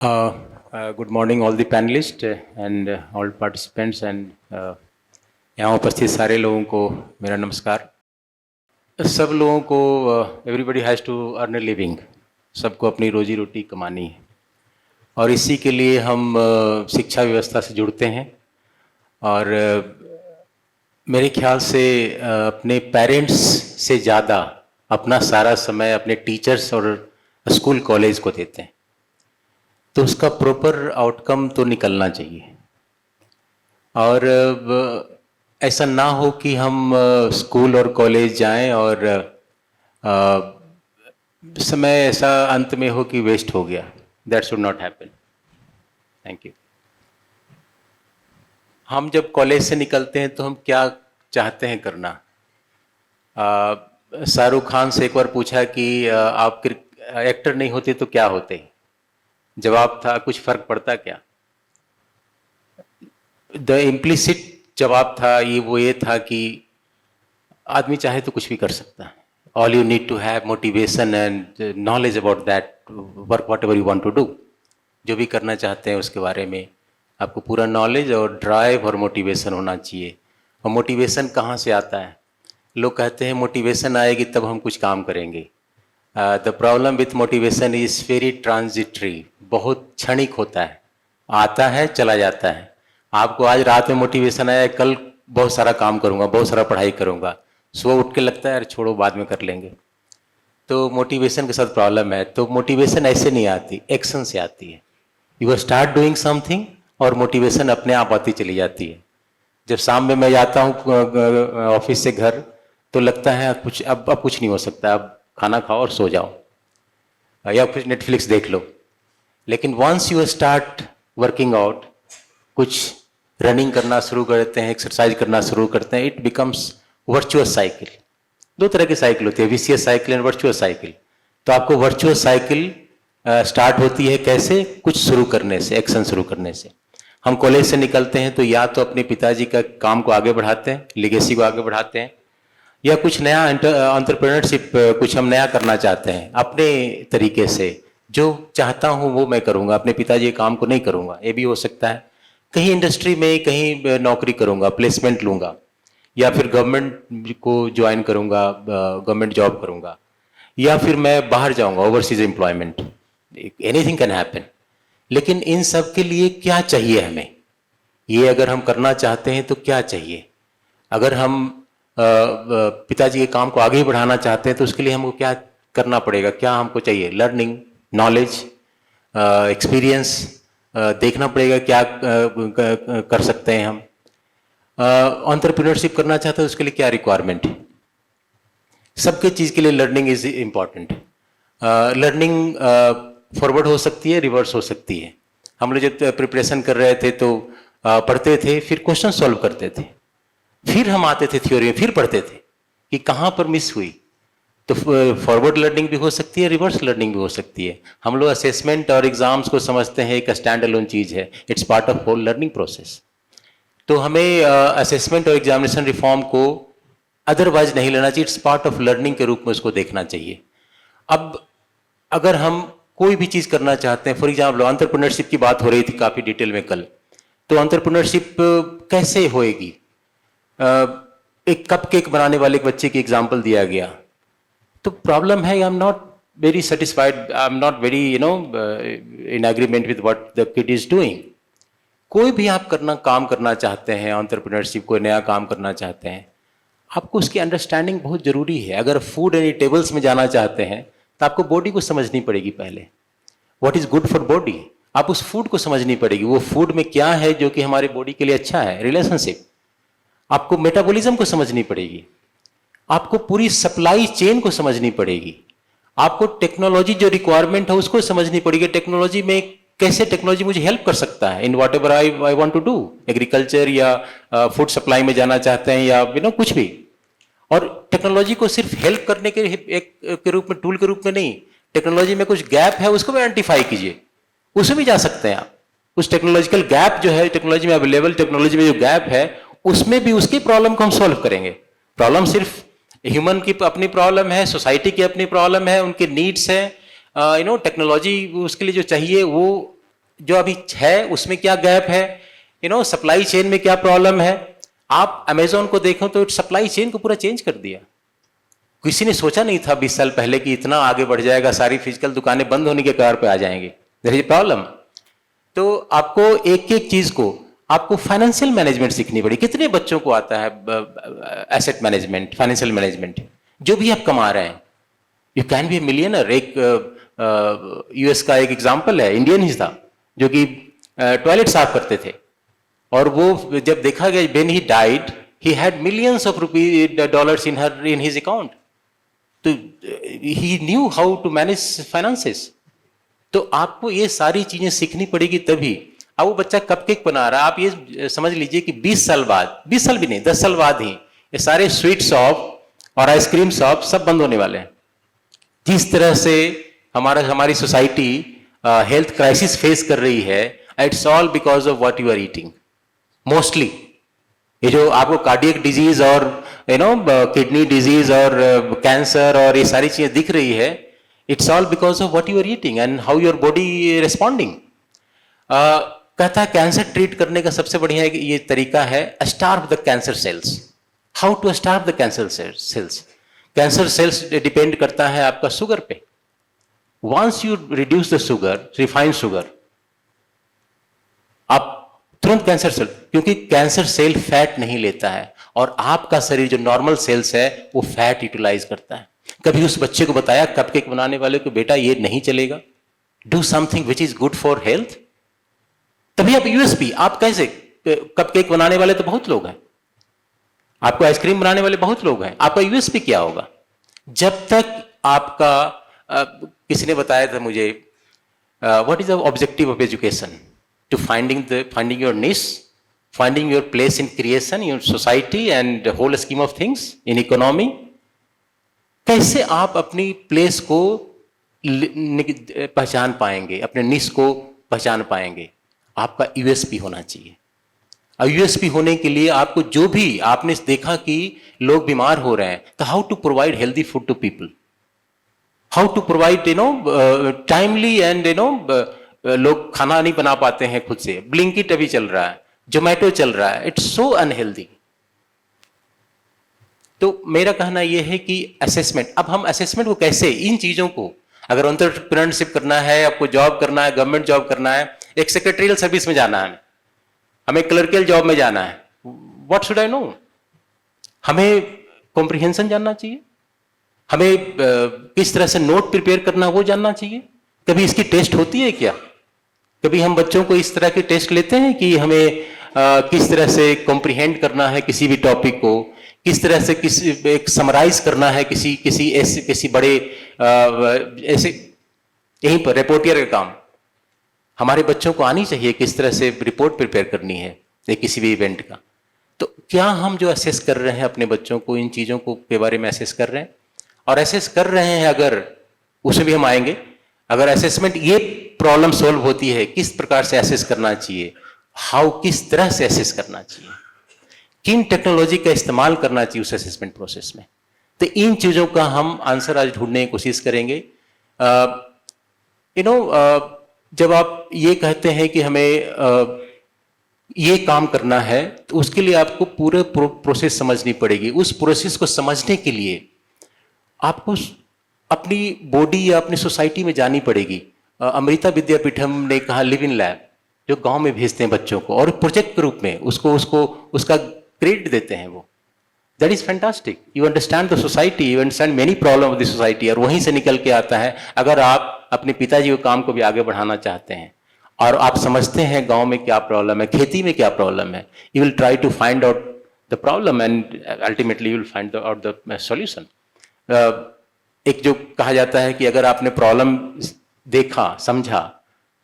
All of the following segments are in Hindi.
Good morning all the panelists and all participants and यहाँ उपस्थित सारे लोगों को मेरा नमस्कार। सब लोगों को everybody has to earn a living, सबको अपनी रोजी रोटी कमानी है और इसी के लिए हम शिक्षा व्यवस्था से जुड़ते हैं और मेरे ख्याल से अपने पेरेंट्स से ज़्यादा अपना सारा समय अपने टीचर्स और स्कूल कॉलेज को देते हैं, तो उसका प्रॉपर आउटकम तो निकलना चाहिए। और ऐसा ना हो कि हम स्कूल और कॉलेज जाएं और समय ऐसा अंत में हो कि वेस्ट हो गया। That should not happen. Thank you. हम जब कॉलेज से निकलते हैं तो हम क्या चाहते हैं करना? शाहरुख खान से एक बार पूछा कि आप एक्टर नहीं होते तो क्या होते? जवाब था कुछ फर्क पड़ता क्या? द इम्प्लिसिट जवाब था ये था कि आदमी चाहे तो कुछ भी कर सकता है। All you need to have motivation and knowledge about that work whatever you want to do. जो भी करना चाहते हैं उसके बारे में आपको पूरा नॉलेज और ड्राइव और मोटिवेशन होना चाहिए। और मोटिवेशन कहाँ से आता है? लोग कहते हैं मोटिवेशन आएगी तब हम कुछ काम करेंगे। The problem with motivation is very transitory, बहुत क्षणिक होता है, आता है चला जाता है। आपको आज रात में मोटिवेशन आया, कल बहुत सारा काम करूँगा, बहुत सारा पढ़ाई करूँगा, सुबह उठ के लगता है यार छोड़ो बाद में कर लेंगे। तो मोटिवेशन के साथ प्रॉब्लम है। तो मोटिवेशन ऐसे नहीं आती, एक्शन से आती है। यू स्टार्ट डूइंग समथिंग और मोटिवेशन अपने आप आती चली जाती है। जब शाम में मैं जाता हूँ ऑफिस से घर तो लगता है कुछ अब कुछ नहीं हो सकता, अब खाना खाओ और सो जाओ या कुछ नेटफ्लिक्स देख लो। लेकिन once you start working out, कुछ रनिंग करना शुरू करते हैं, एक्सरसाइज करना शुरू करते हैं, इट बिकम्स वर्चुअस साइकिल। दो तरह की साइकिल होती है, vicious cycle and virtuous cycle. तो आपको वर्चुअस साइकिल स्टार्ट होती है कैसे? कुछ शुरू करने से, एक्शन शुरू करने से। हम कॉलेज से निकलते हैं तो या तो अपने पिताजी का काम को आगे बढ़ाते हैं, लिगेसी को आगे बढ़ाते हैं, या कुछ नया एंटरप्रेन्योरशिप, कुछ हम नया करना चाहते हैं अपने तरीके से। जो चाहता हूँ वो मैं करूँगा, अपने पिताजी के काम को नहीं करूँगा। ये भी हो सकता है कहीं इंडस्ट्री में कहीं नौकरी करूँगा, प्लेसमेंट लूँगा, या फिर गवर्नमेंट को ज्वाइन करूँगा, गवर्नमेंट जॉब करूँगा, या फिर मैं बाहर जाऊँगा, overseas employment, anything can happen. लेकिन इन सब के लिए क्या चाहिए हमें? ये अगर हम करना चाहते हैं तो क्या चाहिए? अगर हम पिताजी के काम को आगे बढ़ाना चाहते हैं तो उसके लिए हमको क्या करना पड़ेगा? क्या हमको चाहिए? लर्निंग, नॉलेज, एक्सपीरियंस, देखना पड़ेगा क्या कर सकते हैं हम। एंटरप्रेन्योरशिप करना चाहते हैं उसके लिए क्या रिक्वायरमेंट है? सबके चीज़ के लिए learning is important. Learning forward हो सकती है, रिवर्स हो सकती है। हम लोग जब प्रिपरेशन कर रहे थे तो पढ़ते थे, फिर क्वेश्चन सॉल्व करते थे, फिर हम आते थे थ्योरी में, फिर पढ़ते थे कि कहाँ पर मिस हुई। तो फॉरवर्ड लर्निंग भी हो सकती है, रिवर्स लर्निंग भी हो सकती है। हम लोग असेसमेंट और एग्जाम्स को समझते हैं एक स्टैंड अलोन चीज़ है, it's part of whole learning process. तो हमें असेसमेंट और एग्जामिनेशन रिफॉर्म को अदरवाइज नहीं लेना चाहिए, इट्स पार्ट ऑफ लर्निंग के रूप में उसको देखना चाहिए। अब अगर हम कोई भी चीज़ करना चाहते हैं, फॉर एग्जाम्पल एंटरप्रेन्योरशिप की बात हो रही थी काफ़ी डिटेल में कल, तो एंटरप्रेन्योरशिप कैसे होएगी? एक कप केक बनाने वाले एक बच्चे की एग्जाम्पल दिया गया, तो प्रॉब्लम है I am not very satisfied, I am not very in agreement with what the kid is doing. कोई भी आप काम करना चाहते हैं, एंटरप्रेन्योरशिप कोई नया काम करना चाहते हैं, आपको उसकी अंडरस्टैंडिंग बहुत ज़रूरी है। अगर फूड एंड टेबल्स में जाना चाहते हैं तो आपको बॉडी को समझनी पड़ेगी पहले, what is good for body. आप उस फूड को समझनी पड़ेगी, वो फूड में क्या है जो कि हमारे बॉडी के लिए अच्छा है। रिलेशनशिप, आपको मेटाबॉलिज्म को समझनी पड़ेगी, आपको पूरी सप्लाई चेन को समझनी पड़ेगी, आपको टेक्नोलॉजी जो रिक्वायरमेंट है उसको समझनी पड़ेगी। टेक्नोलॉजी में कैसे टेक्नोलॉजी मुझे हेल्प कर सकता है in whatever I want to do, agriculture या फूड सप्लाई में जाना चाहते हैं या कुछ भी। और टेक्नोलॉजी को सिर्फ हेल्प करने के एक के रूप में, टूल के रूप में नहीं, टेक्नोलॉजी में कुछ गैप है उसको भी आइडेंटिफाई कीजिए, उसमें भी जा सकते हैं आप। उस टेक्नोलॉजिकल गैप जो है, टेक्नोलॉजी में अवेलेबल टेक्नोलॉजी में जो गैप है उसमें भी उसकी प्रॉब्लम को हम सॉल्व करेंगे। प्रॉब्लम सिर्फ ह्यूमन की अपनी प्रॉब्लम है, सोसाइटी की अपनी प्रॉब्लम है, उनके नीड्स है, टेक्नोलॉजी उसके लिए जो चाहिए वो जो अभी है उसमें क्या गैप है, सप्लाई चेन में क्या प्रॉब्लम है। आप अमेजोन को देखो तो सप्लाई चेन को पूरा चेंज कर दिया। किसी ने सोचा नहीं था 20 साल पहले कि इतना आगे बढ़ जाएगा, सारी फिजिकल दुकानें बंद होने के कगार पे आ जाएंगे। There is problem. तो आपको एक एक चीज को, आपको फाइनेंशियल मैनेजमेंट सीखनी पड़ी। कितने बच्चों को आता है एसेट मैनेजमेंट, फाइनेंशियल मैनेजमेंट? जो भी आप कमा रहे हैं, you can be A millionaire. एक यूएस का एक एग्जाम्पल है, इंडियन ही था, जो कि टॉयलेट साफ करते थे, और वो जब देखा गया when he died he had millions of dollars in his account. तो he knew how to manage finances. तो आपको ये सारी चीजें सीखनी पड़ेगी तभी। अब वो बच्चा कपकेक बना रहा है, आप ये समझ लीजिए कि 20 साल बाद, 20 साल भी नहीं, 10 साल बाद ही ये सारे स्वीट शॉप और आइसक्रीम शॉप सब बंद होने वाले हैं। जिस तरह से हमारी सोसाइटी हेल्थ क्राइसिस फेस कर रही है, it's all because of what you are eating mostly. ये जो आपको कार्डियक डिजीज और किडनी डिजीज और कैंसर और ये सारी चीजें दिख रही है, it's all because of what you are eating and how your body responding. कहता है कैंसर ट्रीट करने का सबसे बढ़िया ये तरीका है starve the cancer cells. How to starve the cancer cells? कैंसर सेल्स डिपेंड करता है आपका शुगर पे। Once you reduce the sugar, refined sugar, आप तुरंत कैंसर सेल, क्योंकि कैंसर सेल फैट नहीं लेता है और आपका शरीर जो नॉर्मल सेल्स है वो फैट यूटिलाइज करता है। कभी उस बच्चे को बताया कपकेक बनाने वाले को, बेटा ये नहीं चलेगा, do something which is good for health. तभी आप यूएसपी, आप कैसे, कपकेक बनाने वाले तो बहुत लोग हैं, आपको आइसक्रीम बनाने वाले बहुत लोग हैं, आपका यूएसपी क्या होगा? जब तक आपका किसी ने बताया था मुझे, what is the objective of education? To finding your niche, finding your place in creation, your society and the whole scheme of things in economy. कैसे आप अपनी प्लेस को पहचान पाएंगे, अपने निश को पहचान पाएंगे? आपका यूएसपी होना चाहिए। और यूएसपी होने के लिए आपको, जो भी आपने देखा कि लोग बीमार हो रहे हैं, तो how to provide healthy food to people, how to provide timely and लोग खाना नहीं बना पाते हैं खुद से, ब्लिंकिट अभी चल रहा है, जोमेटो चल रहा है, इट्स सो अनहेल्दी। तो मेरा कहना यह है कि असेसमेंट, अब हम असेसमेंट को कैसे, इन चीजों को, अगर एंटरप्रेन्योरशिप करना है, आपको जॉब करना है, गवर्नमेंट जॉब करना है, एक सेक्रेटरियल सर्विस में जाना है, हमें क्लर्कियल जॉब में जाना है, व्हाट शुड आई नो? हमें कॉम्प्रिहेंशन जानना चाहिए, हमें किस तरह से नोट प्रिपेयर करना वो जानना चाहिए। कभी इसकी टेस्ट होती है क्या? कभी हम बच्चों को इस तरह के टेस्ट लेते हैं कि हमें किस तरह से कॉम्प्रिहेंड करना है किसी भी टॉपिक को, किस तरह से एक समराइज करना है किसी बड़े ऐसे, यहीं पर रिपोर्टियर का काम हमारे बच्चों को आनी चाहिए, किस तरह से रिपोर्ट प्रिपेयर करनी है किसी भी इवेंट का। तो क्या हम जो असेस कर रहे हैं अपने बच्चों को, इन चीज़ों को के बारे में असेस कर रहे हैं? और असेस कर रहे हैं अगर, उसमें भी हम आएंगे, अगर असेसमेंट ये प्रॉब्लम सॉल्व होती है, किस प्रकार से असेस करना चाहिए, किस तरह से असेस करना चाहिए, किन टेक्नोलॉजी का इस्तेमाल करना चाहिए उस असेसमेंट प्रोसेस में। तो इन चीज़ों का हम आंसर आज ढूंढने की कोशिश करेंगे। जब आप ये कहते हैं कि हमें ये काम करना है, तो उसके लिए आपको पूरे प्रोसेस समझनी पड़ेगी। उस प्रोसेस को समझने के लिए आपको अपनी बॉडी या अपनी सोसाइटी में जानी पड़ेगी। अमृता विद्यापीठम ने कहा लिव इन लैब, जो गांव में भेजते हैं बच्चों को और प्रोजेक्ट के रूप में उसका क्रेडिट देते हैं वो। That is fantastic. You understand the society, you understand many problem of the society, और वहीं से निकल के आता है। अगर आप अपने पिताजी के काम को भी आगे बढ़ाना चाहते हैं और आप समझते हैं गांव में क्या प्रॉब्लम है, खेती में क्या प्रॉब्लम है, you will try to find out the problem and ultimately you will find out the solution. एक जो कहा जाता है कि अगर आपने प्रॉब्लम देखा, समझा,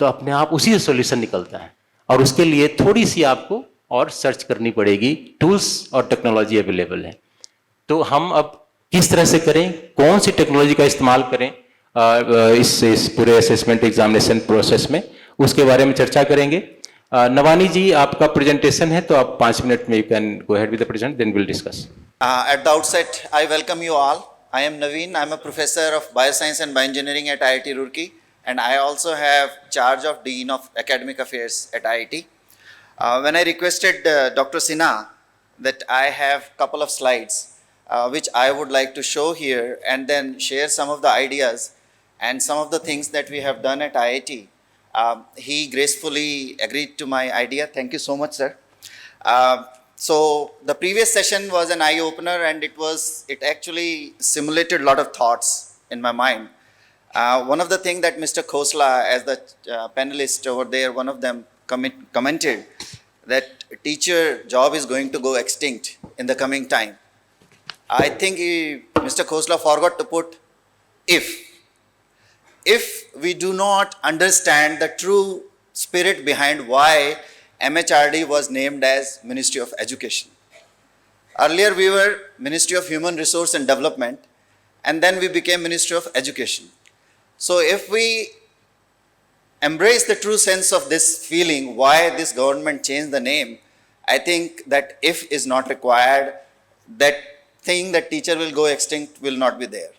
तो अपने आप उसी से सॉल्यूशन निकलता है, और उसके लिए थोड़ी सी आपको और सर्च करनी पड़ेगी। टूल्स और टेक्नोलॉजी अवेलेबल है, तो हम अब किस तरह से करें, कौन सी टेक्नोलॉजी का इस्तेमाल करें इस पूरे असेसमेंट एग्जामिनेशन प्रोसेस में, उसके बारे में चर्चा करेंगे। नवानी जी, आपका प्रेजेंटेशन है, तो आप 5 मिनट में you can go ahead with the present, then will discuss. At the outset, I welcome you all. I am Naveen. I am a professor of bioscience and bioengineering at IIT Roorkee, and I also have charge of Dean of Academic Affairs at IIT. When I requested Dr. Sinha that I have couple of slides which I would like to show here and then share some of the ideas and some of the things that we have done at IIT, he gracefully agreed to my idea. Thank you so much, sir. So the previous session was an eye-opener, and it actually simulated a lot of thoughts in my mind. One of the things that Mr. Khosla, as the panelist over there, one of them commented that teacher job is going to go extinct in the coming time. I think Mr. Khosla forgot to put if. If we do not understand the true spirit behind why MHRD was named as Ministry of Education. Earlier we were Ministry of Human Resource and Development, and then we became Ministry of Education. So if we embrace the true sense of this feeling, why this government changed the name, I think that if is not required, that thing that teacher will go extinct will not be there.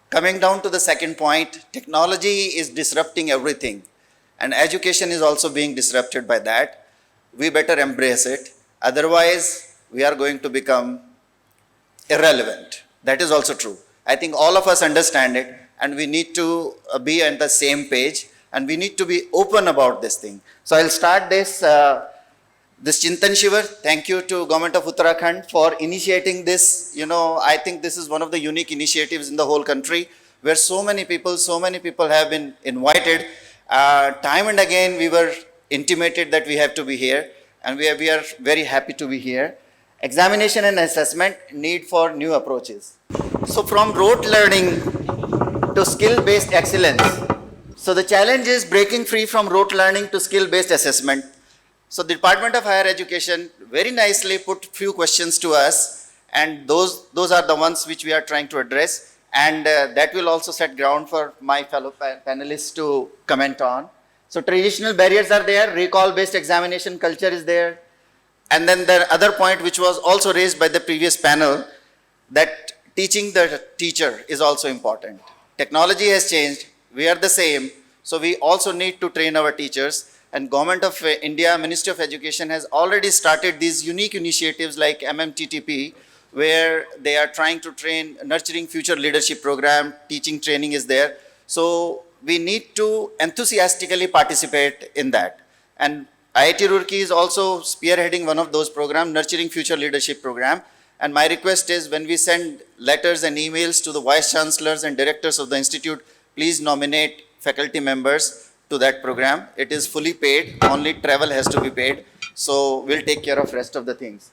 Coming down to the second point, technology is disrupting everything, and education is also being disrupted by that. We better embrace it, otherwise we are going to become irrelevant. That is also true. I think all of us understand it, and we need to be on the same page, and we need to be open about this thing. So I'll start this Chintan Shivir. Thank you to Government of Uttarakhand for initiating this. I think this is one of the unique initiatives in the whole country where so many people have been invited. Time and again we were intimated that we have to be here, and we are very happy to be here. Examination and assessment need for new approaches. So from rote learning to skill-based excellence. So the challenge is breaking free from rote learning to skill-based assessment. So the Department of Higher Education very nicely put few questions to us, and those are the ones which we are trying to address, and that will also set ground for my fellow panelists to comment on. So traditional barriers are there, recall-based examination culture is there, and then the other point which was also raised by the previous panel, that teaching the teacher is also important. Technology has changed, we are the same, so we also need to train our teachers. And Government of India, Ministry of Education has already started these unique initiatives like MMTTP, where they are trying to train, nurturing future leadership program, teaching training is there. So we need to enthusiastically participate in that. And IIT Roorkee is also spearheading one of those programs, nurturing future leadership program. And my request is when we send letters and emails to the vice chancellors and directors of the institute, please nominate faculty members to that program. It is fully paid, only travel has to be paid. So we'll take care of rest of the things.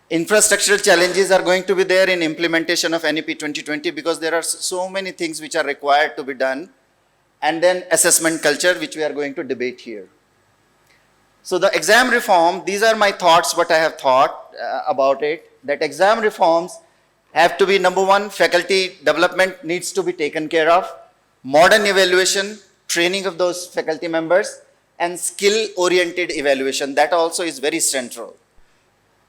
Infrastructural challenges are going to be there in implementation of NEP 2020 because there are so many things which are required to be done. And then assessment culture, which we are going to debate here. So the exam reform, these are my thoughts, what I have thought about it, that exam reforms have to be, number one, faculty development needs to be taken care of, modern evaluation, training of those faculty members, and skill-oriented evaluation. That also is very central.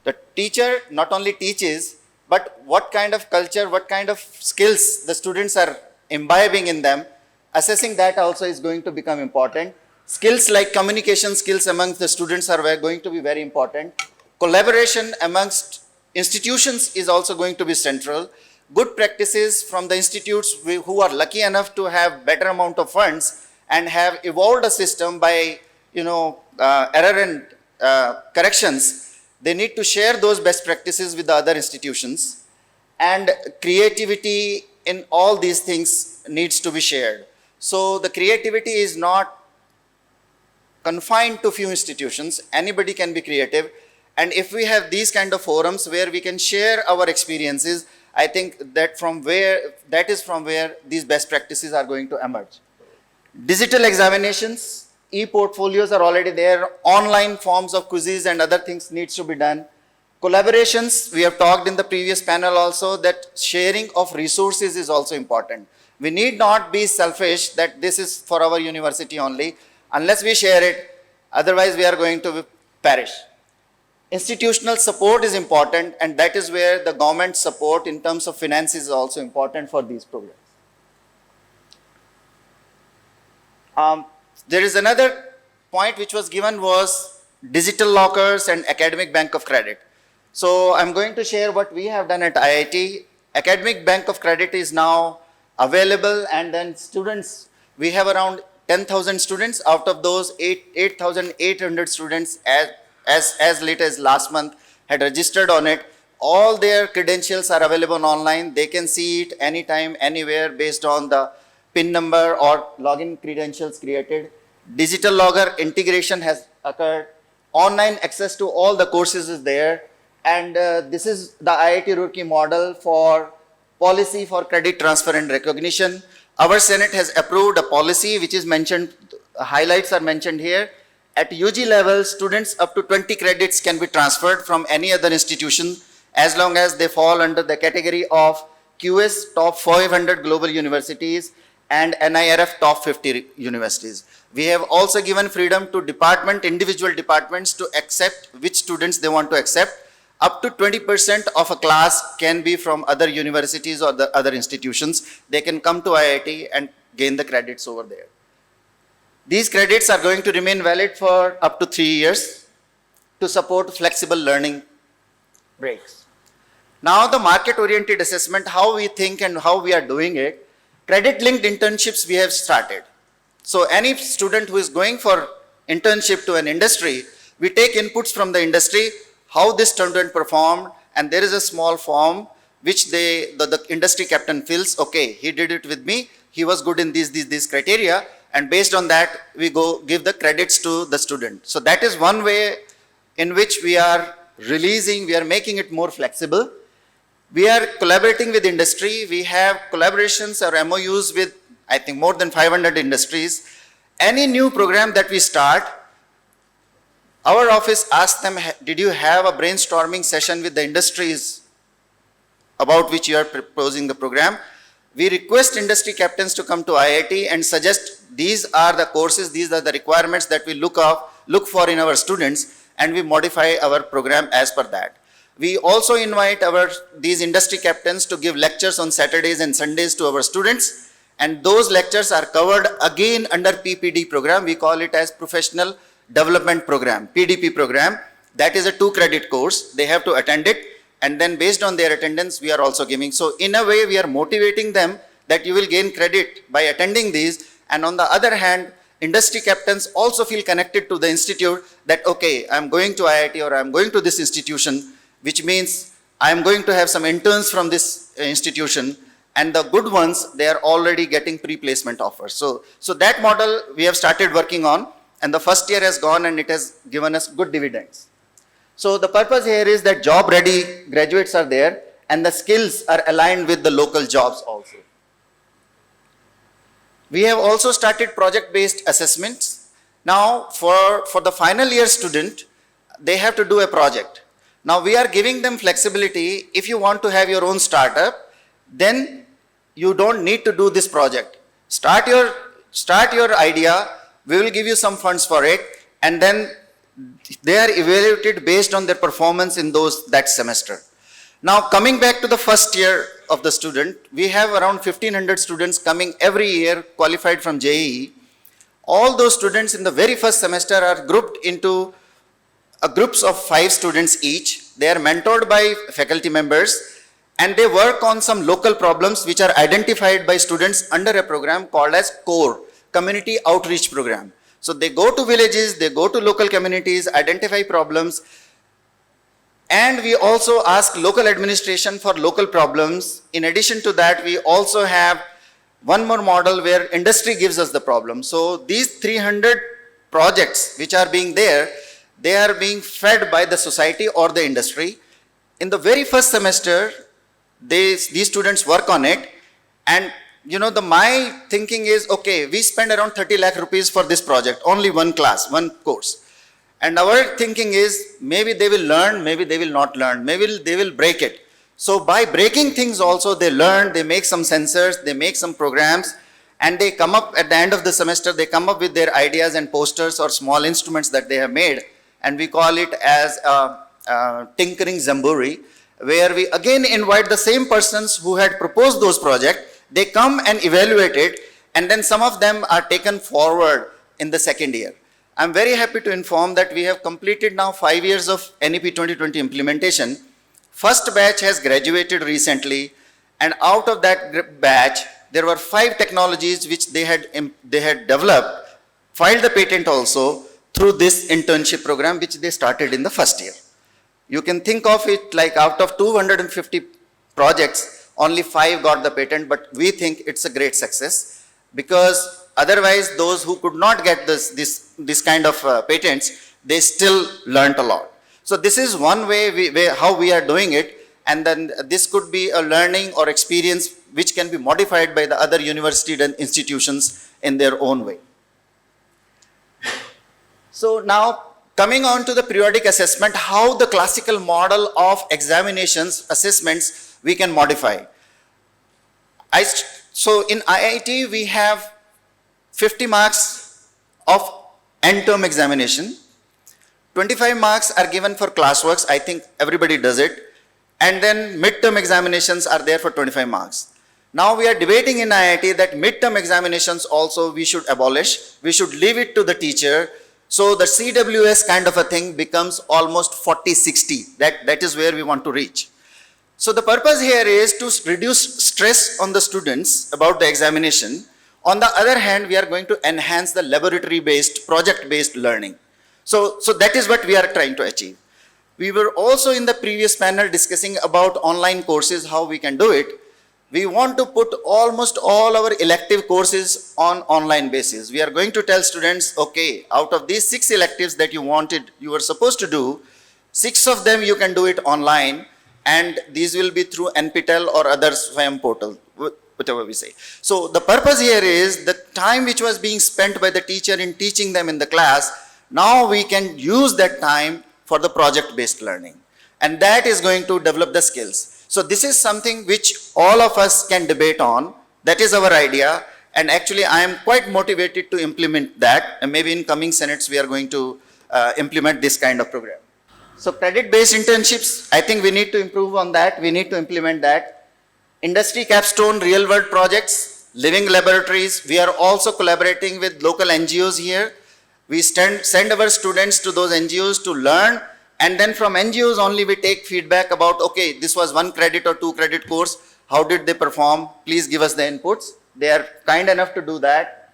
The teacher not only teaches, but what kind of culture, what kind of skills the students are imbibing in them, assessing that also is going to become important. Skills like communication skills amongst the students are going to be very important. Collaboration amongst institutions is also going to be central. Good practices from the institutes who are lucky enough to have better amount of funds and have evolved a system by, error and corrections, they need to share those best practices with the other institutions. And creativity in all these things needs to be shared. So the creativity is not confined to few institutions, anybody can be creative. And if we have these kind of forums where we can share our experiences, I think that is from where these best practices are going to emerge. Digital examinations, e-portfolios are already there, online forms of quizzes and other things needs to be done. Collaborations, we have talked in the previous panel also that sharing of resources is also important. We need not be selfish that this is for our university only, unless we share it, otherwise we are going to perish. Institutional support is important, and that is where the government support in terms of finance is also important for these programs. There is another point which was given was digital lockers and academic bank of credit. So I'm going to share what we have done at IIT. Academic bank of credit is now available, and then students, we have around 10,000 students. Out of those, 8,800 students as late as last month had registered on it. All their credentials are available online. They can see it anytime, anywhere based on the PIN number or login credentials created. Digital logger integration has occurred. Online access to all the courses is there. And this is the IIT Roorkee model for policy for credit transfer and recognition. Our Senate has approved a policy which is mentioned, highlights are mentioned here. At UG level, students up to 20 credits can be transferred from any other institution as long as they fall under the category of QS top 500 global universities and NIRF top 50 universities. We have also given freedom to individual departments to accept which students they want to accept. Up to 20% of a class can be from other universities or the other institutions. They can come to IIT and gain the credits over there. These credits are going to remain valid for up to 3 years to support flexible learning breaks. Now the market-oriented assessment, how we think and how we are doing it. Credit-linked internships we have started. So any student who is going for internship to an industry, we take inputs from the industry, how this student performed, and there is a small form which the industry captain fills. Okay, he did it with me, he was good in these criteria, and based on that, we go give the credits to the student. So that is one way in which we are making it more flexible. We are collaborating with industry. We have collaborations or MOUs with, I think, more than 500 industries. Any new program that we start, our office asks them, did you have a brainstorming session with the industries about which you are proposing the program? We request industry captains to come to IIT and suggest these are the courses, these are the requirements that we look for in our students, and we modify our program as per that. We also invite these industry captains to give lectures on Saturdays and Sundays to our students, and those lectures are covered again under PPD program. We call it as Professional Development Program, PDP program. That is a 2-credit course. They have to attend it, and then based on their attendance, we are also giving. So in a way, we are motivating them that you will gain credit by attending these, and on the other hand, industry captains also feel connected to the institute that, okay, I'm going to IIT or I'm going to this institution, which means I'm going to have some interns from this institution, and the good ones, they are already getting pre-placement offers. So that model we have started working on, and the first year has gone and it has given us good dividends. So the purpose here is that job-ready graduates are there, and the skills are aligned with the local jobs also. We have also started project-based assessments. Now for the final year student, they have to do a project. Now we are giving them flexibility. If you want to have your own startup, then you don't need to do this project. Start your idea, we will give you some funds for it, and then they are evaluated based on their performance in that semester. Now coming back to the first year of the student, we have around 1,500 students coming every year qualified from JEE. All those students in the very first semester are grouped into groups of 5 students each. They are mentored by faculty members, and they work on some local problems which are identified by students under a program called as CORE, Community Outreach Program. So they go to villages, they go to local communities, identify problems, and we also ask local administration for local problems. In addition to that, we also have one more model where industry gives us the problem. So these 300 projects which are being there, they are being fed by the society or the industry. In the very first semester, these students work on it, and my thinking is, okay, we spend around 30 lakh rupees for this project, only one class, one course. And our thinking is, maybe they will learn, maybe they will not learn, maybe they will break it. So by breaking things also, they learn, they make some sensors, they make some programs, and they come up at the end of the semester, they come up with their ideas and posters or small instruments that they have made, and we call it as Tinkering Zamburi, where we again invite the same persons who had proposed those projects. They come and evaluate it, and then some of them are taken forward in the second year. I'm very happy to inform that we have completed now 5 years of NEP 2020 implementation. First batch has graduated recently, and out of that batch, there were 5 technologies which they had developed, filed the patent also through this internship program which they started in the first year. You can think of it like out of 250 projects, only 5 got the patent, but we think it's a great success, because otherwise those who could not get this kind of patents, they still learnt a lot. So this is one way how we are doing it, and then this could be a learning or experience which can be modified by the other universities and institutions in their own way. So now, coming on to the periodic assessment, how the classical model of examinations, assessments, we can modify. So in IIT, we have 50 marks of end-term examination. 25 marks are given for classworks. I think everybody does it. And then midterm examinations are there for 25 marks. Now we are debating in IIT that midterm examinations also we should abolish. We should leave it to the teacher. So the CWS kind of a thing becomes almost 40-60. That is where we want to reach. So the purpose here is to reduce stress on the students about the examination. On the other hand, we are going to enhance the laboratory-based, project-based learning. So that is what we are trying to achieve. We were also in the previous panel discussing about online courses, how we can do it. We want to put almost all our elective courses on online basis. We are going to tell students, okay, out of these 6 electives that you were supposed to do, 6 of them you can do it online, and these will be through NPTEL or other SWAYAM portal, whatever we say. So the purpose here is the time which was being spent by the teacher in teaching them in the class, now we can use that time for the project-based learning. And that is going to develop the skills. So this is something which all of us can debate on. That is our idea. And actually, I am quite motivated to implement that. And maybe in coming Senates, we are going to implement this kind of program. So credit-based internships, I think we need to improve on that. We need to implement that. Industry capstone, real-world projects, living laboratories. We are also collaborating with local NGOs here. We send our students to those NGOs to learn, and then from NGOs only we take feedback about, okay, this was 1 credit or 2 credit course, how did they perform? Please give us the inputs. They are kind enough to do that.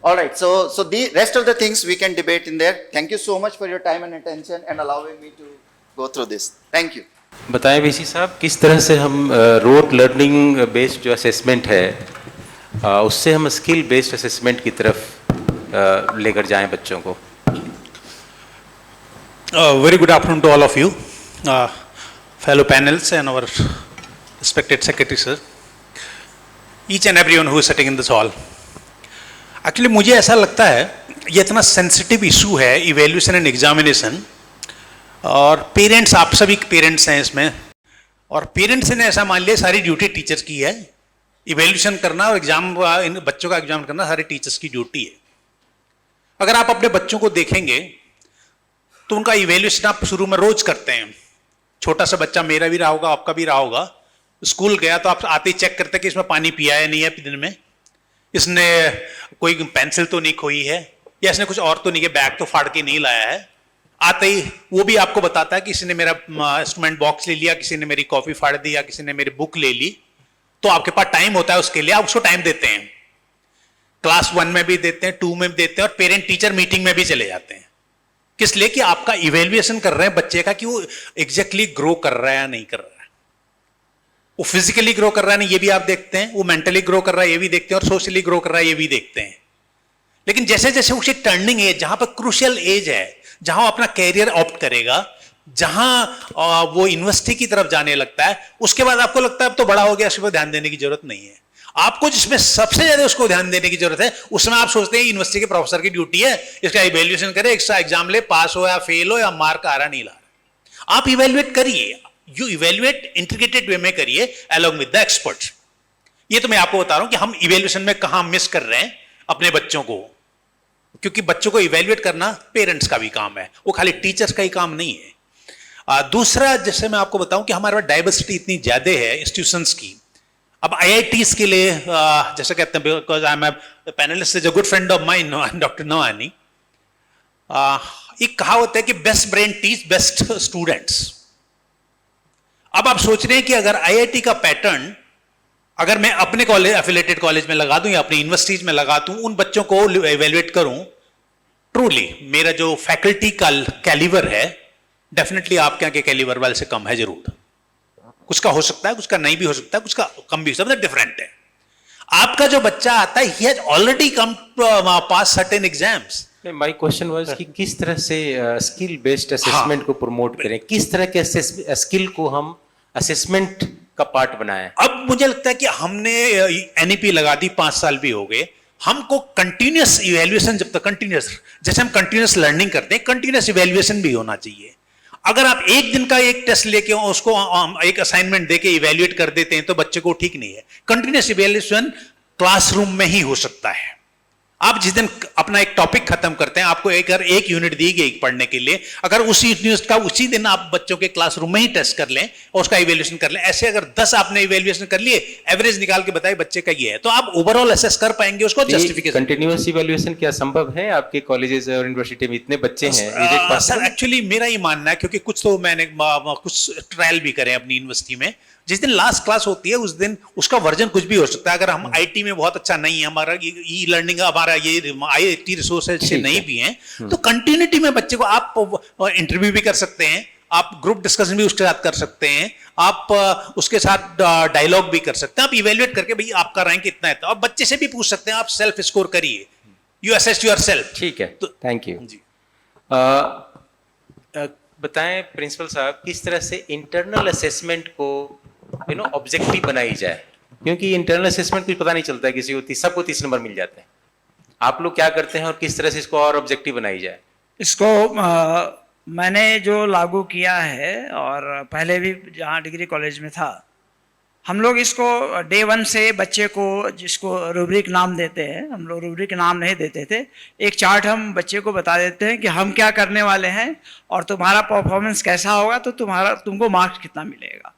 All right, so the rest of the things we can debate in there. Thank you so much for your time and attention and allowing me to go through this. Thank you. बताएं वीसी साहब, किस तरह से हम रोट लर्निंग बेस्ड जो असेसमेंट है उससे हम स्किल बेस्ड असेसमेंट की तरफ लेकर जाएं बच्चों को. Very good afternoon to all of you, fellow panels and our respected secretary sir, each and everyone who is sitting in this hall. Actually मुझे ऐसा लगता है ये इतना सेंसिटिव इशू है इवेल्यूशन एंड एग्जामिनेशन, और पेरेंट्स, आप सभी पेरेंट्स हैं इसमें, और पेरेंट्स ने ऐसा मान लिया सारी ड्यूटी टीचर्स की है, इवेल्यूशन करना और एग्जाम, बच्चों का एग्जाम करना सारे टीचर्स की ड्यूटी है. अगर आप अपने बच्चों को देखेंगे तो उनका इवेल्यूशन आप शुरू में रोज करते हैं. छोटा सा बच्चा, मेरा भी रहा होगा, आपका भी रहा होगा, स्कूल गया तो आप आते ही चेक करते हैं कि इसमें पानी पिया है नहीं है दिन में, इसने कोई पेंसिल तो नहीं खोई है, या इसने कुछ और तो नहीं है, बैग तो फाड़ के नहीं लाया है. आते ही वो भी आपको बताता है कि किसी ने मेरा इंस्ट्रूमेंट बॉक्स ले लिया, किसी ने मेरी कॉपी फाड़ दी, या किसी ने मेरी बुक ले ली. तो आपके पास टाइम होता है उसके लिए, आप उसको टाइम देते हैं. क्लास 1 में भी देते हैं, 2 में भी देते हैं, और पेरेंट टीचर मीटिंग में भी चले जाते हैं. किस लिए? कि आपका इवेल्युएशन कर रहे हैं बच्चे का कि वो एग्जैक्टली ग्रो कर रहा है या नहीं कर रहा है. वो फिजिकली ग्रो कर रहा है नहीं, ये भी आप देखते हैं, वो मेंटली ग्रो कर रहा है ये भी देखते हैं, और सोशली ग्रो कर रहा है ये भी देखते हैं. लेकिन जैसे जैसे उसे टर्निंग एज, जहां पर क्रूशियल एज है, जहां वो अपना कैरियर ऑप्ट करेगा, जहां वो यूनिवर्सिटी की तरफ जाने लगता है, उसके बाद आपको लगता है अब तो बड़ा हो गया, इस पर ध्यान देने की जरूरत नहीं है. आपको जिसमें सबसे ज्यादा उसको ध्यान देने की जरूरत है, उसमें आप सोचते हैं यूनिवर्सिटी के प्रोफेसर की ड्यूटी है इसका इवेल्युएशन करे, एक्स्ट्रा एग्जाम ले, पास हो या फेल हो, या मार्क आ रहा नहीं ला रहा. आप इवेल्युएट करिए, यू इवेल्युएट इंटीग्रेटेड वे में करिए अलोंग विद द एक्सपर्ट्स. ये तो मैं आपको बता रहा हूं कि हम इवेल्युएशन में कहां मिस कर रहे हैं अपने बच्चों को, क्योंकि बच्चों को इवेल्युएट करना पेरेंट्स का भी काम है, वो खाली टीचर्स का ही काम नहीं है. दूसरा, जैसे मैं आपको बताऊं कि हमारे पास डाइवर्सिटी इतनी ज्यादा है इंस्टीट्यूशंस की. अब IITs के लिए जैसे कहते हैं, because I am panelist is a good friend of mine doctor Nawani, एक कहावत है कि best brain teach best students. अब आप सोच रहे हैं कि अगर IIT का पैटर्न अगर मैं अपने कॉलेज एफिलेटेड कॉलेज में लगा दूं या अपनी यूनिवर्सिटीज में लगा दूं, उन बच्चों को एवेल्युएट करूं, ट्रूली मेरा जो फैकल्टी का कैलिबर है डेफिनेटली आपके यहाँ के कैलिबर वाले से कम है जरूर। कुछ का हो सकता है, कुछ का नहीं भी हो सकता है, कुछ का कम भी हो सकता है, डिफरेंट है। आपका जो बच्चा आता है he has already come pass certain exams. My question was कि किस तरह से स्किल बेस्ड असेसमेंट को प्रमोट करें, किस तरह के स्किल को हम असेसमेंट का पार्ट बनाएं। अब मुझे लगता है कि हमने NEP लगा दी, 5 साल भी हो गए, हमको कंटिन्यूअस इवैल्यूएशन, जब तक कंटिन्यूअस, जैसे हम कंटिन्यूअस लर्निंग करते हैं, कंटिन्यूअस इवैल्यूएशन भी होना चाहिए। अगर आप एक दिन का एक टेस्ट लेके उसको एक असाइनमेंट देके इवैल्यूएट कर देते हैं तो बच्चे को ठीक नहीं है। कंटिन्यूअस इवैल्यूएशन क्लासरूम में ही हो सकता है। आप जिस दिन अपना एक टॉपिक खत्म करते हैं, आपको एक यूनिट दी गई पढ़ने के लिए, अगर उसी यूनिट का उसी दिन आप बच्चों के क्लासरूम में ही टेस्ट कर लें और उसका इवैल्यूएशन कर लें, ऐसे अगर 10 आपने इवैल्यूएशन कर लिए, एवरेज निकाल के बताए बच्चे का ये है, तो आप ओवरऑल असेस कर पाएंगे उसको। जस्टिफिकेशन कंटिन्यूअस इवैल्यूएशन क्या संभव है आपके कॉलेजेस और यूनिवर्सिटी में? इतने बच्चे हैं सर, एक्चुअली मेरा ये मानना है, क्योंकि कुछ तो मैंने कुछ ट्रायल भी करे अपनी यूनिवर्सिटी में, जिस दिन लास्ट क्लास होती है उस दिन उसका वर्जन कुछ भी हो सकता है। अगर हम IT में बहुत अच्छा नहीं है, हमारा ई लर्निंग, हमारा ये IIT रिसोर्सेज से नहीं भी हैं, तो कंटिन्यूटी में बच्चे को आप इंटरव्यू भी कर सकते हैं, आप ग्रुप डिस्कशन भी उसके साथ कर सकते हैं, आप उसके साथ डायलॉग भी कर सकते हैं, आप इवेल्युएट करके भाई आपका रैंक इतना है, तो आप बच्चे से भी पूछ सकते हैं, आप सेल्फ स्कोर करिए, यू असेस योरसेल्फ। ठीक है, तो थैंक यू जी। बताएं प्रिंसिपल साहब, किस तरह से इंटरनल असेसमेंट को ऑब्जेक्टिव बनाई जाए, क्योंकि इंटरनल असेसमेंट कुछ पता नहीं चलता है किसी को, सबको 30 नंबर मिल जाते हैं। आप लोग क्या करते हैं और किस तरह से इसको और ऑब्जेक्टिव बनाई जाए? इसको मैंने जो लागू किया है, और पहले भी जहाँ डिग्री कॉलेज में था, हम लोग इसको डे 1 से बच्चे को, जिसको रूब्रिक नाम देते हैं, हम लोग रूब्रिक नाम नहीं देते थे, एक चार्ट हम बच्चे को बता देते हैं कि हम क्या करने वाले हैं और तुम्हारा परफॉर्मेंस कैसा होगा, तो तुमको मार्क्स कितना मिलेगा।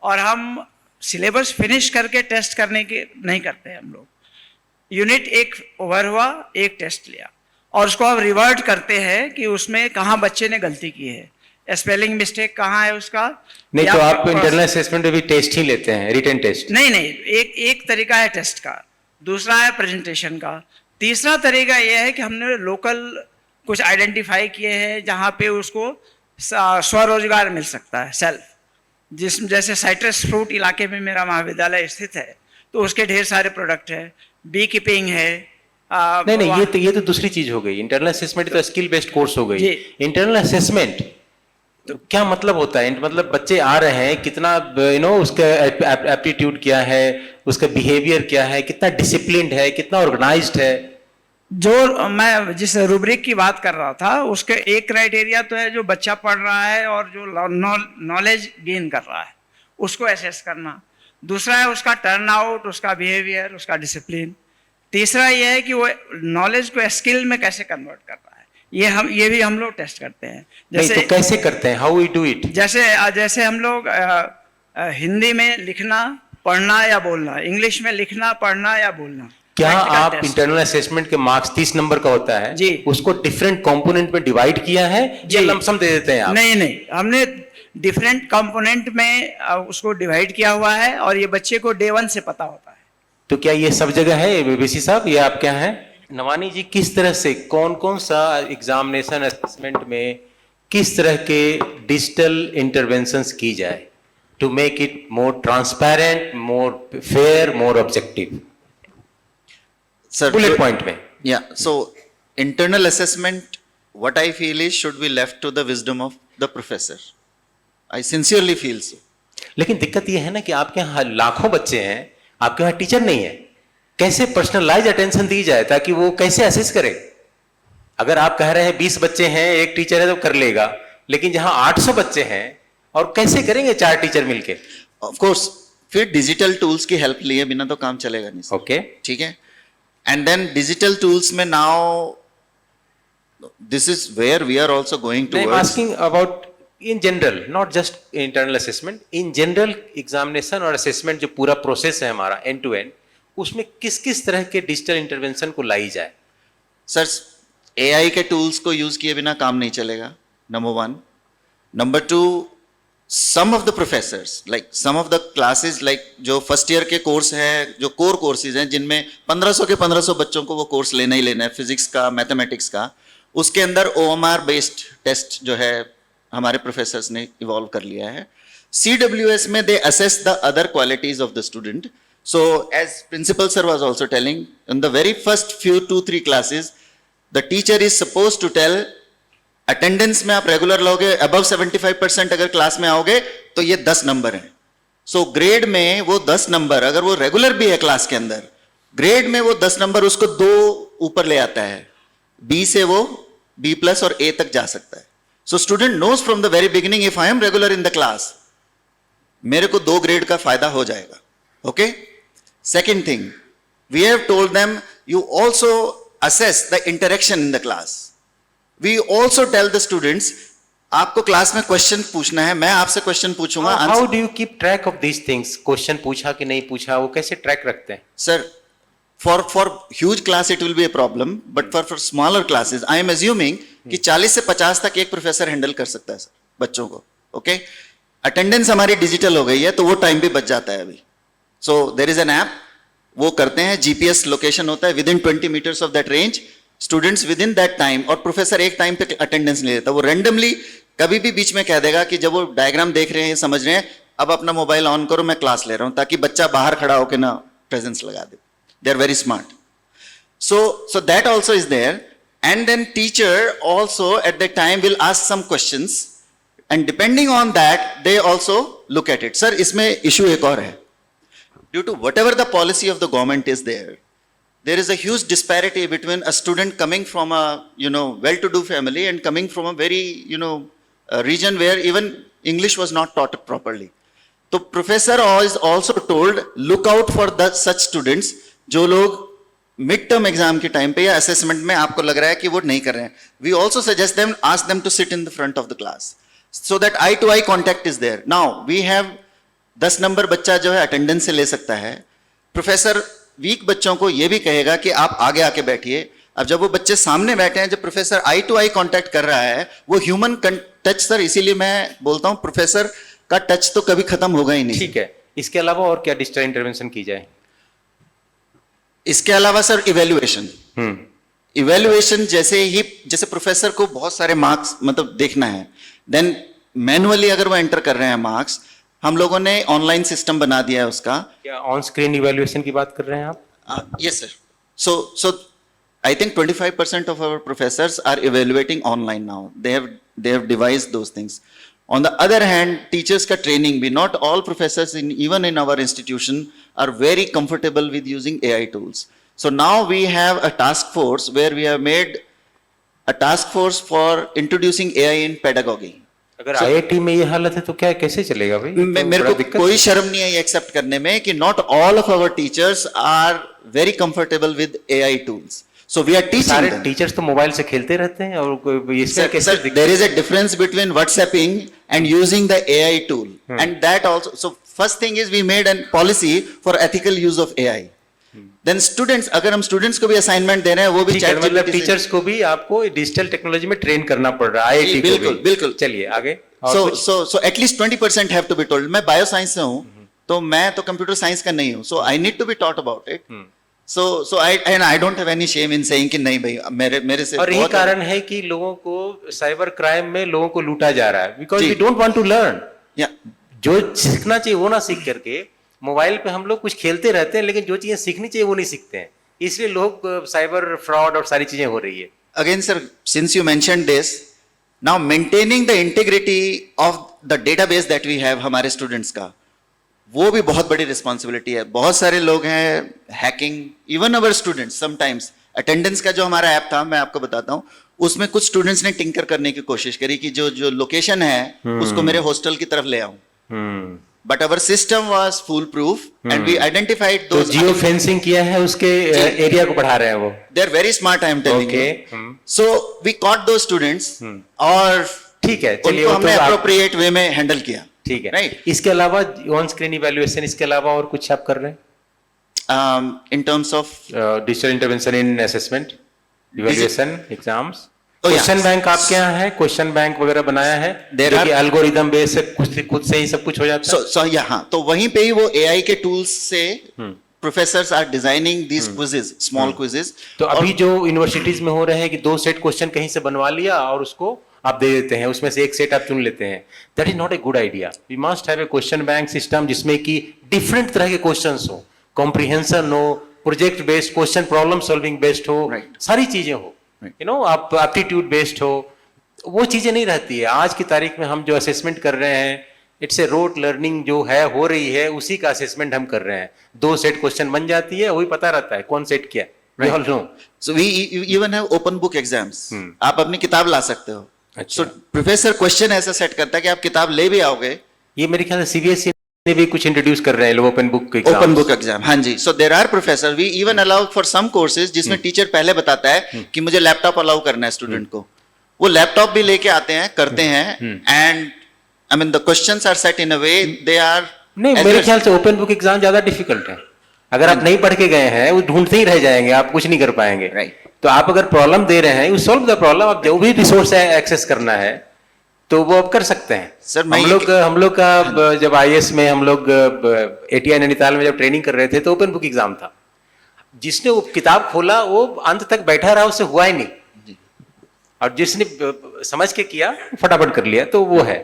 और हम सिलेबस फिनिश करके टेस्ट करने के नहीं करते हैं। हम लोग यूनिट एक ओवर हुआ, एक टेस्ट लिया, और उसको अब रिवर्ट करते हैं कि उसमें कहाँ बच्चे ने गलती की है, स्पेलिंग मिस्टेक कहाँ है उसका। नहीं तो आप इंटरनल असेसमेंट में भी टेस्ट ही लेते हैं, रिटन टेस्ट? नहीं, एक तरीका है टेस्ट का, दूसरा है प्रेजेंटेशन का, तीसरा तरीका यह है कि हमने लोकल कुछ आइडेंटिफाई किए हैं जहाँ पे उसको स्वरोजगार मिल सकता है, सेल्फ। जैसे साइट्रस फ्रूट इलाके में मेरा महाविद्यालय स्थित है, तो उसके ढेर सारे प्रोडक्ट है, बी कीपिंग है। नहीं, ये तो दूसरी चीज हो गई। इंटरनल असेसमेंट तो स्किल बेस्ड कोर्स हो गई। इंटरनल असेसमेंट तो क्या मतलब होता है? मतलब बच्चे आ रहे हैं, कितना उसका एप्टीट्यूड क्या है, उसका बिहेवियर क्या है, कितना डिसिप्लिन्ड है, कितना ऑर्गेनाइज्ड है। जो मैं जिस रूब्रिक की बात कर रहा था, उसके एक क्राइटेरिया तो है जो बच्चा पढ़ रहा है और जो नॉलेज गेन कर रहा है उसको एसेस करना। दूसरा है उसका टर्न आउट, उसका बिहेवियर, उसका डिसिप्लिन। तीसरा ये है कि वो नॉलेज को स्किल में कैसे कन्वर्ट कर रहा है। ये भी हम लोग टेस्ट करते हैं। जैसे तो कैसे करते हैं, हाउ वी डू इट? जैसे हम लोग हिंदी में लिखना, पढ़ना या बोलना, इंग्लिश में लिखना, पढ़ना या बोलना। क्या आप इंटरनल असेसमेंट के मार्क्स 30 नंबर का होता है जी, उसको डिफरेंट कंपोनेंट में डिवाइड किया है या लमसम दे देते हैं आप? नहीं, हमने डिफरेंट कंपोनेंट में उसको डिवाइड किया हुआ है और ये बच्चे को डे 1 से पता होता है। तो क्या ये सब जगह है बीसी साहब, ये आप क्या है? नवानी जी, किस तरह से कौन सा एग्जामिनेशन असेसमेंट में किस तरह के डिजिटल इंटरवेंशंस की जाए to make it more transparent, more fair, more objective? Sir, bullet point में। Yeah, so internal assessment, what I feel is should be left to the wisdom of the professor. I sincerely feel so. लेकिन दिक्कत यह है ना कि आपके यहाँ लाखों बच्चे हैं, आपके यहाँ टीचर नहीं है। कैसे पर्सनलाइज अटेंशन दी जाए ताकि वो कैसे असेस करे? अगर आप कह रहे हैं 20 बच्चे हैं, एक टीचर है तो कर लेगा, लेकिन जहां 800 बच्चे हैं और कैसे करेंगे 4 टीचर मिलके? Of course, फिर डिजिटल टूल्स की हेल्प लिए बिना तो काम चलेगा नहीं। ओके, ठीक है। And then digital tools में now, this is where we are also going I'm towards. asking about in general, not just internal assessment, in general examination और असेसमेंट जो पूरा प्रोसेस है हमारा एंड टू एंड, उसमें किस किस तरह के डिजिटल इंटरवेंशन को लाई जाए? सर, एआई के टूल्स को यूज किए बिना काम नहीं चलेगा, number one. Number two, some of the professors, like some of the classes, like जो फर्स्ट ईयर के कोर्स है, जो कोर कोर्सेज हैं, जिनमें 1500 के 1500 बच्चों को वो कोर्स लेना ही लेना है, फिजिक्स का, मैथमेटिक्स का, उसके अंदर OMR बेस्ड टेस्ट जो है हमारे प्रोफेसर्स ने इवॉल्व कर लिया है. CWS में they assess the other qualities of the student. So as principal sir was also telling, in the very first few 2-3 classes, the teacher is supposed to tell, attendance में आप regular लोगे, above 75% अगर क्लास में आओगे तो ये 10 नंबर है. So grade में वो 10 नंबर, अगर वो regular भी है क्लास के अंदर, grade में वो 10 नंबर उसको 2 ऊपर ले आता है. B से वो B+ और A तक जा सकता है. So student knows from the very beginning, if I am regular in the class, मेरे को 2 grade का फायदा हो जाएगा. Okay? Second thing, we have told them, you also assess the interaction in the class. We also tell the students, आपको क्लास में क्वेश्चन पूछना है, मैं आपसे क्वेश्चन पूछूंगा. How do you keep track of these things? Question पूछा कि नहीं पूछा, वो कैसे ट्रैक रखते हैं? Sir, for huge class it will be a problem, but for smaller classes, I am assuming कि 40 से 50 तक एक प्रोफेसर हैंडल कर सकता है सर बच्चों को. ओके, अटेंडेंस हमारी डिजिटल हो गई है तो वो टाइम भी बच जाता है अभी. So there is an app, वो करते हैं, GPS लोकेशन होता है, within 20 metres of that range, students within that time, और प्रोफेसर एक टाइम पे अटेंडेंस ले लेता है. वो रैंडमली कभी भी बीच में कह देगा कि जब वो डायग्राम देख रहे हैं, समझ रहे हैं, अब अपना मोबाइल ऑन करो, मैं क्लास ले रहा हूं, ताकि बच्चा बाहर खड़ा होकर ना प्रेजेंस लगा दे. They are very smart. So that also is there, and then teacher also at that time will ask some questions, and depending on that they also look at it. Sir, इसमें issue एक और है. Due to whatever the policy of the government is there is a huge disparity between a student coming from a well-to-do family and coming from a very a region where even English was not taught properly. So professor is also told, look out for such students जो लोग मिड टर्म एग्जाम के टाइम पे या असेसमेंट में आपको लग रहा है कि वो नहीं कर रहे हैं. We also suggest them, ask them to sit in the front of the class so that eye to eye contact is there. Now we have 10 number बच्चा जो है अटेंडेंस से ले सकता है. प्रोफेसर वीक बच्चों को ये भी कहेगा कि आप आगे आके बैठिए. अब जब वो बच्चे सामने बैठे हैं, जब professor eye to eye contact कर रहा है, वो ह्यूमन टच सर, इसीलिए मैं बोलता हूं प्रोफेसर का टच तो कभी खत्म होगा ही नहीं. ठीक है, इसके अलावा और क्या डिजिटल इंटरवेंशन की जाए? इसके अलावा सर इवेल्युएशन. इवेल्युएशन जैसे प्रोफेसर को बहुत सारे मार्क्स मतलब देखना है, देन मैनुअली अगर वो एंटर कर रहे हैं मार्क्स, हम लोगों ने ऑनलाइन सिस्टम बना दिया है उसका. क्या ऑन स्क्रीन इवेल्युएशन की बात कर रहे हैं आप? Yes sir. So I think 25% of our professors are evaluating online now. They have devised those things. On the other hand, teachers ka training bhi, not all professors even in our institution are very comfortable with using AI tools. So now we have a task force where we have made a task force for introducing AI in pedagogy. अगर IIT में ये हालत है तो क्या कैसे चलेगा भाई? मेरे को कोई शर्म नहीं है ये एक्सेप्ट करने में कि not all of our teachers are very comfortable with AI tools. So we are teaching सारे them. टीचर्स तो मोबाइल से खेलते रहते हैं और इससे कैसे Sir, there is a difference between WhatsApping and using the AI tool. And that also, so first thing is we made a policy for ethical use of AI. Then students, अगर हम students को भी assignment दे रहे हैं, वो भी मतलब ChatGPT से- टीचर्स को भी आपको डिजिटल टेक्नोलॉजी में ट्रेन करना पड़ रहा है, IIT को बिल्कुल, भी. बिल्कुल. चलिए आगे. और कुछ? So at least 20% have to be told. मैं बायोसाइंस से हूँ, तो मैं तो कंप्यूटर साइंस का नहीं हूँ. So I need to be taught about it. So I don't have any shame in saying कि नहीं भाई मेरे से और यही बहुत- कारण है कि लोगों को साइबर क्राइम में लोगों को लूटा जा रहा है, बिकॉज जी. We don't want to learn. Yeah. जो सीखना चाहिए वो ना सीख करके मोबाइल पे हम लोग कुछ खेलते रहते हैं, लेकिन जो चीजें सीखनी चाहिए वो नहीं सीखते हैं, इसलिए लोग साइबर फ्रॉड और सारी चीजें हो रही है. Again, sir, since you mentioned this, now maintaining the integrity of the database that we have हमारे students का, वो भी बहुत बड़ी रिस्पॉन्सिबिलिटी है. बहुत सारे लोग हैं hacking, even our students sometimes. Attendance का जो हमारा ऐप था, मैं आपको बताता हूँ, उसमें कुछ स्टूडेंट्स ने टिंकर करने की कोशिश करी कि जो लोकेशन है उसको मेरे हॉस्टल की तरफ ले आऊं. But our system was full proof and we identified तो जियो फेंसिंग किया है, उसके एरिया को बढ़ा रहे हैं वो. They are very smart, I am telling Okay. You. So we caught दो स्टूडेंट्स और ठीक है, चलिए उनको वो तो हमने आप- अप्रोप्रिएट वे में हैंडल किया, ठीक है, राइट। इसके अलावा ऑन स्क्रीन इवैल्यूएशन, इसके अलावा और कुछ आप कर रहे हैं? In terms of digital intervention in assessment, evaluation, exams, Oh, yeah. Question bank आपके यहाँ है? क्वेश्चन बैंक वगैरह बनाया है? There जो are- कि एल्गोरिदम बेस से खुद से ही सब कुछ हो जाता है? सो यहाँ तो वहीं पे ही वो एआई के टूल्स से professors are designing these quizzes, small quizzes. तो अभी जो यूनिवर्सिटीज में हो रहे हैं कि 2 सेट क्वेश्चन कहीं से बनवा लिया और उसको आप दे देते हैं, उसमें से एक सेट आप चुन लेते हैं, that is not a good idea. We must have a question bank system जिसमें कि डिफरेंट तरह के क्वेश्चंस हो, कॉम्प्रिहेंशन हो, project based question, problem solving based हो, Right. सारी चीजें हो, यू नो, आप एप्टीट्यूड बेस्ड हो, वो चीजें नहीं रहती है। आज की तारीख में हम जो असेसमेंट कर रहे हैं, इट्स ए रोट लर्निंग जो है हो रही है, उसी का असेसमेंट हम कर रहे हैं। 2 सेट क्वेश्चन बन जाती है, वही पता रहता है कौन सेट क्या, we all know. So we even have open book exams, आप अपनी किताब ला सकते हो। अच्छा। सो प्रोफेसर क्वेश्चन ऐसा सेट करता है कि आप किताब ले भी आओगे। ये मेरे ख्याल से सीबीएसई ने भी कुछ इंट्रोड्यूस कर रहे हैं लोग, open book open book exam, हाँ जी। So there are professor, we even allow for some courses जिसमें टीचर पहले बताता है कि मुझे लैपटॉप अलाउ करना है स्टूडेंट को, वो लैपटॉप भी लेके आते हैं, करते हैं, and I mean the questions are set in a way they are. नहीं, मेरे ख्याल से ओपन बुक एग्जाम ज्यादा डिफिकल्ट है। अगर आप नहीं पढ़ के गए हैं, वो ढूंढते ही रह जाएंगे, आप कुछ नहीं कर पाएंगे। Right. तो आप अगर प्रॉब्लम दे रहे हैं, यू सॉल्व द प्रॉब्लम। आप जो भी रिसोर्स है एक्सेस करना है तो वो आप कर सकते हैं। सर, मैं हम लोग का जब आईएएस में हम लोग एटीआई नैनीताल में जब ट्रेनिंग कर रहे थे तो ओपन बुक एग्जाम था। जिसने वो किताब खोला वो अंत तक बैठा रहा, उससे हुआ ही नहीं, और जिसने समझ के किया फटाफट कर लिया, तो वो है।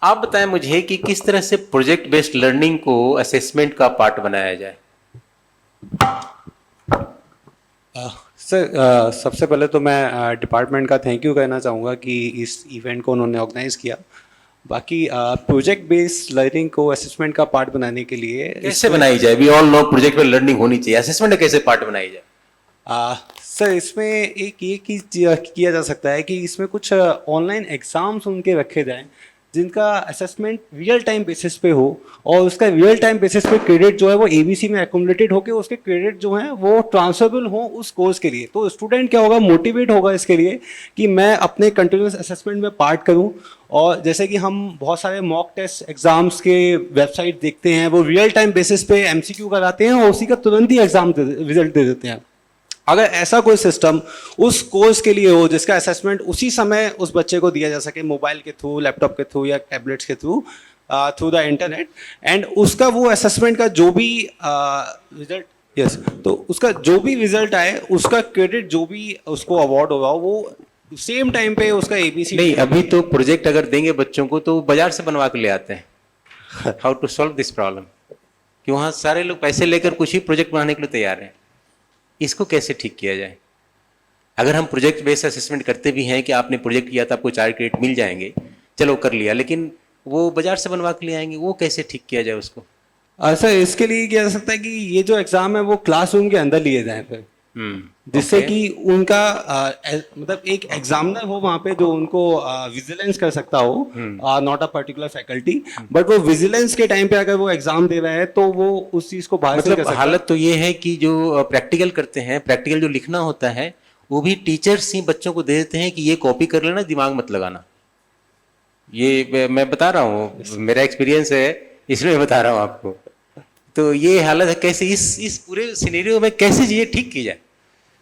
आप बताएं मुझे कि किस तरह से प्रोजेक्ट बेस्ड लर्निंग को असेसमेंट का पार्ट बनाया जाए। सर सबसे पहले तो मैं डिपार्टमेंट का थैंक यू कहना चाहूँगा कि इस इवेंट को उन्होंने ऑर्गेनाइज किया। बाकी प्रोजेक्ट बेस्ड लर्निंग को असेसमेंट का पार्ट बनाने के लिए कैसे बनाई जाए? We all know project based learning होनी चाहिए, असेसमेंट कैसे पार्ट बनाई जाए? सर इसमें एक ये किया जा सकता है कि इसमें कुछ ऑनलाइन एग्जाम्स उनके रखे जाएं जिनका असेसमेंट रियल टाइम बेसिस पे हो, और उसका रियल टाइम बेसिस पे क्रेडिट जो है वो एबीसी में एकोमोडेटेड होकर उसके क्रेडिट जो हैं वो ट्रांसफरेबल हो उस कोर्स के लिए। तो स्टूडेंट क्या होगा, मोटिवेट होगा इसके लिए कि मैं अपने कंटिन्यूस असेसमेंट में पार्ट करूं। और जैसे कि हम बहुत सारे मॉक टेस्ट एग्जाम्स के वेबसाइट देखते हैं, वो रियल टाइम बेसिस पे एमसीक्यू कराते हैं और उसी का तुरंत ही एग्जाम रिजल्ट दे देते हैं। अगर ऐसा कोई सिस्टम उस कोर्स के लिए हो जिसका असेसमेंट उसी समय उस बच्चे को दिया जा सके, मोबाइल के थ्रू, लैपटॉप के थ्रू या टैबलेट्स के थ्रू द इंटरनेट, एंड उसका वो असेसमेंट का जो भी रिजल्ट तो उसका जो भी रिजल्ट आए उसका क्रेडिट जो भी उसको अवार्ड होगा वो सेम टाइम पे उसका एबीसी। नहीं, अभी तो प्रोजेक्ट अगर देंगे बच्चों को तो बाजार से बनवा के ले आते हैं। How to solve this problem, कि वहाँ सारे लोग पैसे लेकर कुछ ही प्रोजेक्ट बनाने के लिए तैयार हैं। इसको कैसे ठीक किया जाए? अगर हम प्रोजेक्ट बेस्ड असेसमेंट करते भी हैं कि आपने प्रोजेक्ट किया था, आपको 4 क्रेडिट मिल जाएंगे, चलो कर लिया, लेकिन वो बाजार से बनवा के ले आएंगे, वो कैसे ठीक किया जाए उसको? सर इसके लिए किया जा सकता है कि ये जो एग्जाम है वो क्लासरूम के अंदर लिए जाएं फिर, जिससे okay. कि उनका मतलब एक एग्जामिनर हो वहाँ पे जो उनको विजिलेंस कर सकता हो, not a particular faculty, but वो विजिलेंस के टाइम पे अगर वो एग्जाम दे रहा है तो वो उस चीज को बाहर से कर मतलब सकता है। हालत तो ये है कि जो प्रैक्टिकल करते हैं, प्रैक्टिकल जो लिखना होता है वो भी टीचर्स ही बच्चों को दे देते हैं कि ये कॉपी कर लेना, दिमाग मत लगाना। ये मैं बता रहा हूँ, मेरा एक्सपीरियंस है इसलिए मैं बता रहा हूँ आपको। तो ये हालत है, कैसे इस पूरे सिनेरियो में कैसे चीजें ठीक की जाए?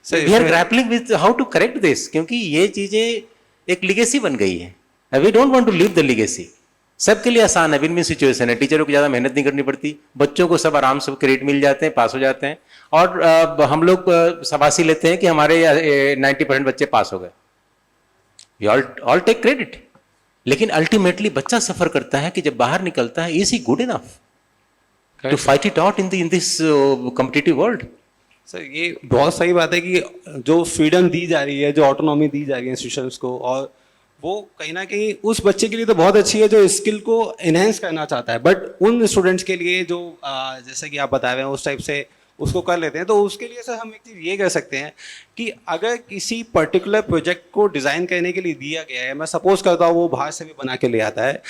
We are grappling with how to correct this, क्योंकि ये चीजें एक लिगेसी बन गई है। We don't want to leave the legacy. सबके लिए आसान है, विन विन सिचुएशन है, टीचरों को ज्यादा मेहनत नहीं करनी पड़ती, बच्चों को सब आराम से क्रेडिट मिल जाते हैं, पास हो जाते हैं, और हम लोग शाबाशी लेते हैं कि हमारे 90% बच्चे पास हो गए। वी ऑल टेक क्रेडिट, लेकिन अल्टीमेटली बच्चा सफर करता है कि जब बाहर निकलता है, is he good enough to fight it out in this competitive world? Sir ये बहुत सही बात है कि जो फ्रीडम दी जा रही है, जो ऑटोनॉमी दी जा रही है इंस्टीट्यूशंस को, और वो कहीं ना कहीं उस बच्चे के लिए तो बहुत अच्छी है जो स्किल को इनहेंस करना चाहता है, बट उन स्टूडेंट्स के लिए जो जैसे कि आप बता रहे हैं उस टाइप से उसको कर लेते हैं, तो उसके लिए सर हम एक चीज़ ये कर सकते हैं कि अगर किसी पर्टिकुलर प्रोजेक्ट को डिज़ाइन करने के लिए दिया गया है, मैं सपोज करता हूँ वो बाहर से भी बना के ले आता है,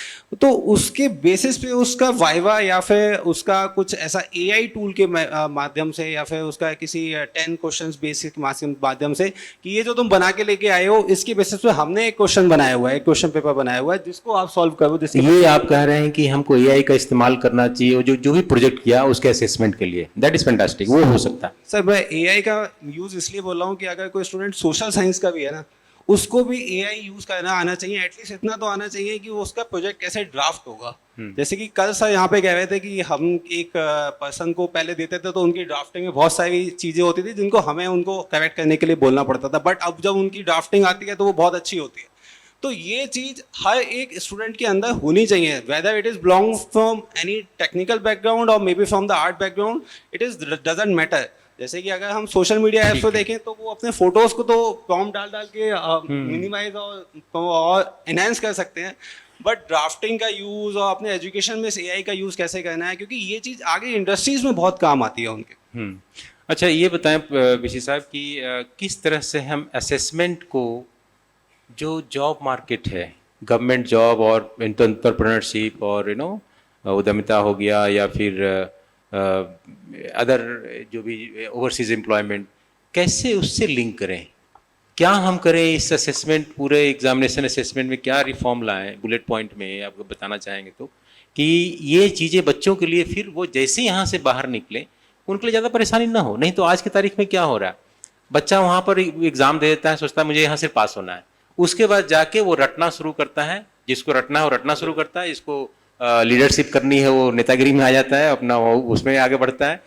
तो उसके बेसिस पे उसका वाइवा या फिर उसका कुछ ऐसा एआई टूल के माध्यम से या फिर उसका किसी 10 क्वेश्चंस बेसिक माध्यम से कि ये जो तुम बना के लेके आए हो इसके बेसिस पे हमने एक क्वेश्चन बनाया हुआ है, एक क्वेश्चन पेपर बनाया हुआ है जिसको आप सॉल्व करो। जिससे ये आप कह रहे हैं कि हमको एआई का इस्तेमाल करना चाहिए और जो भी प्रोजेक्ट किया उसके असेसमेंट के लिए, दैट इज फैंटास्टिक, वो हो सकता है। सर मैं एआई का यूज इसलिए बोल रहा हूँ कि अगर कोई स्टूडेंट सोशल साइंस का भी है ना, उसको भी एआई यूज करना आना चाहिए, एटलीस्ट इतना तो आना चाहिए कि वो उसका प्रोजेक्ट कैसे ड्राफ्ट होगा। जैसे कि कल सर यहाँ पे कह रहे थे कि हम एक पर्सन को पहले देते थे तो उनकी ड्राफ्टिंग में बहुत सारी चीजें होती थी जिनको हमें उनको करेक्ट करने के लिए बोलना पड़ता था, बट अब जब उनकी ड्राफ्टिंग आती है तो वो बहुत अच्छी होती है। तो ये चीज हर एक स्टूडेंट के अंदर होनी चाहिए, whether it is belong from any technical background और maybe from the art background, it is doesn't matter. जैसे कि अगर हम सोशल मीडिया ऐप्स पे देखें तो वो अपने फोटोज को तो प्रॉम्प्ट डाल के मिनिमाइज और एनहांस कर सकते हैं, बट ड्राफ्टिंग का यूज और अपने एजुकेशन में एआई का यूज कैसे करना है, क्योंकि ये चीज आगे इंडस्ट्रीज में बहुत काम आती है उनके। अच्छा ये बताएं विशी साहब कि किस तरह से हम असेसमेंट को, जो जॉब मार्केट है, गवर्नमेंट जॉब और एंटरप्रेन्योरशिप और उद्यमिता हो गया या फिर अदर जो भी ओवरसीज एम्प्लॉयमेंट, कैसे उससे लिंक करें, क्या हम करें इस असेसमेंट, पूरे एग्जामिनेशन असेसमेंट में क्या रिफॉर्म लाएं, बुलेट पॉइंट में आपको बताना चाहेंगे तो, कि ये चीज़ें बच्चों के लिए फिर वो जैसे यहाँ से बाहर निकले उनके लिए ज़्यादा परेशानी ना हो। नहीं तो आज की तारीख में क्या हो रहा है, बच्चा वहाँ पर एग्ज़ाम दे देता है, सोचता है मुझे यहाँ से पास होना है, उसके बाद जाके वो रटना शुरू करता है, जिसको रटना है वो रटना शुरू करता है, इसको लीडरशिप करनी है वो नेतागिरी में आ जाता है, अपना वो उसमें आगे बढ़ता है,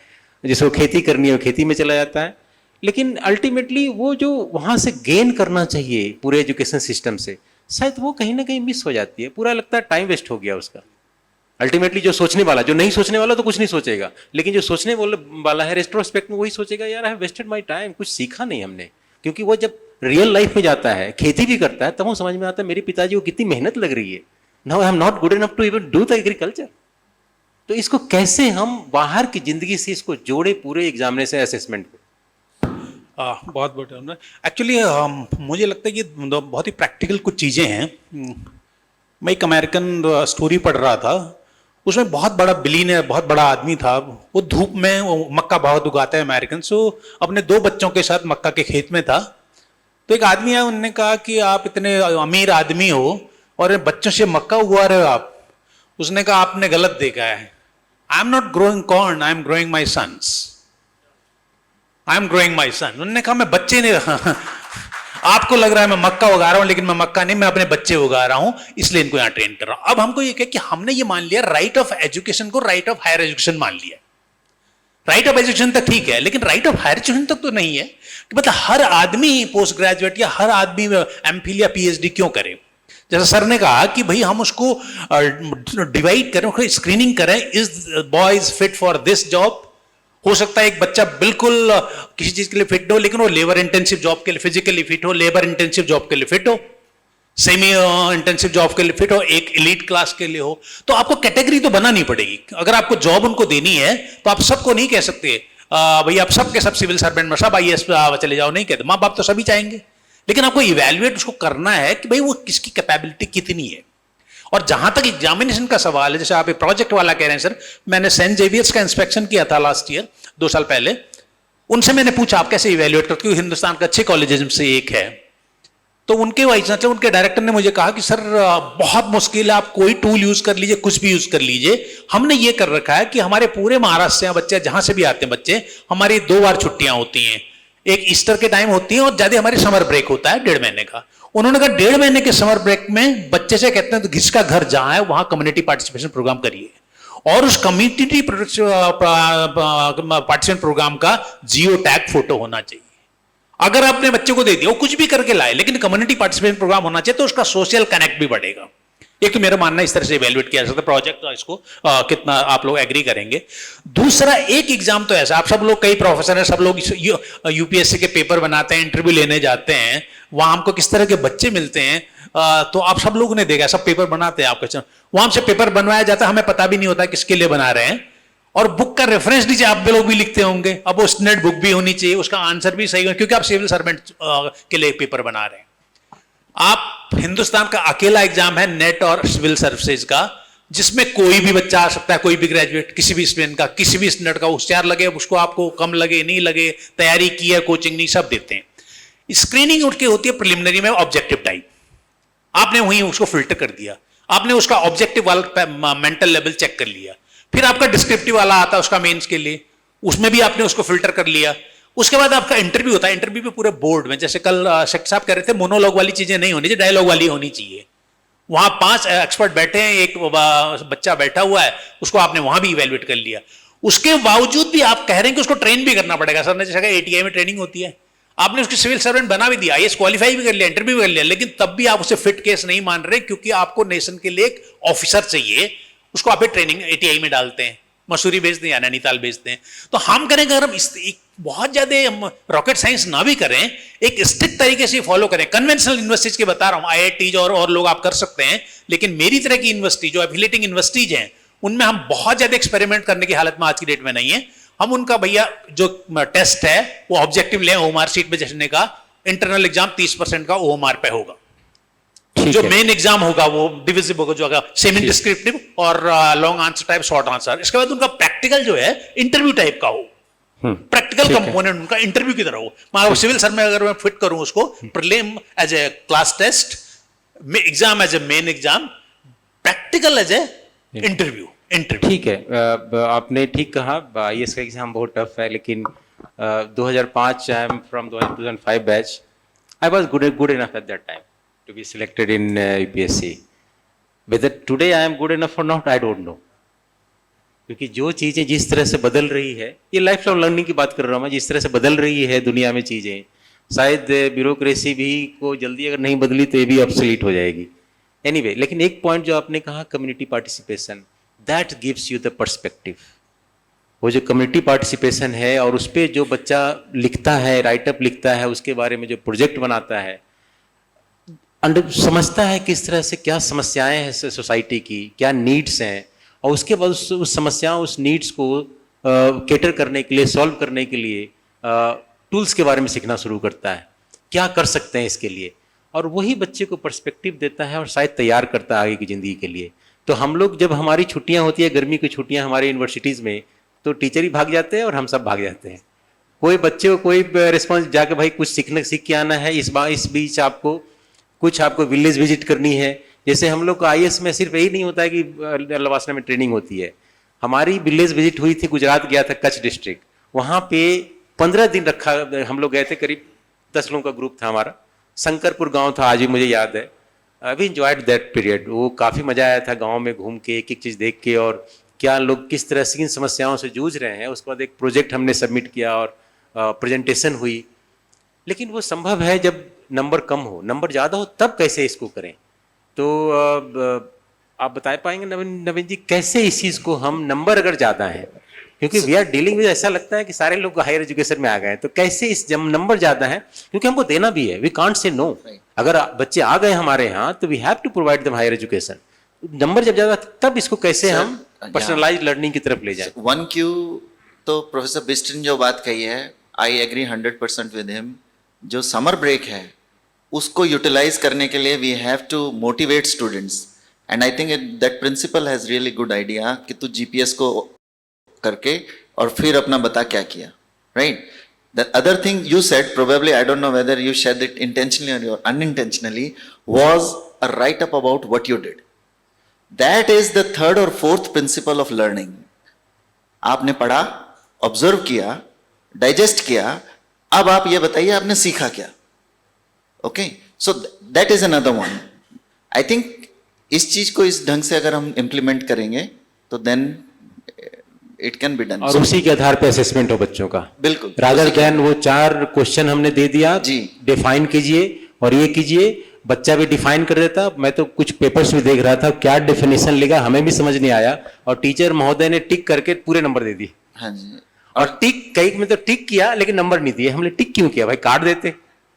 जिसको खेती करनी है वो खेती में चला जाता है। लेकिन अल्टीमेटली वो जो वहाँ से गेन करना चाहिए पूरे एजुकेशन सिस्टम से, शायद वो कहीं ना कहीं मिस हो जाती है, पूरा लगता है टाइम वेस्ट हो गया उसका। अल्टीमेटली जो सोचने वाला, जो नहीं सोचने वाला तो कुछ नहीं सोचेगा, लेकिन जो सोचने वाला है रेट्रोस्पेक्ट में वही सोचेगा यार I have wasted my time, कुछ सीखा नहीं हमने। क्योंकि वो जब रियल लाइफ में जाता है, खेती भी करता है, तब वो समझ में आता है मेरे पिताजी को कितनी मेहनत लग रही है, now I am not good enough to even do the agriculture. तो इसको कैसे हम बाहर की जिंदगी से इसको जोड़े पूरे एग्जामिनेशन असेसमेंट को? बहुत बहुत एक्चुअली मुझे लगता है कि बहुत ही प्रैक्टिकल कुछ चीज़ें हैं। मैं एक अमेरिकन स्टोरी पढ़ रहा था, उसमें बहुत बड़ा बिलीनियर, बहुत बड़ा आदमी था, वो धूप में वो मक्का बहुत उगाता है अमेरिकन, सो अपने 2 बच्चों के साथ मक्का के खेत में था। तो एक आदमी है, उन्होंने कहा कि आप इतने अमीर आदमी हो और बच्चों से मक्का उगा रहे हो आप। उसने कहा आपने गलत देखा है, I am not growing corn, I am growing my sons, I am growing my son. उन्होंने कहा मैं बच्चे नहीं आपको लग रहा है मैं मक्का उगा रहा हूं, लेकिन मैं मक्का नहीं, मैं अपने बच्चे उगा रहा हूं, इसलिए इनको यहां ट्रेन कर रहा हूं। अब हमको ये कह कि हमने ये मान लिया राइट ऑफ एजुकेशन को राइट ऑफ हायर एजुकेशन मान लिया। राइट ऑफ एजुकेशन तक ठीक है, लेकिन राइट ऑफ हायर एजुकेशन तक तो नहीं है कि मतलब हर आदमी पोस्ट ग्रेजुएट या हर आदमी एमफिल या पीएचडी क्यों करे। जैसा सर ने कहा कि भाई हम उसको डिवाइड करें, स्क्रीनिंग करें, is boy is fit for this job. हो सकता है एक बच्चा बिल्कुल किसी चीज के लिए फिट हो, लेकिन वो लेबर इंटेंसिव जॉब के लिए फिजिकली फिट हो, लेबर इंटेंसिव जॉब के लिए फिट हो, सेमी इंटेंसिव जॉब के लिए फिट हो, एक एलीट क्लास के लिए हो। तो आपको कैटेगरी तो बनानी पड़ेगी। अगर आपको जॉब उनको देनी है तो आप सबको नहीं कह सकते भाई आप सब के सब सिविल सर्वेंट में सब आईएएस चले जाओ, नहीं कहते। माँ बाप तो सभी चाहेंगे, लेकिन आपको इवेल्युएट उसको करना है कि भाई वो किसकी कैपेबिलिटी कितनी है। और जहां तक एग्जामिनेशन का सवाल है, जैसे आप एक प्रोजेक्ट वाला कह रहे हैं सर, मैंने सेंट जेवियर्स का इंस्पेक्शन किया था लास्ट ईयर, 2 साल पहले। उनसे मैंने पूछा आप कैसे इवेल्युएट करते, क्योंकि हिंदुस्तान का अच्छे कॉलेजेस में से एक है। तो उनके वाइस चांसलर, उनके डायरेक्टर ने मुझे कहा कि सर बहुत मुश्किल है, आप कोई टूल यूज कर लीजिए, कुछ भी यूज कर लीजिए। हमने ये कर रखा है कि हमारे पूरे महाराष्ट्र से बच्चे, जहां से भी आते हैं बच्चे, हमारी 2 बार छुट्टियां होती हैं। एक ईस्टर के टाइम होती है और ज्यादा हमारी समर ब्रेक होता है 1.5 महीने का। उन्होंने कहा 1.5 महीने के समर ब्रेक में बच्चे से कहते हैं तो जिसका घर जहां है वहां कम्युनिटी पार्टिसिपेशन प्रोग्राम करिए, और उस कम्युनिटी पार्टिसिपेशन प्रोग्राम का जियो टैग फोटो होना चाहिए। अगर आपने बच्चे को दे दिया, वो कुछ भी करके लाए, लेकिन कम्युनिटी पार्टिसिपेशन प्रोग्राम होना चाहिए, तो उसका सोशल कनेक्ट भी बढ़ेगा। एक तो मेरा मानना इस तरह से इवेल्युएट किया जा सकता है प्रोजेक्ट, तो इसको कितना आप लोग एग्री करेंगे। दूसरा एक एग्जाम तो ऐसा, आप सब लोग कई प्रोफेसर हैं, सब लोग यूपीएससी के पेपर बनाते हैं, इंटरव्यू लेने जाते हैं, वहां हमको किस तरह के बच्चे मिलते हैं, तो आप सब लोगों ने देखा, सब पेपर बनाते हैं आपके, वहां हमसे पेपर बनवाया जाता है, हमें पता भी नहीं होता किसके लिए बना रहे हैं। और बुक का रेफरेंस नीचे आप लोग भी लिखते होंगे, अब वो स्टैंडर्ड बुक भी होनी चाहिए, उसका आंसर भी सही हो, क्योंकि आप सिविल सर्वेंट के लिए पेपर बना रहे हैं। आप हिंदुस्तान का अकेला एग्जाम है नेट और सिविल सर्विसेज का, जिसमें कोई भी बच्चा आ सकता है, कोई भी ग्रेजुएट, किसी भी स्टूडेंट का, किसी भी स्टैंडर्ड का, होशियार लगे उसको, आपको कम लगे नहीं लगे, तैयारी की है, कोचिंग नहीं, सब देते हैं। स्क्रीनिंग उठ के होती है प्रिलिमिनरी में ऑब्जेक्टिव टाइप, आपने वहीं उसको फिल्टर कर दिया, आपने उसका ऑब्जेक्टिव वाला मेंटल लेवल चेक कर लिया, फिर आपका डिस्क्रिप्टिव वाला आता है उसका मेंस के लिए, उसमें भी आपने उसको फिल्टर कर लिया। उसके बाद आपका इंटरव्यू होता है, इंटरव्यू पे पूरे बोर्ड में, जैसे कल शेख साहब कह रहे थे, मोनोलॉग वाली चीजें नहीं होनी चाहिए, डायलॉग वाली होनी चाहिए। वहां 5 एक्सपर्ट बैठे हैं, एक बच्चा बैठा हुआ है, उसको आपने वहां भी इवेल्युएट कर लिया। उसके बावजूद भी आप कह रहे हैं कि उसको ट्रेन भी करना पड़ेगा। सर ने जैसा एटीआई में ट्रेनिंग होती है, आपने उसकी सिविल सर्वेंट बना भी दिया, आईएएस क्वालिफाई भी कर लिया, इंटरव्यू भी कर लिया, लेकिन तब भी आप उसे फिट केस नहीं मान रहे, क्योंकि आपको नेशन के लिए एक ऑफिसर चाहिए, उसको आप ट्रेनिंग एटीआई में डालते हैं, मसूरी भेजते हैं या नैनीताल भेजते हैं। तो हम करेंगे, अगर हम बहुत ज्यादा रॉकेट साइंस ना भी करें, एक स्ट्रिक्ट तरीके से फॉलो करें, कन्वेंशनल यूनिवर्सिटीज के बता रहा हूं, आईआईटीज और लोग आप कर सकते हैं, लेकिन मेरी तरह की यूनिवर्सिटी जो एफिलिएटिंग यूनिवर्सिटीज हैं, उनमें हम बहुत ज्यादा एक्सपेरिमेंट करने की हालत में आज की डेट में नहीं है। हम उनका भैया जो टेस्ट है वो ऑब्जेक्टिव लें, ओएमआर शीट पे जैसे का इंटरनल एग्जाम 30% का ओएमआर पे होगा, जो मेन एग्जाम होगा वो डिविजिबल होगा, जो होगा सेमी डिस्क्रिप्टिव और long answer type, short answer. इसके बाद उनका प्रैक्टिकल जो है इंटरव्यू टाइप का हो, प्रैक्टिकल कंपोनेंट उनका इंटरव्यू की तरह हो। मैं सिविल सर में अगर मैं फिट करूं उसको, prelim as a class test, exam as a main exam, practical as a interview. ठीक है, आपने ठीक कहा, आईएएस का एग्जाम बहुत टफ है, लेकिन 2005 I am from 2005 batch, I was good enough at that time to be selected in UPSC. Whether today I am good enough or not, I don't know. क्योंकि जो चीज़ें जिस तरह से बदल रही है, ये लाइफ लॉन्ग लर्निंग की बात कर रहा हूँ मैं, जिस तरह से बदल रही है दुनिया में चीज़ें, शायद ब्यूरोक्रेसी भी को जल्दी अगर नहीं बदली तो ये भी ऑब्सोलीट हो जाएगी। एनीवे, लेकिन एक पॉइंट जो आपने कहा, community participation, that gives you the perspective. वो जो कम्युनिटी पार्टिसिपेशन है और उस पर जो बच्चा लिखता है, राइटअप लिखता है, उसके बारे में जो प्रोजेक्ट बनाता है, समझता है किस तरह से क्या समस्याएं हैं सोसाइटी की, क्या नीड्स हैं, और उसके बाद उस समस्याओं, उस नीड्स को केटर करने के लिए, सॉल्व करने के लिए टूल्स के बारे में सीखना शुरू करता है, क्या कर सकते हैं इसके लिए, और वही बच्चे को पर्सपेक्टिव देता है और शायद तैयार करता है आगे की ज़िंदगी के लिए। तो हम लोग जब हमारी छुट्टियां होती है, गर्मी की छुट्टियां हमारे यूनिवर्सिटीज़ में, तो टीचर ही भाग जाते हैं और हम सब भाग जाते हैं। कोई बच्चे को कोई रिस्पॉन्स जाके भाई कुछ सीख के आना है, इस बीच आपको विलेज विजिट करनी है। जैसे हम लोग को आईएएस में सिर्फ यही नहीं होता है कि लवासना में ट्रेनिंग होती है, हमारी विलेज विजिट हुई थी, गुजरात गया था, कच्छ डिस्ट्रिक्ट, वहाँ पे 15 दिन रखा, हम लोग गए थे, करीब 10 लोगों का ग्रुप था हमारा, शंकरपुर गांव था, आज भी मुझे याद है। वी एंजॉयड दैट पीरियड, वो काफ़ी मज़ा आया था गाँव में घूम के, एक एक चीज़ देख के, और क्या लोग किस तरह से इन समस्याओं से जूझ रहे हैं। उसके बाद एक प्रोजेक्ट हमने सबमिट किया और प्रेजेंटेशन हुई। लेकिन वो संभव है जब नंबर कम हो, नंबर ज़्यादा हो तब कैसे इसको करें। तो आप बता पाएंगे नवीन जी, कैसे इस चीज़ को हम, नंबर अगर ज़्यादा है, क्योंकि वी आर डीलिंग विद, ऐसा लगता है कि सारे लोग हायर एजुकेशन में आ गए हैं, तो कैसे इस, जब नंबर ज़्यादा है, क्योंकि हमको देना भी है, वी कांट से नो। अगर बच्चे आ गए हमारे यहाँ तो we have to provide them higher education. Number जब ज़्यादा तब इसको कैसे हम पर्सनलाइज लर्निंग की तरफ ले जाएं। 1Q तो प्रोफेसर बिस्ट ने जो बात कही है, आई एग्री 100% विद हिम। जो समर ब्रेक है उसको यूटिलाइज करने के लिए we have to motivate students, and I think that principal has really good idea कि तू जीपीएस को करके और फिर अपना बता क्या किया, right. The other thing you said, probably I don't know whether you said it intentionally और unintentionally, was a write up about what you did. That is the third और फोर्थ प्रिंसिपल ऑफ लर्निंग। आपने पढ़ा, ऑब्जर्व किया, डाइजेस्ट किया, अब आप ये बताइए आपने सीखा क्या। Okay, so that is another one. I think इस चीज को इस ढंग से अगर हम इम्प्लीमेंट करेंगे तो then it can be done, और उसी के आधार पे असेसमेंट हो बच्चों का। बिल्कुल, रादर देन वो 4 क्वेश्चन हमने दे दिया जी, डिफाइन कीजिए और ये कीजिए, बच्चा भी डिफाइन कर देता। मैं तो कुछ पेपर्स भी देख रहा था, क्या डेफिनेशन लिखा हमें भी समझ नहीं आया, और टीचर महोदय ने टिक करके पूरे नंबर दे दिए। हाँ जी, और टिक कई में तो टिक किया लेकिन नंबर नहीं दिए। हमने टिक क्यों किया भाई, कार्ड देते।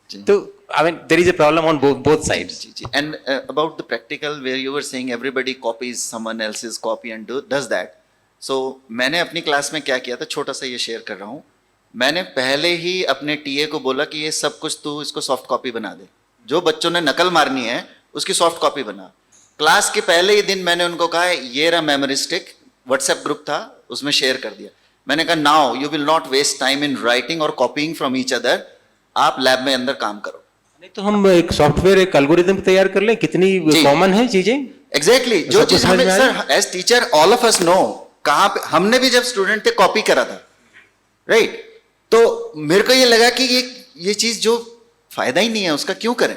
तो I mean there is a problem on both sides. And about the practical, where you were saying everybody copies someone else's copy and does that. सो मैंने अपनी क्लास में क्या किया था, छोटा सा ये शेयर कर रहा हूँ। मैंने पहले ही अपने टीए को बोला कि ये सब कुछ तू इसको सॉफ्ट कॉपी बना दे, जो बच्चों ने नकल मारनी है उसकी सॉफ्ट कॉपी बना। क्लास के पहले ही दिन मैंने उनको कहा ये रहा मेमोरी स्टिक, व्हाट्सएप ग्रुप था उसमें शेयर कर दिया। मैंने कहा now you will not waste time in writing और कॉपीइंग फ्रॉम ईच अदर, आप लैब में अंदर काम करो। नहीं तो हम एक सॉफ्टवेयर, एक एल्गोरिदम तैयार कर लें, कितनी जी। कॉमन है चीजें। एग्जैक्टली जो सबको चीज समझ हमें में आ sir as teacher all of us know, कहाँ पे हमने भी जब स्टूडेंट थे कॉपी करा था, राइट? तो मेरे को ये लगा कि ये चीज जो फायदा ही नहीं है उसका क्यों करें,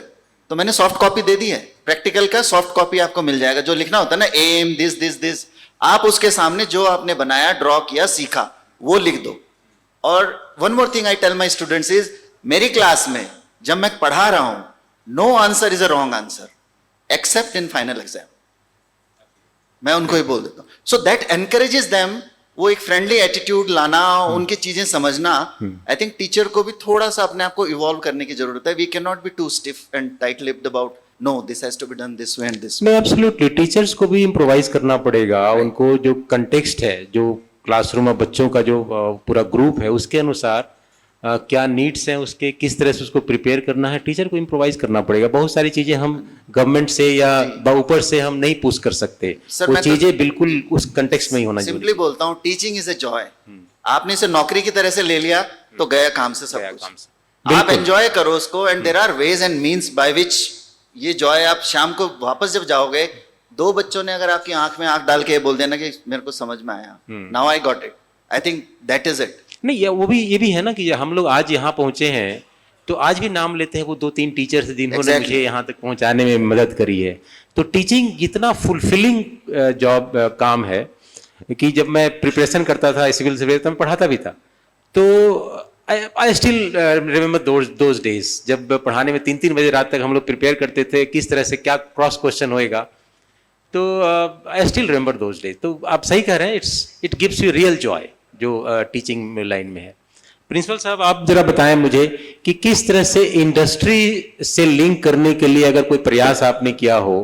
तो मैंने सॉफ्ट कॉपी दे दी है। प्रैक्टिकल का सॉफ्ट कॉपी आपको मिल जाएगा, जो लिखना होता है ना एम दिस दिस दिस, आप उसके सामने जो आपने बनाया, ड्रॉ किया, सीखा, वो लिख दो। और one more thing I tell my students is, मेरी क्लास में जब मैं पढ़ा रहा हूं, no answer is a wrong answer except in final exam, मैं उनको ही बोल देता हूं। सो दैट एनकरेजेस देम, वो एक फ्रेंडली एटीट्यूड लाना, उनकी चीजें समझना। आई थिंक टीचर को भी थोड़ा सा अपने आप को इवॉल्व करने की जरूरत है। We can not be too stiff and tight lipped about no this has to be done this way and this way. नहीं, एब्सोल्युटली टीचर्स को भी इम्प्रोवाइज करना पड़ेगा। उनको जो कंटेक्स्ट है, जो क्लासरूम में बच्चों का जो पूरा ग्रुप है, उसके अनुसार क्या नीड्स हैं उसके, किस तरह से उसको प्रिपेयर करना है, टीचर को इम्प्रोवाइज करना पड़ेगा। बहुत सारी चीजें हम गवर्नमेंट से या ऊपर से हम नहीं पूछ कर सकते, सर, वो मैं तो चीजें बिल्कुल उस कंटेक्स्ट में ही होना सिंपली जरूरी बोलता हूँ, टीचिंग इज ए जॉय। आपने इसे नौकरी की तरह से ले लिया तो गया काम से सब कुछ। आप बिल्कुल। एंजॉय करो उसको, and there are ways and means by which ये जॉय, आप शाम को वापस जब जाओगे, दो बच्चों ने अगर आपकी आंख में आंख डाल के बोल देना कि मेरे को समझ में आया, now I got it, I think that is it. नहीं, ये भी है ना कि हम लोग आज यहाँ पहुंचे हैं, तो आज भी नाम लेते हैं वो 2-3 टीचर्स जिन्होंने Exactly. मुझे यहाँ तक पहुंचाने में मदद करी है। तो टीचिंग इतना फुलफिलिंग जॉब काम है कि जब मैं प्रिपरेशन करता था सिविल सर्विस, तो मैं पढ़ाता भी था। तो I still remember those days, जब पढ़ाने में 3-3 बजे रात तक हम लोग प्रिपेयर करते थे, किस तरह से क्या क्रॉस क्वेश्चन होएगा। तो I still remember those days. तो आप सही कह रहे हैं, it gives you real Joy जो टीचिंग लाइन में है। प्रिंसिपल साहब, आप जरा बताएं मुझे कि किस तरह से इंडस्ट्री से लिंक करने के लिए अगर कोई प्रयास आपने किया हो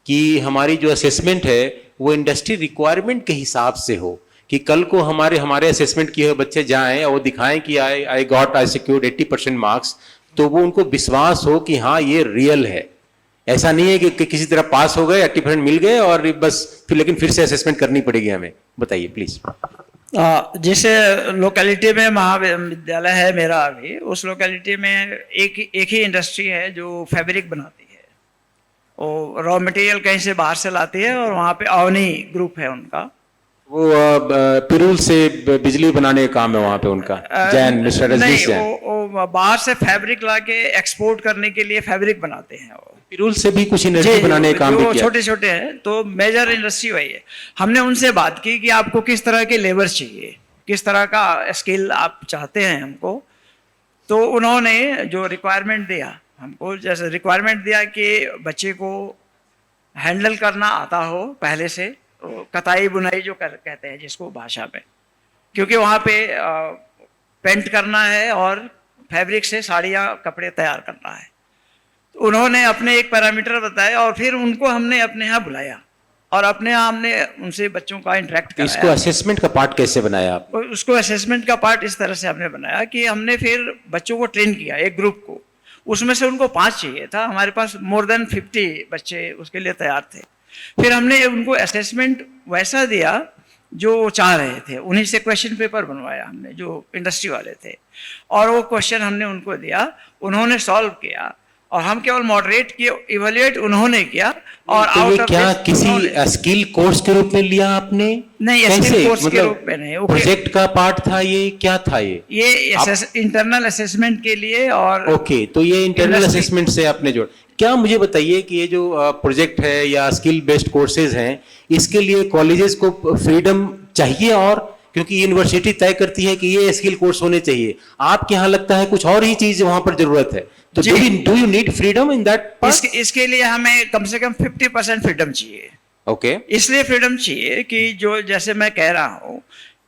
कि हमारी जो असेसमेंट है वो इंडस्ट्री रिक्वायरमेंट के हिसाब से हो, कि कल को हमारे असेसमेंट किए हुए बच्चे जाएं और वो दिखाएं कि आई सिक्योर्ड 80% मार्क्स, तो वो उनको विश्वास हो कि हाँ ये रियल है। ऐसा नहीं है कि किसी तरह पास हो गए, 80% मिल गए और बस लेकिन फिर से असेसमेंट करनी पड़ेगी हमें। बताइए प्लीज। जैसे लोकेलिटी में महाविद्यालय है मेरा अभी, उस लोकेलिटी में एक ही इंडस्ट्री है जो फैब्रिक बनाती है। वो रॉ मटेरियल कहीं से बाहर से लाती है, और वहाँ पे अवनी ग्रुप है उनका। वो पिरूल से बिजली बनाने का काम है वहाँ पे उनका, जैन, मिस्टर नहीं, रजनीश जैन। वो बाहर से फैब्रिक लाके एक्सपोर्ट करने के लिए फैब्रिक बनाते हैं वो। पिरूल से भी कुछ इंडस्ट्री बनाने का काम भी किया। छोटे छोटे हैं, तो मेजर इंडस्ट्री वही है। हमने उनसे बात की कि आपको किस तरह के लेबर चाहिए, किस तरह का स्किल आप चाहते हैं हमको। तो उन्होंने जो रिक्वायरमेंट दिया हमको, जैसे रिक्वायरमेंट दिया कि बच्चे को हैंडल करना आता हो पहले से, कताई बुनाई जो कहते हैं जिसको भाषा में, क्योंकि वहाँ पे पेंट करना है और फैब्रिक से साड़ियाँ कपड़े तैयार करना है। तो उन्होंने अपने एक पैरामीटर बताया, और फिर उनको हमने अपने यहाँ बुलाया और अपने यहाँ हमने उनसे बच्चों का इंटरेक्ट कराया। इसको असेसमेंट का पार्ट कैसे बनाया आप? उसको असेसमेंट का पार्ट इस तरह से हमने बनाया कि हमने फिर बच्चों को ट्रेन किया, एक ग्रुप को। उसमें से उनको 5 चाहिए था, हमारे पास मोर देन 50 बच्चे उसके लिए तैयार थे। फिर हमने उनको असेसमेंट वैसा दिया जो वो चाह रहे थे, उन्हीं से क्वेश्चन पेपर बनवाया हमने जो इंडस्ट्री वाले थे, और वो क्वेश्चन हमने उनको दिया, उन्होंने सॉल्व किया, और हम केवल मॉडरेट किए, इवेल्युएट उन्होंने किया। और तो ये क्या किसी स्किल कोर्स के रूप में लिया आपने? नहीं, स्किल कोर्स के रूप में नहीं, प्रोजेक्ट का पार्ट था ये, क्या था ये इंटरनल असेसमेंट के लिए। और ओके, तो ये इंटरनल असेसमेंट से आपने जोड़। क्या मुझे बताइए कि ये जो प्रोजेक्ट है या स्किल बेस्ड कोर्सेज हैं, इसके लिए कॉलेजेस को फ्रीडम चाहिए? और क्योंकि यूनिवर्सिटी तय करती है कि ये स्किल कोर्स होने चाहिए, आपके यहाँ लगता है कुछ और ही चीज वहां पर जरूरत है, तो do you need freedom in that? इसके लिए हमें कम से कम 50% फ्रीडम चाहिए। ओके, इसलिए फ्रीडम चाहिए कि जो, जैसे मैं कह रहा हूँ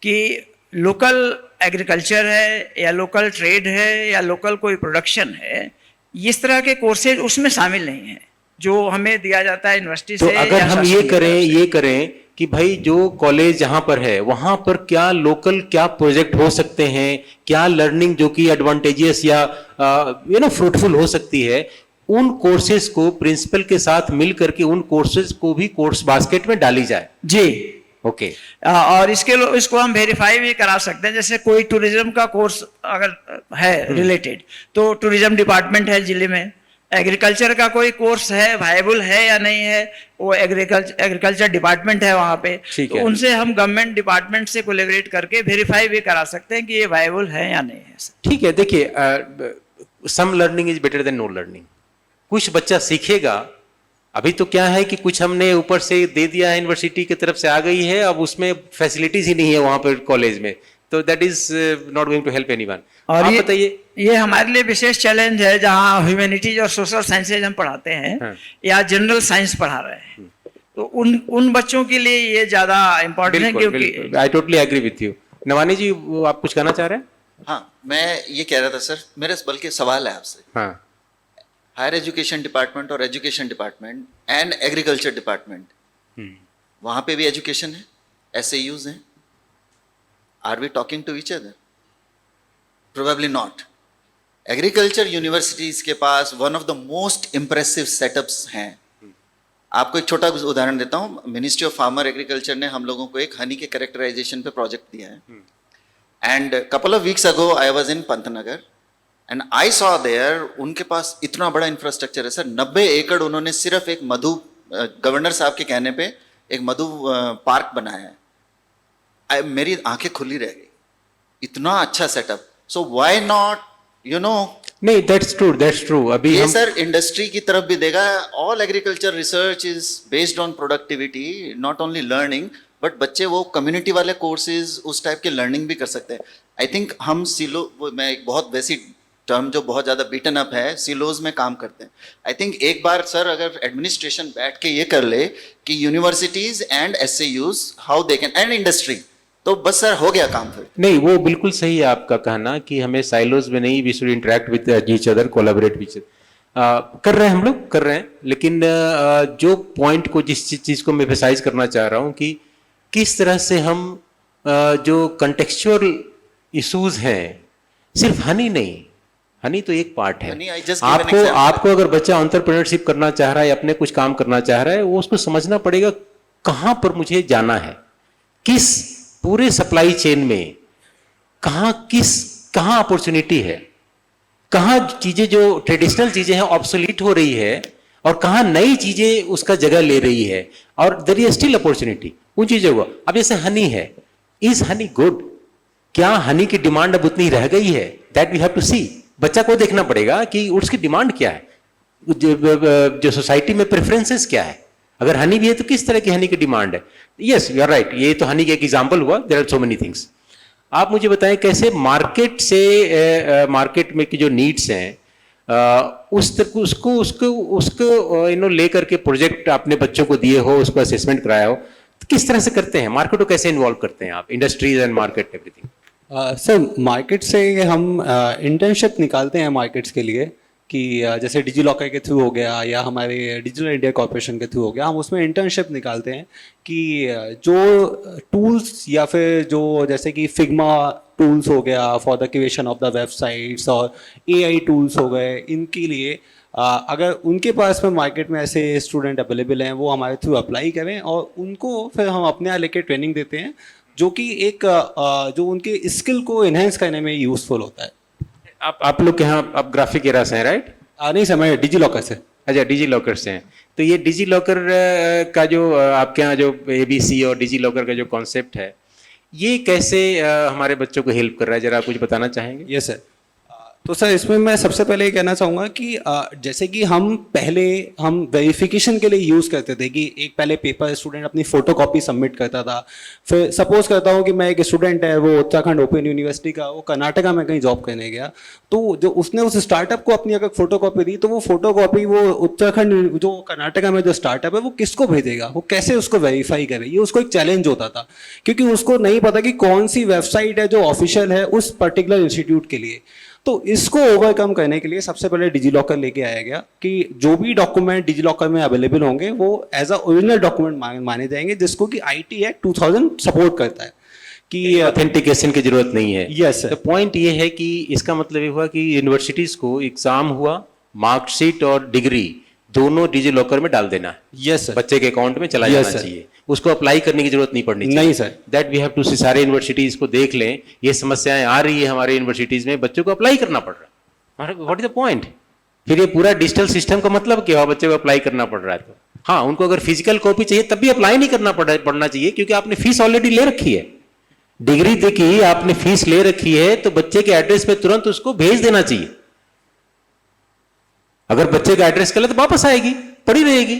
कि लोकल एग्रीकल्चर है या लोकल ट्रेड है या लोकल कोई प्रोडक्शन है, इस तरह के कोर्सेज उसमें शामिल नहीं है जो हमें दिया जाता है यूनिवर्सिटी तो से। अगर हम ये करें कि भाई जो कॉलेज जहाँ पर है वहाँ पर क्या लोकल क्या प्रोजेक्ट हो सकते हैं, क्या लर्निंग जो कि एडवांटेजियस या फ्रूटफुल हो सकती है, उन कोर्सेज को प्रिंसिपल के साथ मिल करके उन कोर्सेज को भी कोर्स बास्केट में डाली जाए। जी। ओके। और इसको हम वेरीफाई भी करा सकते हैं। जैसे कोई टूरिज्म का कोर्स अगर है रिलेटेड, तो टूरिज्म डिपार्टमेंट है जिले में। एग्रीकल्चर का कोई कोर्स है, वायबल है या नहीं है, वो एग्रीकल्चर डिपार्टमेंट है वहाँ पे। ठीक तो है। उनसे हम गवर्नमेंट डिपार्टमेंट से कोलेबरेट करके वेरीफाई भी करा सकते हैं कि ये वायबल है या नहीं है। ठीक है, देखिए some learning is better than no learning. कुछ बच्चा सीखेगा। अभी तो क्या है कि कुछ हमने ऊपर से दे दिया है, यूनिवर्सिटी की तरफ से आ गई है, अब उसमें फैसिलिटीज ही नहीं है वहां पर कॉलेज में, तो that is not going to help anyone. और आप ये बताइए। ये हमारे लिए विशेष चैलेंज है जहाँ ह्यूमैनिटीज और सोशल साइंसेज हम पढ़ाते हैं, हाँ। या जनरल साइंस पढ़ा रहे हैं, तो उन बच्चों के लिए ये ज्यादा इम्पोर्टेंट है, क्योंकि I totally agree with you. Navani ji, आप कुछ कहना चाह रहे हैं? हाँ, मैं ये कह रहा था सर, मेरे बल्कि सवाल है आपसे। हाँ। हायर एजुकेशन डिपार्टमेंट और education department and agriculture department, वहाँ पे भी एजुकेशन है, SAUs हैं। Are we talking to each other? Probably not. Agriculture universities के पास one of the most impressive setups हैं। आपको एक छोटा उदाहरण देता हूँ। मिनिस्ट्री ऑफ फार्मर एग्रीकल्चर ने हम लोगों को एक हनी के कैरेक्टराइजेशन पे प्रोजेक्ट दिया है। And couple of weeks ago I was in Pantnagar and I saw there, उनके पास इतना बड़ा इंफ्रास्ट्रक्चर है सर। 90 एकड़ उन्होंने सिर्फ एक मधु, गवर्नर साहब के कहने पे एक मधु पार्क बनाया है। मेरी आंखें खुली रह गई, इतना अच्छा setup. So why not, you know. नहीं, दैट्स ट्रू। अभी ये हम सर इंडस्ट्री की तरफ भी देगा। All agriculture research is based on productivity, not only learning, but बच्चे वो कम्युनिटी वाले कोर्सेज उस टाइप के लर्निंग भी कर सकते हैं। आई थिंक हम मैं एक बहुत वैसी टर्म जो बहुत ज़्यादा बीटन अप है, सिलोज में काम करते हैं। आई थिंक एक बार सर अगर एडमिनिस्ट्रेशन बैठ के ये कर ले कि universities and SAUs how they can, and industry, तो बस सर हो गया काम फिर। नहीं, वो बिल्कुल सही है आपका कहना कि हमें साइलोज में नहीं, we should interact with each other, collaborate with कर रहे हैं, हम लोग कर रहे हैं। लेकिन जो पॉइंट को, जिस चीज़ को मैं एम्फसाइज करना चाह रहा हूँ कि किस तरह से हम जो कंटेक्चुअल इश्यूज हैं, सिर्फ हनी नहीं, हनी तो एक पार्ट है। Honey, I just gave an example. आपको अगर बच्चा एंटरप्रेन्योरशिप करना चाह रहा है, अपने कुछ काम करना चाह रहा है, वो उसको समझना पड़ेगा कहाँ पर मुझे जाना है, किस पूरे सप्लाई चेन में कहाँ अपॉर्चुनिटी है, कहाँ चीजें जो ट्रेडिशनल चीजें हैं ऑब्सोलीट हो रही है और कहाँ नई चीजें उसका जगह ले रही है, और देयर इज स्टिल अपॉर्चुनिटी उन चीजों को। अब जैसे हनी है, इज हनी गुड? क्या हनी की डिमांड अब उतनी रह गई है? दैट वी हैव टू सी। बच्चा को देखना पड़ेगा कि उसकी डिमांड क्या है, जो सोसाइटी में प्रेफरेंसेस क्या है। अगर हनी भी है तो किस तरह की हनी की डिमांड है। यस, यू आर राइट, ये तो हनी का एक एग्जांपल हुआ, there are so many things. आप मुझे बताएं कैसे मार्केट से, मार्केट में की जो नीड्स हैं, उसको ले करके प्रोजेक्ट अपने बच्चों को दिए हो, उसको असेसमेंट कराया हो, तो किस तरह से करते हैं? मार्केट को कैसे इन्वॉल्व करते हैं आप? Industries and market everything. Sir, market से हम इंटर्नशिप निकालते हैं मार्केट्स के लिए कि जैसे डिजी लॉकर के थ्रू हो गया या हमारे डिजिटल इंडिया कॉर्पोरेशन के थ्रू हो गया, हम उसमें इंटर्नशिप निकालते हैं कि जो टूल्स या फिर जो जैसे कि फिग्मा टूल्स हो गया for the creation of the websites और AI टूल्स हो गए, इनके लिए अगर उनके पास में मार्केट में ऐसे स्टूडेंट अवेलेबल हैं, वो हमारे थ्रू अप्लाई करें और उनको फिर हम अपने यहाँ लेके ट्रेनिंग देते हैं, जो कि एक जो उनके स्किल को इन्हेंस करने में यूजफुल होता है। आप लोग के यहाँ आप ग्राफिक एरा से हैं, राइट? नहीं सर, मैं डिजी लॉकर से। अच्छा, डिजी लॉकर से हैं। तो ये डिजी लॉकर का जो आपके यहाँ जो ABC और डिजी लॉकर का जो कॉन्सेप्ट है, ये कैसे हमारे बच्चों को हेल्प कर रहा है, जरा आप कुछ बताना चाहेंगे? Yes sir. तो सर, इसमें मैं सबसे पहले ये कहना चाहूँगा कि जैसे कि हम वेरिफिकेशन के लिए यूज़ करते थे कि एक पहले पेपर स्टूडेंट अपनी फोटोकॉपी सबमिट करता था। फिर सपोज करता हूँ कि मैं एक स्टूडेंट है, वो उत्तराखंड ओपन यूनिवर्सिटी का, वो कर्नाटका में कहीं जॉब करने गया, तो जो उसने उस स्टार्टअप को अपनी अगर फोटोकॉपी दी, तो वो फोटोकॉपी वो उत्तराखंड जो कर्नाटका में जो स्टार्टअप है वो किसको भेजेगा, वो कैसे उसको वेरीफाई करे, ये उसको एक चैलेंज होता था, क्योंकि उसको नहीं पता कि कौन सी वेबसाइट है जो ऑफिशियल है उस पर्टिकुलर इंस्टीट्यूट के लिए। तो इसको ओवरकम करने के लिए सबसे पहले डिजी लॉकर लेके आया गया कि जो भी डॉक्यूमेंट डिजी लॉकर में अवेलेबल होंगे वो एज अ ओरिजिनल डॉक्यूमेंट माने जाएंगे, जिसको कि आईटी एक्ट 2000 सपोर्ट करता है कि ऑथेंटिकेशन की जरूरत नहीं है। यस तो पॉइंट ये है कि इसका मतलब ये हुआ कि यूनिवर्सिटीज को एग्जाम हुआ, मार्कशीट और डिग्री दोनों डिजी लॉकर में डाल देना है। यस सर, बच्चे के अकाउंट में चला Yes, जाना sir. चाहिए, उसको अप्लाई करने की जरूरत नहीं पड़नी चाहिए। नहीं sir, that we have to see, सारे यूनिवर्सिटीज को देख लें, ये समस्याएं आ रही है हमारे यूनिवर्सिटीज में, बच्चों को अप्लाई करना पड़ रहा है। What is the point? फिर ये पूरा डिजिटल सिस्टम का मतलब क्या हुआ? बच्चे को अप्लाई करना पड़ रहा है तो हाँ, उनको अगर फिजिकल कॉपी चाहिए तब भी अप्लाई नहीं करना पड़ना चाहिए, क्योंकि आपने फीस ऑलरेडी ले रखी है, डिग्री देखी आपने फीस ले रखी है, तो बच्चे के एड्रेस पे तुरंत उसको भेज देना चाहिए। अगर बच्चे का एड्रेस गलत वापस आएगी, पड़ी रहेगी।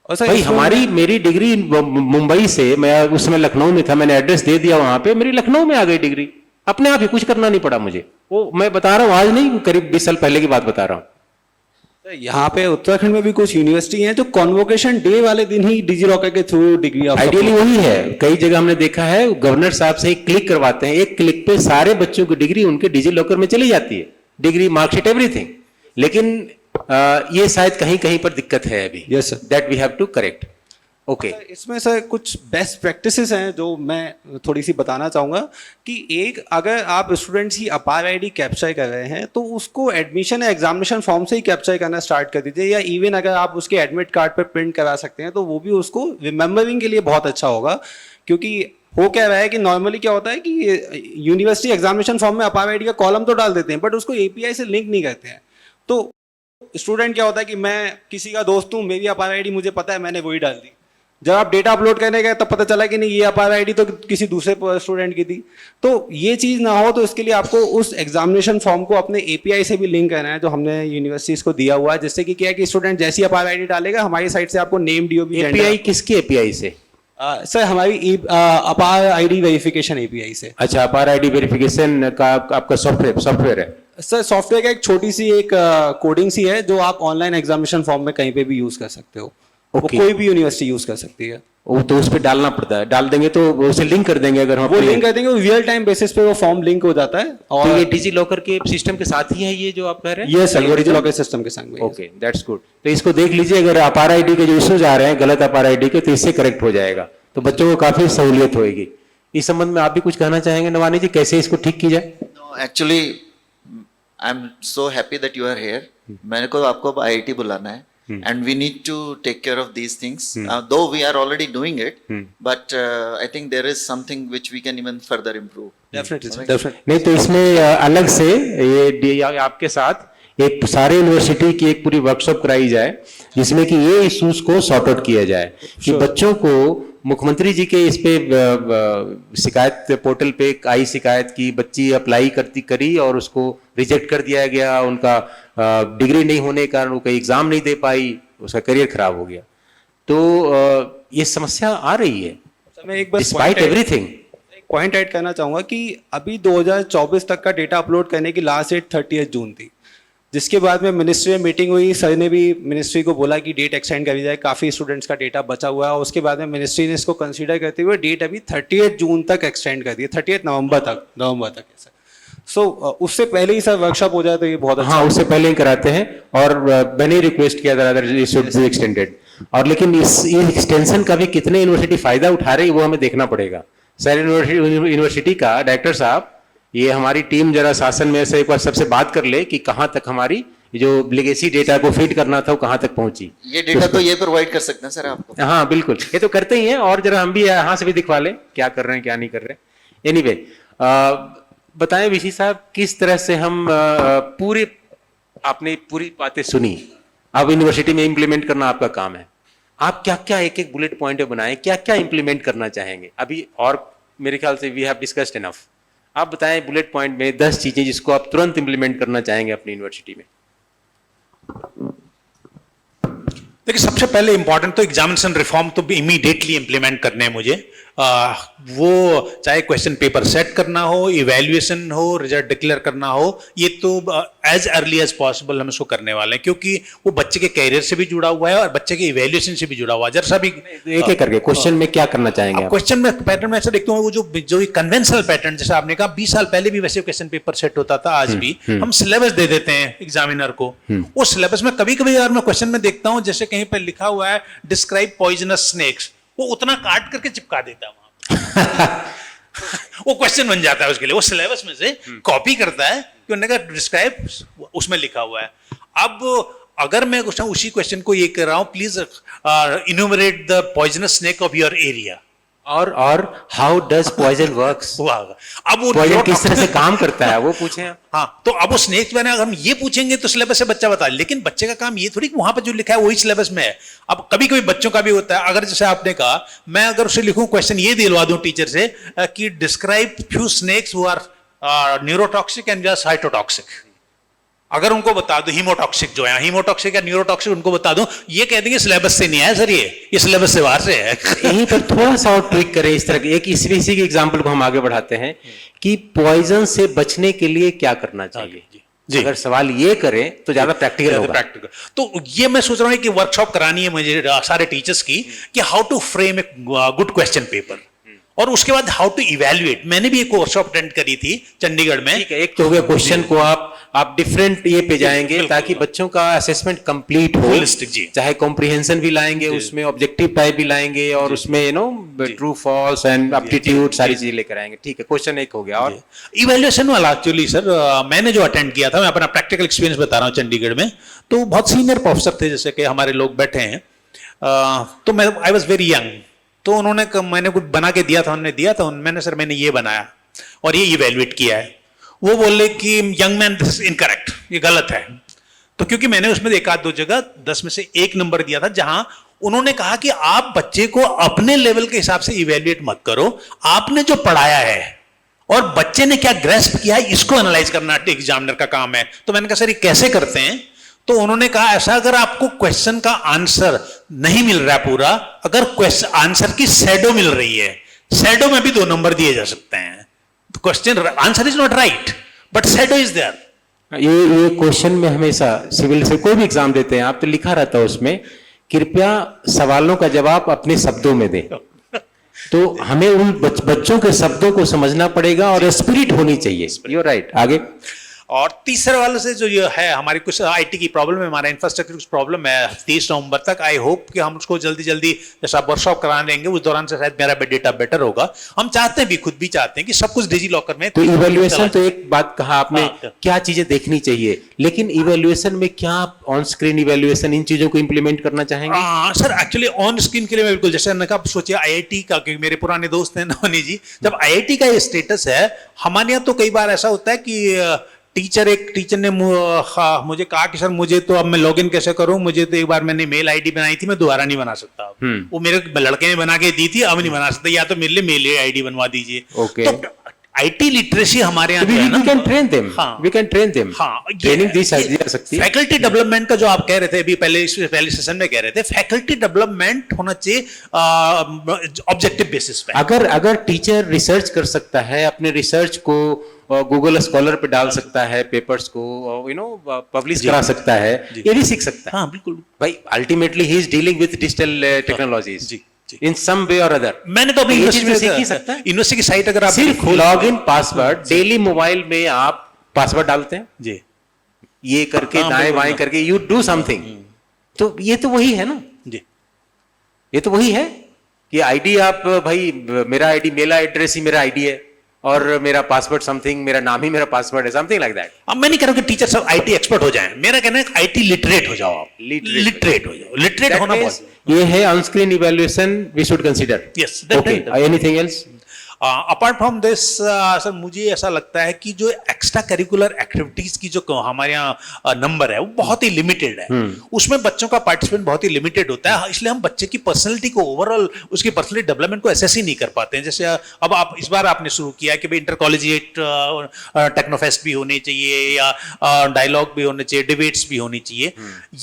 और सर भाई इसमें- हमारी मेरी डिग्री मुंबई से, मैं उस समय लखनऊ में था, मैंने एड्रेस दे दिया वहां पे, मेरी लखनऊ में आ गई डिग्री, अपने आप ही, कुछ करना नहीं पड़ा मुझे। वो मैं बता रहा हूँ, आज नहीं, करीब 20 साल पहले की बात बता रहा हूँ। यहाँ पे उत्तराखंड में भी कुछ यूनिवर्सिटी हैं जो कॉन्वोकेशन डे वाले दिन ही डिजी लॉकर के थ्रू डिग्री आइडियली वही है, कई जगह हमने देखा है, गवर्नर साहब से एक क्लिक करवाते हैं, एक क्लिक पे सारे बच्चों की डिग्री उनके डिजी लॉकर में चली जाती है, डिग्री, मार्कशीट, एवरीथिंग। लेकिन ये शायद कहीं कहीं पर दिक्कत है अभी। Yes, sir. That we have to correct. Okay, इसमें सर कुछ बेस्ट प्रैक्टिसेस हैं जो मैं थोड़ी सी बताना चाहूँगा कि एक, अगर आप स्टूडेंट्स की अपार आईडी कैप्चर कर रहे हैं तो उसको एडमिशन या एग्जामिनेशन फॉर्म से ही कैप्चर करना स्टार्ट कर दीजिए, या इवन अगर आप उसके एडमिट कार्ड पर प्रिंट करा सकते हैं तो वो भी उसको रिमेम्बरिंग के लिए बहुत अच्छा होगा। क्योंकि हो क्या रहा है कि नॉर्मली क्या होता है कि यूनिवर्सिटी एग्जामिनेशन फॉर्म में अपार आईडी का कॉलम तो डाल देते हैं बट उसको एपीआई से लिंक नहीं करते हैं। तो स्टूडेंट क्या होता है कि मैं किसी का दोस्त हूँ, मेरी अपार आईडी मुझे पता है, मैंने वही डाल दी। जब आप डेटा अपलोड करने गए तब पता चला कि नहीं, ये अपार आईडी तो किसी दूसरे स्टूडेंट की थी। तो ये चीज़ ना हो, तो इसके लिए आपको उस एग्जामिनेशन फॉर्म को अपने एपीआई से भी लिंक करना है जो हमने यूनिवर्सिटीज को दिया हुआ है, जिससे कि क्या है कि स्टूडेंट जैसी अपार आईडी डालेगा हमारी साइड से आपको नेम, डीओबी, एपीआई किसकी एपीआई से? सर हमारी अपार आईडी वेरिफिकेशन एपीआई से। अच्छा, अपार आईडी वेरिफिकेशन का आपका सॉफ्टवेयर है? सर सॉफ्टवेयर का एक छोटी सी एक कोडिंग सी है जो आप ऑनलाइन एग्जामिनेशन फॉर्म में कहीं पे भी यूज कर सकते हो। वो Okay. कोई भी यूनिवर्सिटी यूज कर सकती है। वो तो उस पर डालना पड़ता है, डाल देंगे तो उसे लिंक कर देंगे अगर हम वो लिंक कर देंगे, रियल टाइम बेसिस पे वो फॉर्म लिंक हो जाता है। तो और ये डिजी लॉकर के सिस्टम के साथ ही है ये जो आप कह रहे हैं? ये सर डिजी लॉकर सिस्टम के संग में। Okay, that's good. तो इसको देख लीजिए, अगर अपार आईडी के जो इश्यूज आ रहे हैं, गलत अपार आईडी के, तो इससे करेक्ट हो जाएगा, तो बच्चों को काफी सहूलियत होगी। इस संबंध में आप भी कुछ कहना चाहेंगे नवानी जी, कैसे इसको ठीक की जाए? No, actually, I'm so happy that you are here. मैंने को आपको अब IIT बुलाना है, and we need to take care of these things. Though we are already doing it, but I think there is something which we can even further improve. Definitely Alright. Definitely. नहीं तो इसमें अलग से आपके साथ एक सारे यूनिवर्सिटी की एक पूरी वर्कशॉप कराई जाए, जिसमें कि ये इश्यूज को सॉर्ट आउट किया जाए कि बच्चों को मुख्यमंत्री जी के इस पे शिकायत पोर्टल पे आई शिकायत की, बच्ची अप्लाई करी और उसको रिजेक्ट कर दिया गया, उनका डिग्री नहीं होने के कारण वो कोई एग्जाम नहीं दे पाई, उसका करियर खराब हो गया। तो ये समस्या आ रही है सर मैं एक बार डिस्पाइट एवरीथिंग। पॉइंट ऐड करना चाहूंगा कि अभी 2024 तक का डेटा अपलोड करने की लास्ट डेट 30 जून थी, जिसके बाद में मिनिस्ट्री में मीटिंग हुई, सर ने भी मिनिस्ट्री को बोला कि डेट एक्सटेंड करी जाए, काफ़ी स्टूडेंट्स का डेटा बचा हुआ है, और उसके बाद में मिनिस्ट्री ने इसको कंसीडर करते हुए डेट अभी 30 जून तक एक्सटेंड कर दी है, 30 नवंबर तक है सर। सो उससे पहले ही सर वर्कशॉप हो जाए तो ये बहुत अच्छा। हाँ, उससे पहले ही कराते हैं, और मैंने रिक्वेस्ट किया था इट शुड बी एक्सटेंडेड। और लेकिन इस एक्सटेंशन का भी कितने यूनिवर्सिटी फायदा उठा रही है वो हमें देखना पड़ेगा। सर यूनिवर्सिटी का डायरेक्टर साहब, ये हमारी टीम जरा शासन में से एक बार सबसे बात कर ले कि कहाँ तक हमारी जो लेगेसी डेटा को फीड करना था वो कहाँ तक पहुंची। ये डेटा तो ये प्रोवाइड कर सकते हैं सर आपको। हाँ बिल्कुल, ये तो करते ही हैं, और जरा हम भी यहाँ से भी दिखवा लें क्या कर रहे हैं क्या नहीं कर रहे हैं। एनीवे, बताएं विशी साहब, किस तरह से हम आपने पूरी बातें सुनी, अब यूनिवर्सिटी में इम्प्लीमेंट करना आपका काम है। आप क्या क्या एक एक बुलेट पॉइंट बनाएं, क्या क्या इम्प्लीमेंट करना चाहेंगे अभी, और मेरे ख्याल से वी हैव डिस्कस्ड इनफ। आप बताएं बुलेट पॉइंट में 10 चीजें जिसको आप तुरंत इम्प्लीमेंट करना चाहेंगे अपनी यूनिवर्सिटी में। देखिए, सबसे पहले इंपॉर्टेंट तो एग्जामिनेशन रिफॉर्म तो इमीडिएटली इंप्लीमेंट करने हैं मुझे। वो चाहे क्वेश्चन पेपर सेट करना हो, इवैल्यूएशन हो, रिजल्ट डिक्लेयर करना हो, ये तो एज अर्ली एज पॉसिबल हम इसको करने वाले हैं, क्योंकि वो बच्चे के कैरियर से भी जुड़ा हुआ है और बच्चे के इवेल्युएशन से भी जुड़ा हुआ है। जरा भी एक एक करके क्वेश्चन में क्या करना चाहेंगे आप? क्वेश्चन में पैटर्न में ऐसा देखता हूँ, वो जो कन्वेंशनल पैटर्न, जैसे आपने कहा 20 साल पहले भी वैसे क्वेश्चन पेपर सेट होता था, आज भी हम सिलेबस दे देते हैं एग्जामिनर को। उस सिलेबस में कभी कभी यार मैं क्वेश्चन में देखता हूँ, जैसे कहीं पर लिखा हुआ है डिस्क्राइब पॉइजनस स्नेक्स, वो उतना काट करके चिपका देता है वहां वो क्वेश्चन बन जाता है उसके लिए, वो सिलेबस में से कॉपी करता है कि उन्होंने कहा डिस्क्राइब, उसमें लिखा हुआ है। अब अगर मैं उसी क्वेश्चन को ये कर रहा हूं, please enumerate the poisonous snake of your area, और हाउ डज पॉइजन वर्क्स, वो आगा। अब वो पॉइजन किस तरह से काम करता है वो पूछे आप। हाँ, तो अब वो स्नेक मैंने अगर हम ये पूछेंगे तो सिलेबस से बच्चा बता, लेकिन बच्चे का काम ये थोड़ी कि वहां पर जो लिखा है वही सिलेबस में है। अब कभी कभी बच्चों का भी होता है, अगर जैसे आपने कहा मैं अगर उसे लिखूं क्वेश्चन ये दिलवा दूं टीचर से कि describe few snakes who are neurotoxic and just cytotoxic, अगर उनको बता दो हीमोटॉक्सिक जो है, हीमोटॉक्सिक या न्यूरोटॉक्सिक उनको बता दो, ये कह देंगे सिलेबस से नहीं आया सर, ये सिलेबस से बाहर से है। यहीं पर थोड़ा सा और ट्विक करें इस तरह की, एक इसी के एग्जांपल को हम आगे बढ़ाते हैं कि पॉइजन से बचने के लिए क्या करना चाहिए। जी। अगर सवाल ये करें तो ज्यादा प्रैक्टिकल होगा। प्रैक्टिकल तो ये मैं सोच रहा हूँ कि वर्कशॉप करानी है मुझे सारे टीचर्स की, कि how to frame a good question paper, और उसके बाद हाउ टू इवैल्यूएट। मैंने भी एक वर्कशॉप अटेंड करी थी चंडीगढ़ में। ठीक है, एक तो हो गया क्वेश्चन को आप डिफरेंट ये पे जाएंगे ताकि बच्चों का असेसमेंट कंप्लीट हो, होलिस्टिक जी, चाहे कॉम्प्रिहेंशन भी लाएंगे, उसमें ऑब्जेक्टिव टाइप भी लाएंगे, और उसमें ट्रू फॉल्स एंड एप्टीट्यूड सारी चीजें लेकर आएंगे। ठीक है, क्वेश्चन एक हो गया। और इवैल्यूएशन वाला एक्चुअली सर मैंने जो अटेंड किया था, मैं अपना प्रैक्टिकल एक्सपीरियंस बता रहा हूँ चंडीगढ़ में, तो बहुत सीनियर प्रोफेसर थे, जैसे कि हमारे लोग बैठे हैं, तो मैं आई वॉज वेरी यंग, तो मैंने कुछ बना के दिया था, मैंने ये बनाया और ये इवैल्यूएट किया है। वो बोले कि young man this is incorrect, ये गलत है। तो क्योंकि मैंने उसमें एक आध दो जगह 10 में से 1 नंबर दिया था, जहां उन्होंने कहा कि आप बच्चे को अपने लेवल के हिसाब से इवैल्यूएट मत करो, आपने जो पढ़ाया है और बच्चे ने क्या ग्रेस्प किया है इसको एनालाइज करना एग्जामिनर का काम है। तो मैंने कहा सर ये कैसे करते हैं? तो उन्होंने कहा ऐसा, अगर आपको क्वेश्चन का आंसर नहीं मिल रहा पूरा, अगर क्वेश्चन आंसर की शैडो मिल रही है, शैडो में भी 2 नंबर दिए जा सकते हैं। Question answer is not right but shadow is there. ये क्वेश्चन में हमेशा सिविल से कोई भी एग्जाम देते हैं आप, तो लिखा रहता है उसमें कृपया सवालों का जवाब अपने शब्दों में दें। तो हमें उन बच्चों के शब्दों को समझना पड़ेगा और स्पिरिट होनी चाहिए। You right. आगे और तीसरे वाले से जो ये है हमारी कुछ आईटी की प्रॉब्लम है, हमारा इंफ्रास्ट्रक्चर कुछ प्रॉब्लम है 30 नवंबर तक। आई होप कि हम उसको जल्दी जैसा वर्कशॉप करा लेंगे, उस दौरान से शायद मेरा डेटा बेटर होगा। हम चाहते हैं भी, खुद भी चाहते हैं कि सब कुछ डिजी लॉकर में। तो इवैल्यूएशन, तो एक बात कहा आपने, क्या चीजें देखनी चाहिए, लेकिन इवैल्यूएशन में क्या आप ऑन स्क्रीन इवैल्यूएशन इन चीजों को इंप्लीमेंट करना चाहेंगे? सर एक्चुअली ऑन स्क्रीन के लिए बिल्कुल, जैसे मैंने कहा सोचिए IIT का, क्योंकि मेरे पुराने दोस्त हैं नवनी जी, जब IIT का ये स्टेटस है, हमारे यहाँ तो कई बार ऐसा होता है कि टीचर ने मुझे कहा कि सर मुझे तो अब मैं लॉगिन कैसे करूं, मुझे तो एक बार मैंने मेल आईडी बनाई थी, मैं दोबारा नहीं बना सकता। वो मेरे लड़के ने बना के दी थी, अब नहीं बना सकता, या तो मेरे लिए मेल आईडी बनवा दीजिए। Okay. तो आईटी लिटरेसी हमारे यहाँ we can train them. हाँ, we can train them. हाँ, ट्रेनिंग दी जा सकती है। फैकल्टी डेवलपमेंट का जो आप कह रहे थे अभी पहले सेशन में कह रहे थे, फैकल्टी डेवलपमेंट होना चाहिए ऑब्जेक्टिव बेसिस पे। अगर टीचर रिसर्च कर सकता है, अपने रिसर्च को गूगल स्कॉलर पे डाल सकता है, पेपर्स को पब्लिश करा सकता है, ये भी सीख सकता है। हाँ बिल्कुल भाई, ultimately he is dealing with digital technologies in some way और अदर। मैंने तो अभी यूनिवर्सिटी की साइट अगर आप सिर्फ लॉगिन पासवर्ड, डेली मोबाइल में आप पासवर्ड डालते हैं जी, ये करके दाएं बाएं करके यू डू समथिंग, तो ये तो वही है ना जी, ये तो वही है कि आईडी आप, भाई मेरा आईडी, मेल एड्रेस ही मेरा आईडी है और मेरा पासवर्ड समथिंग, मेरा नाम ही मेरा पासवर्ड है, समथिंग लाइक दैट। अब मैं नहीं कह रहा कि टीचर सब आईटी एक्सपर्ट हो जाएं, मेरा कहना है आईटी लिटरेट हो जाओ आप, लिटरेट हो जाओ, लिटरेट होना बहुत, ये है on screen evaluation we should consider. Yes, okay, anything else? Apart from this sir मुझे ऐसा लगता है कि जो एक्स्ट्रा करिकुलर एक्टिविटीज की जो हमारे यहाँ नंबर है वो बहुत ही लिमिटेड है, उसमें बच्चों का पार्टिसिपेट बहुत ही लिमिटेड होता है, इसलिए हम बच्चे की पर्सनैलिटी को ओवरऑल उसकी पर्सनैलिटी डेवलपमेंट को असेस ही नहीं कर पाते हैं। जैसे अब आप इस बार आपने शुरू किया कि भाई इंटर कॉलेजिएट टेक्नोफेस्ट भी होने चाहिए या डायलॉग भी होने चाहिए, डिबेट्स भी होनी चाहिए।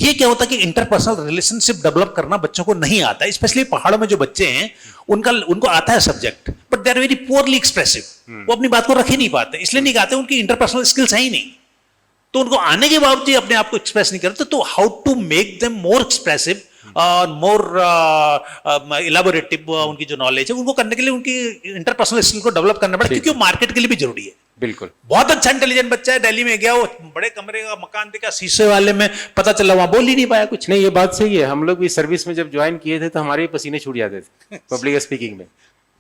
ये क्या होता है कि इंटरपर्सनल रिलेशनशिप डेवलप करना बच्चों को नहीं आता, स्पेशली पहाड़ों में जो बच्चे हैं उनको आता है subject but they are very poorly expressive, वो अपनी बात को रख ही नहीं पाते, इसलिए नहीं गाते, उनकी इंटरपर्सनल स्किल्स है ही नहीं। तो उनको आने के बावजूद ये अपने आप को एक्सप्रेस नहीं करते, तो how to make them more expressive और मोर इलाबोरेटिव उनकी जो नॉलेज है उनको करने के लिए उनकी इंटरपर्सनल स्किल को डेवलप करना पड़ेगा, क्योंकि वो मार्केट के लिए भी जरूरी है। बिल्कुल। बहुत अच्छा इंटेलिजेंट बच्चा है, दिल्ली में गया, वो बड़े कमरे का मकान देखा, शीशे वाले में, पता चला वहां बोल ही नहीं पाया कुछ। नहीं, ये बात सही है। हम लोग भी सर्विस में जब ज्वाइन किए थे तो हमारे पसीने छूट जाते थे पब्लिक स्पीकिंग में।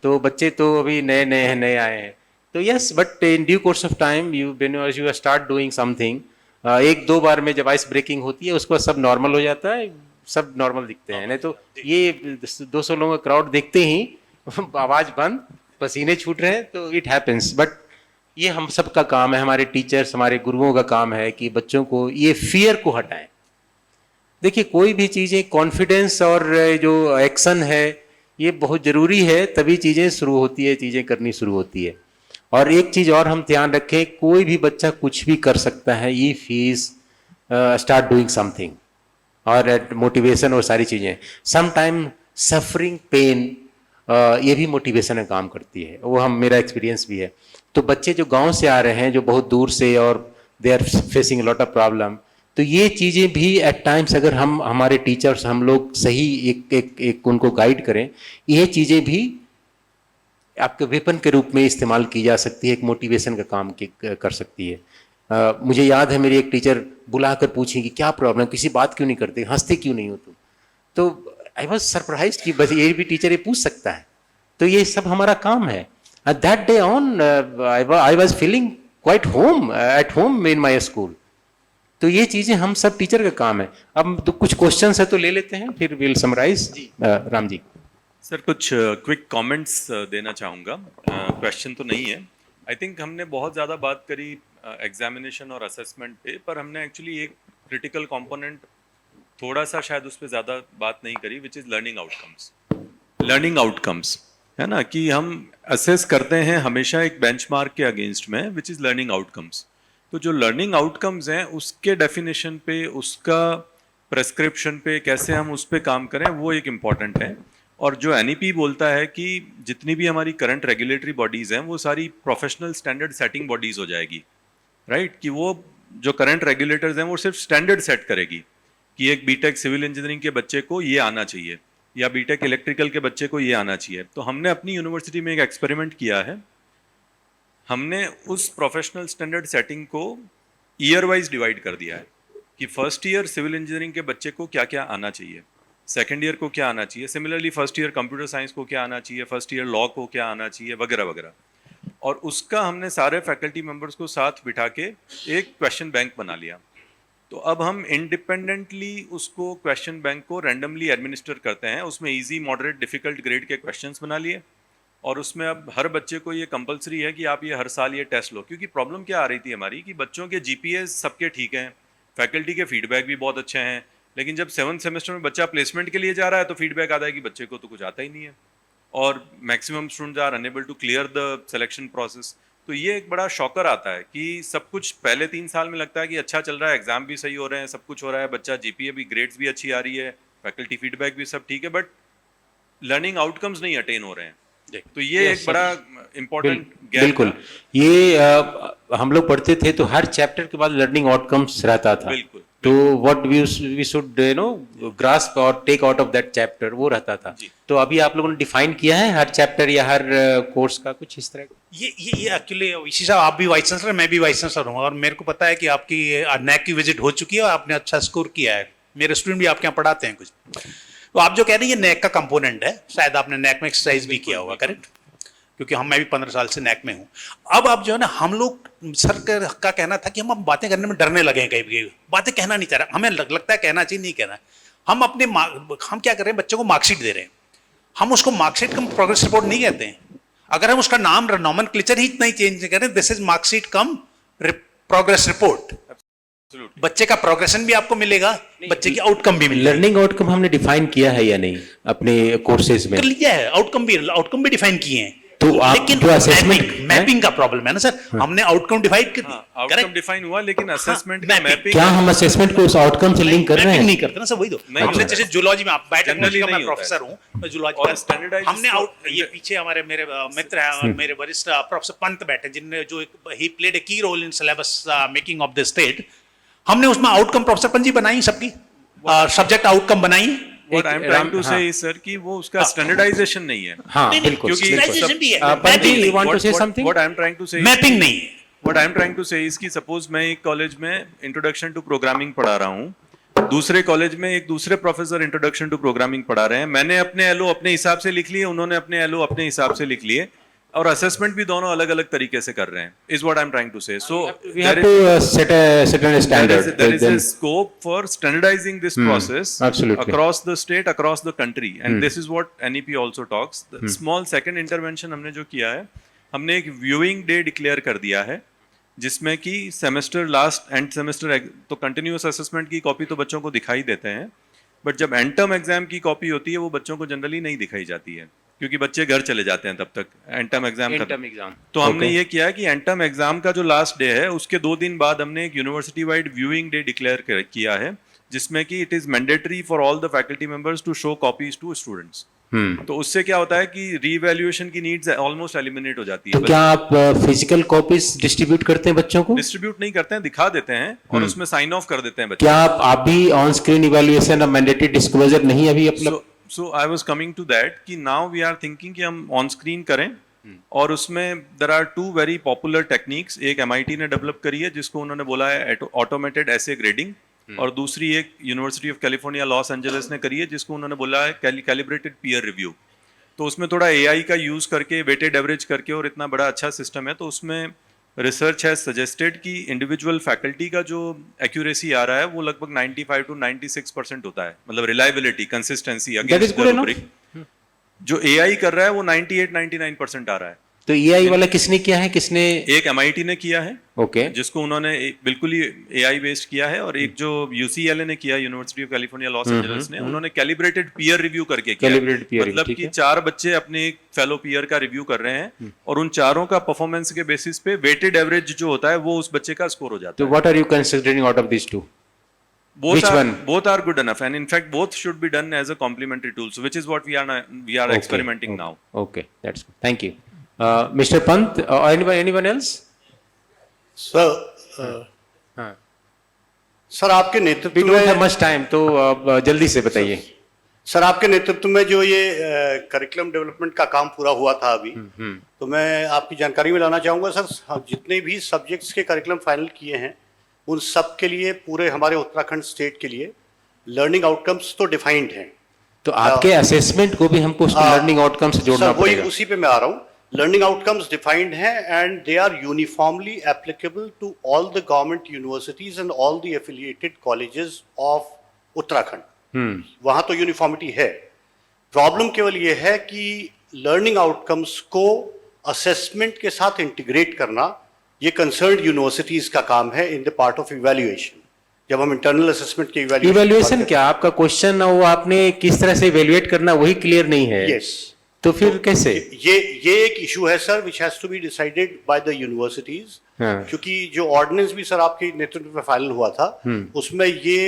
तो बच्चे तो अभी नए नए हैं, नए आए हैं, तो yes, but in due course of time you start doing something, एक दो बार में जब आइस ब्रेकिंग होती है उसको सब नॉर्मल हो जाता है, सब नॉर्मल दिखते हैं। नहीं तो ये 200 लोगों का क्राउड देखते ही आवाज बंद, पसीने छूट रहे हैं, तो इट हैपेंस। बट ये हम सब का काम है, हमारे टीचर्स, हमारे गुरुओं का काम है कि बच्चों को ये फियर को हटाएं। देखिए, कोई भी चीज़ें, कॉन्फिडेंस और जो एक्शन है ये बहुत ज़रूरी है, तभी चीज़ें शुरू होती है, चीज़ें करनी शुरू होती है। और एक चीज़ और हम ध्यान रखें, कोई भी बच्चा कुछ भी कर सकता है if he is start doing something, और मोटिवेशन और सारी चीज़ें। समटाइम सफरिंग पेन ये भी मोटिवेशन में काम करती है, वो मेरा एक्सपीरियंस भी है। तो बच्चे जो गांव से आ रहे हैं, जो बहुत दूर से, और they are facing lot of problem, तो ये चीज़ें भी एट टाइम्स अगर हम, हमारे टीचर्स, हम लोग सही एक उनको गाइड करें, ये चीज़ें भी आपके वेपन के रूप में इस्तेमाल की जा सकती है, एक मोटिवेशन का काम कर सकती है। मुझे याद है मेरी एक टीचर बुलाकर पूछी कि क्या प्रॉब्लम, किसी बात क्यों नहीं करते, हंसते क्यों नहीं हो तुम? तो आई वॉज सरप्राइज कि बस ये भी टीचर ये पूछ सकता है। तो ये सब हमारा काम है। That day on I was feeling quite home, at home in my school. तो ये चीज़ें हम सब टीचर का काम है। अब तो कुछ क्वेश्चंस है तो ले लेते हैं, फिर will summarise. Ram ji. Sir, कुछ क्विक कमेंट्स देना चाहूँगा। क्वेश्चन तो नहीं है। आई थिंक हमने बहुत ज़्यादा बात करी एग्जामिनेशन और असेसमेंट पे, पर हमने एक्चुअली एक क्रिटिकल कंपोनेंट थोड़ा सा शायद उस पर ज़्यादा बात नहीं करी, which is learning outcomes. Learning outcomes है ना, कि हम असेस करते हैं हमेशा एक बेंचमार्क के अगेंस्ट में, विच इज़ लर्निंग आउटकम्स। तो जो लर्निंग आउटकम्स हैं उसके डेफिनेशन पे, उसका प्रेस्क्रिप्शन पे, कैसे हम उस पर काम करें, वो एक इम्पॉर्टेंट है। और जो NEP बोलता है कि जितनी भी हमारी करंट रेगुलेटरी बॉडीज़ हैं वो सारी प्रोफेशनल स्टैंडर्ड सेटिंग बॉडीज़ हो जाएगी, राइट? कि वो जो करंट रेगुलेटर्स हैं वो सिर्फ स्टैंडर्ड सेट करेगी कि एक बीटेक सिविल इंजीनियरिंग के बच्चे को ये आना चाहिए, या बीटेक इलेक्ट्रिकल के बच्चे को ये आना चाहिए। तो हमने अपनी यूनिवर्सिटी में एक एक्सपेरिमेंट किया है। हमने उस प्रोफेशनल स्टैंडर्ड सेटिंग को ईयर वाइज डिवाइड कर दिया है कि फर्स्ट ईयर सिविल इंजीनियरिंग के बच्चे को क्या क्या आना चाहिए, सेकेंड ईयर को क्या आना चाहिए, similarly first year computer science को क्या आना चाहिए, फर्स्ट ईयर लॉ को क्या आना चाहिए, वगैरह वगैरह। और उसका हमने सारे फैकल्टी मेंबर्स को साथ बिठा के एक क्वेश्चन बैंक बना लिया। तो अब हम इंडिपेंडेंटली उसको क्वेश्चन बैंक को रैंडमली एडमिनिस्टर करते हैं। उसमें इजी, मॉडरेट, डिफिकल्ट ग्रेड के क्वेश्चंस बना लिए, और उसमें अब हर बच्चे को ये कंपलसरी है कि आप ये हर साल ये टेस्ट लो। क्योंकि प्रॉब्लम क्या आ रही थी हमारी कि बच्चों के GPA सबके ठीक हैं, फैकल्टी के फीडबैक भी बहुत अच्छे हैं, लेकिन जब 7th सेमेस्टर में बच्चा प्लेसमेंट के लिए जा रहा है तो फीडबैक आता है कि बच्चे को तो कुछ आता ही नहीं है, और maximum students are unable to clear the selection process. तो ये एक बड़ा शॉकर आता है कि सब कुछ पहले 3 साल में लगता है कि अच्छा चल रहा है, एग्जाम भी सही हो रहे हैं, सब कुछ हो रहा है, बच्चा GPA भी, ग्रेड्स भी अच्छी आ रही है, फैकल्टी फीडबैक भी सब ठीक है, बट लर्निंग आउटकम्स नहीं अटेन हो रहे हैं। तो ये एक बड़ा इम्पोर्टेंट गैप। बिल्कुल। ये हम लोग पढ़ते थे तो हर चैप्टर के बाद लर्निंग आउटकम्स रहता था। बिल्कुल। तो व्हाट वी शुड ग्रास्प और take out of that chapter, वो रहता था। तो अभी आप लोगों ने डिफाइन किया है हर चैप्टर या हर कोर्स का कुछ इस तरह का? ये एक्चुअली इसी साहब, आप भी वाइस चांसलर, मैं भी वाइस चांसलर हूँ, और मेरे को पता है कि आपकी NAC की विजिट हो चुकी है और आपने अच्छा स्कोर किया है। मेरे स्टूडेंट भी आपके यहाँ पढ़ाते हैं कुछ। तो आप जो कह रहे हैं ये NAC का कंपोनेंट है, शायद आपने NAC में एक्सरसाइज भी किया होगा, करेक्ट? क्योंकि मैं भी 15 साल से NAC में हूँ। अब आप जो है ना, हम लोग, सर का कहना था कि हम बातें करने में डरने लगे हैं, कहीं भी बातें कहना नहीं चाह रहा, हमें लगता है कहना चाहिए, नहीं कहना। हम क्या कर रहे हैं, बच्चों को मार्कशीट दे रहे हैं, हम उसको मार्कशीट कम प्रोग्रेस रिपोर्ट नहीं कहते हैं। अगर हम उसका नाम, नॉमेनक्लेचर ही इतना ही चेंज करें, this is marksheet come progress report, बच्चे का प्रोग्रेशन भी आपको मिलेगा, बच्चे की आउटकम भी मिलेगा। लर्निंग आउटकम हमने डिफाइन किया है या नहीं अपने कोर्सेज में? कर लिया है, आउटकम भी डिफाइन किए हैं। तो आप लेकिन जो assessment मैपिंग का प्रॉब्लम है ना सर, हमने आउटकम डिफाइन कर दी, आउटकम डिफाइन हुआ, लेकिन असेसमेंट का मैपिंग, क्या हम असेसमेंट को उस आउटकम से लिंक कर रहे हैं? नहीं करते ना सर, वही तो हमने, जैसे जूलॉजी में, आप बायोटेक्नोलॉजी का, मैं प्रोफेसर हूँ, मैं जूलॉजी का, स्टैंडर्डाइज हमने ये पीछे हमारे मेरे मित्र हैं और मेरे वरिष्ठ प्रोफेसर पंत बैठे, जिनने जो ही played a key role in syllabus making of the state. हमने उसमें आउटकम प्रोफेसर पंजी बनाई सबकी, सब्जेक्ट आउटकम बनाई। What I'm trying to say हाँ। is, sir, कि वो उसका स्टैंडर्डाइजेशन नहीं है। हाँ बिल्कुल क्योंकि Standardization भी है, पंजी mapping you want to What- say what- something? What I'm trying to say is mapping कि- नहीं है। What I'm trying to say is कि सपोज मैं एक कॉलेज में इंट्रोडक्शन टू प्रोग्रामिंग पढ़ा रहा हूँ, दूसरे कॉलेज में एक दूसरे प्रोफेसर इंट्रोडक्शन टू प्रोग्रामिंग पढ़ा रहे हैं, मैंने अपने एलओ अपने हिसाब से लिख लिए, उन्होंने अपने एलओ अपने हिसाब से लिख लिए, और असेसमेंट भी दोनों अलग अलग तरीके से कर रहे हैं, is what I am trying to say. So We have to set a standard. there is then- a scope for standardizing this process absolutely. across the state, across the country, and this is what NEP also talks. The small second intervention हमने जो किया है, हमने एक viewing day declare कर दिया है, जिसमें कि सेमेस्टर लास्ट एंड सेमेस्टर तो कंटिन्यूअस असेसमेंट की कॉपी तो बच्चों को दिखाई देते हैं, बट जब एंड टर्म एग्जाम की कॉपी होती है वो बच्चों को जनरली नहीं दिखाई जाती है, क्योंकि बच्चे घर चले जाते हैं तब तक एंड टर्म एग्जाम End खत्म। term exam. तो हमने Okay. ये किया है कि एंड टर्म एग्जाम का जो लास्ट डे है उसके 2 दिन बाद हमने एक university wide viewing day declare किया है, जिसमें कि it is mandatory for all the faculty members to show copies to students. तो उससे क्या होता है कि रीवैल्यूएशन की नीड्स ऑलमोस्ट एलिमिनेट हो जाती तो है। क्या आप फिजिकल कॉपीज डिस्ट्रीब्यूट करते हैं बच्चों को? डिस्ट्रीब्यूट नहीं करते हैं, दिखा देते हैं और उसमें साइन ऑफ कर देते हैं बच्चे। क्या आप भी ऑन स्क्रीन इवैल्यूएशन और मैंडेटरी डिस्क्लोजर नहीं अभी अपना? So I was coming to that कि now we are thinking कि हम ऑन स्क्रीन करें, और उसमें there are 2 very popular techniques। एक MIT ने डेवलप करी है जिसको उन्होंने बोला है ऑटोमेटेड ऐसे ग्रेडिंग, और दूसरी एक university of California Los Angeles ने करी है जिसको उन्होंने बोला है कैलिब्रेटेड पीयर रिव्यू। तो उसमें थोड़ा AI का यूज करके वेटेड एवरेज करके, और इतना बड़ा अच्छा सिस्टम है, तो उसमें रिसर्च है सजेस्टेड कि इंडिविजुअल फैकल्टी का जो एक्यूरेसी आ रहा है वो लगभग 95 to 96% होता है, मतलब reliability, consistency That is against good the enough. Rubric. जो AI कर रहा है वो 98-99% आ रहा है। तो EI वाला किसने किया है, किसने? एक MIT ने किया है, ओके जिसको उन्होंने बिल्कुल ही AI बेस्ड किया है, और एक जो UCLA ने किया, university of California Los Angeles ने, उन्होंने कैलिब्रेटेड पीयर रिव्यू करके किया। Calibrated peer review, मतलब ठीक कि है। 4 बच्चे अपने एक फेलो पीयर का रिव्यू कर रहे हैं, और उन चारों का परफॉर्मेंस के बेसिस पे वेटेड एवरेज जो होता है वो उस बच्चे का स्कोर हो जाता तो है। What are you considering out of this two? Which one? Both are good enough, and in fact both should be done as a complementary tool, so which is what we are experimenting now. Okay, that's good. Thank you. Mr. Pant or anyone else? Sir हाँ. सर आपके We नेतृत्व don't have में much time, तो जल्दी से बताइए। सर आपके नेतृत्व में जो ये करिकुलम डेवलपमेंट का काम पूरा हुआ था अभी, तो मैं आपकी जानकारी में लाना चाहूँगा सर, जितने भी सब्जेक्ट्स के करिकुलम फाइनल किए हैं उन सब के लिए, पूरे हमारे उत्तराखंड स्टेट के लिए लर्निंग आउटकम्स तो डिफाइंड हैं। तो आपके असेसमेंट को भी हमको उसमें लर्निंग आउटकम से जोड़ना सर वही पड़ेगा। उसी पे मैं आ रहा हूँ। लर्निंग आउटकम्स डिफाइंड हैं and they are uniformly applicable to all the government universities and all the affiliated colleges of Uttarakhand. वहाँ तो यूनिफॉर्मिटी है। प्रॉब्लम केवल ये है कि लर्निंग आउटकम्स को असेसमेंट के साथ इंटीग्रेट करना, ये कंसर्न्ड यूनिवर्सिटीज का काम है in the part of evaluation. जब हम इंटरनल असेसमेंट के इवैल्यूएशन क्या आपका क्वेश्चन, वो आपने किस तरह से इवैल्यूएट करना वही क्लियर नहीं है। यस, तो फिर कैसे? ये एक इशू है sir which has to be decided by the universities. हाँ। क्योंकि जो ऑर्डिनेंस भी सर आपके नेतृत्व में फाइनल हुआ था, उसमें ये